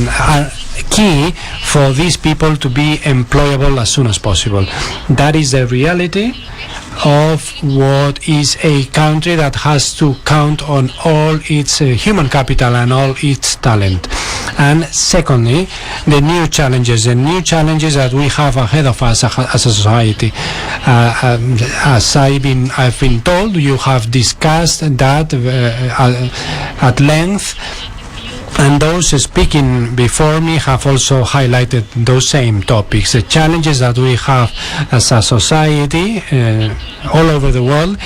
are key for these people to be employable as soon as possible. That is the reality of what is a country that has to count on all its human capital and all its talent. And secondly, the new challenges that we have ahead of us as a society. As I've been told, you have discussed that at length, and those speaking before me have also highlighted those same topics. The challenges that we have as a society all over the world,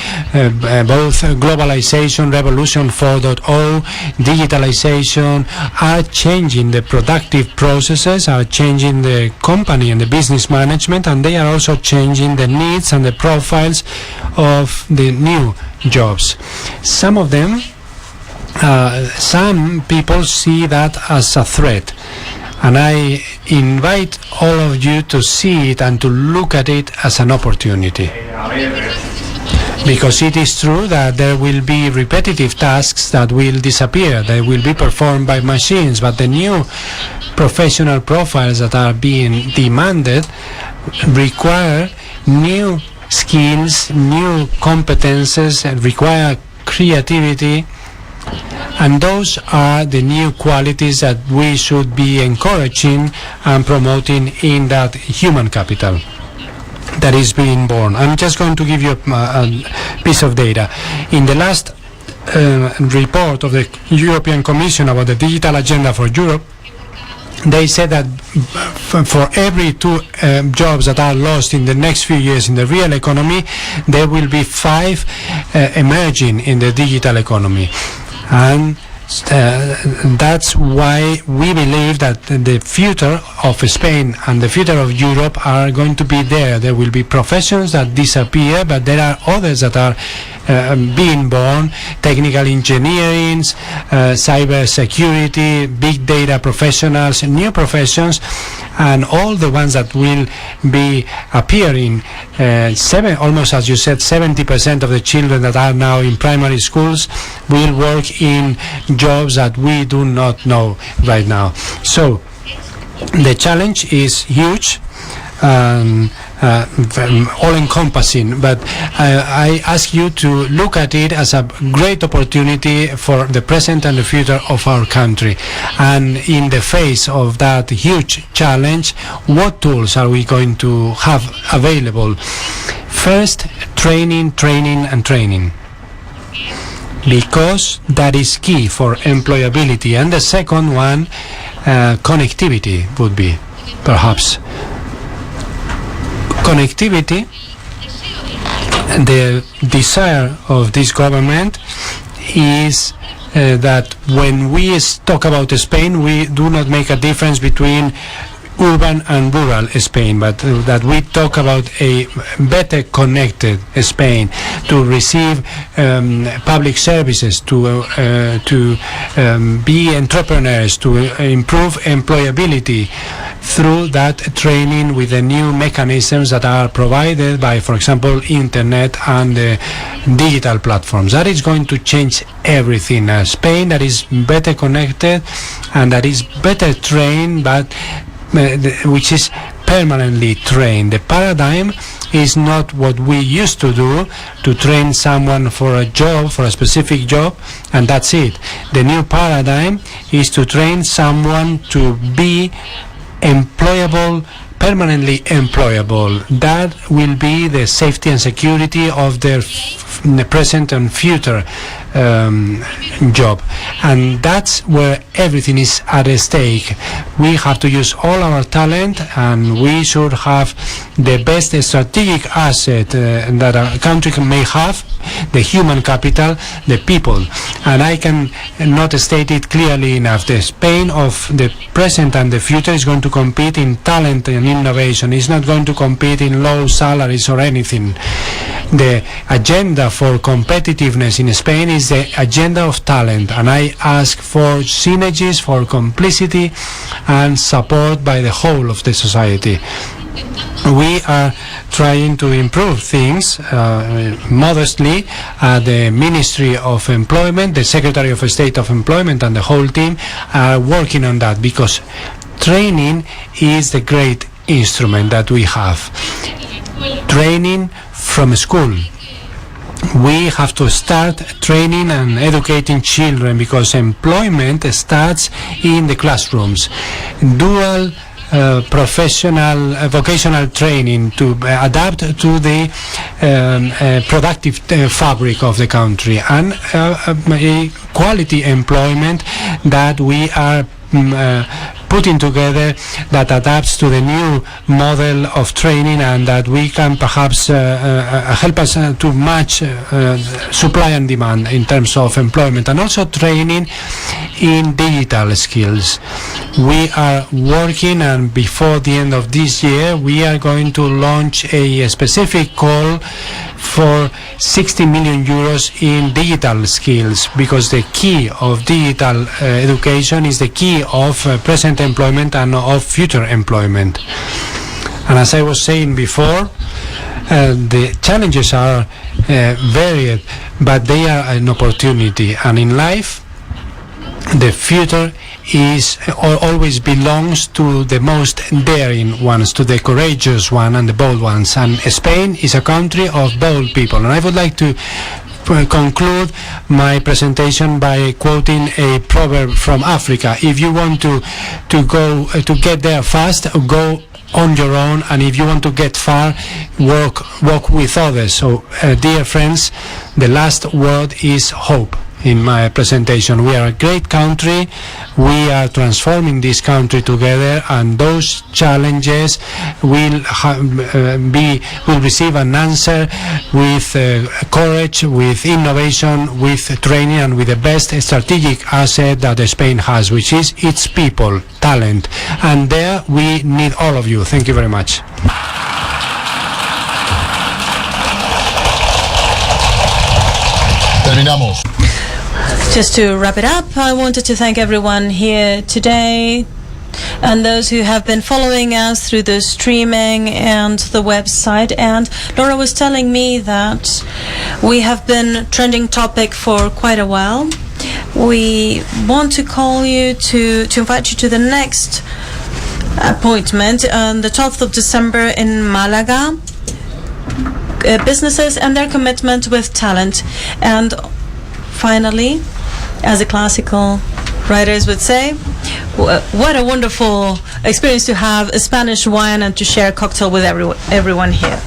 both globalization, revolution 4.0, digitalization, are changing the productive processes, are changing the company and the business management, and they are also changing the needs and the profiles of the new jobs. Some of them, some people see that as a threat. And I invite all of you to see it and to look at it as an opportunity. Because it is true that there will be repetitive tasks that will disappear. They will be performed by machines, but the new professional profiles that are being demanded require new skills, new competences, and require creativity. And those are the new qualities that we should be encouraging and promoting in that human capital that is being born. I'm just going to give you a piece of data. In the last report of the European Commission about the digital agenda for Europe, they said that for every 2 jobs that are lost in the next few years in the real economy, there will be 5 emerging in the digital economy. And that's why we believe that the future of Spain and the future of Europe are going to be there. There will be professions that disappear, but there are others that are being born: technical engineering, cyber security, big data professionals, new professions, and all the ones that will be appearing. Almost, as you said, 70% of the children that are now in primary schools will work in jobs that we do not know right now. So the challenge is huge, all-encompassing, but I ask you to look at it as a great opportunity for the present and the future of our country. And in the face of that huge challenge, what tools are we going to have available? First, training, and training, because that is key for employability. And the second one, connectivity would be, perhaps. Connectivity, the desire of this government is that when we talk about Spain, we do not make a difference between urban and rural Spain, but that we talk about a better connected Spain to receive public services, to be entrepreneurs, to improve employability through that training with the new mechanisms that are provided by, for example, internet and digital platforms. That is going to change everything. A Spain that is better connected and that is better trained, but which is permanently trained. The paradigm is not what we used to do, to train someone for a job, for a specific job, and that's it. The new paradigm is to train someone to be employable, permanently employable. That will be the safety and security of their present and future job, and that's where everything is at stake. We have to use all our talent, and we should have the best strategic asset that a country may have: the human capital, the people. And I can not state it clearly enough. The Spain of the present and the future is going to compete in talent and innovation. It's not going to compete in low salaries or anything. The agenda for competitiveness in Spain is the agenda of talent, and I ask for synergies, for complicity and support by the whole of the society. We are trying to improve things modestly at the Ministry of Employment. The Secretary of State of Employment and the whole team are working on that, because training is the great instrument that we have. Training from school. We have to start training and educating children, because employment starts in the classrooms. Dual professional vocational training to adapt to the productive fabric of the country, and quality employment that we are putting together, that adapts to the new model of training, and that we can perhaps help us to match supply and demand in terms of employment. And also training in digital skills. We are working, and before the end of this year we are going to launch a specific call for 60 million euros in digital skills, because the key of digital education is the key of present employment and of future employment. And as I was saying before, the challenges are varied, but they are an opportunity. And in life, the future is always belongs to the most daring ones, to the courageous one and the bold ones. And Spain is a country of bold people. And I would like to conclude my presentation by quoting a proverb from Africa. If you want to get there fast, go on your own, and if you want to get far, walk with others. So dear friends, the last word is hope. In my presentation, we are a great country, we are transforming this country together, and those challenges will receive an answer with courage, with innovation, with training, and with the best strategic asset that Spain has, which is its people, talent. And there we need all of you. Thank you very much. Terminamos. Just to wrap it up, I wanted to thank everyone here today and those who have been following us through the streaming and the website. And Laura was telling me that we have been trending topic for quite a while. We want to call you to invite you to the next appointment on the 12th of December in Malaga. Businesses and their commitment with talent. And finally, as the classical writers would say, what a wonderful experience to have a Spanish wine and to share a cocktail with everyone here.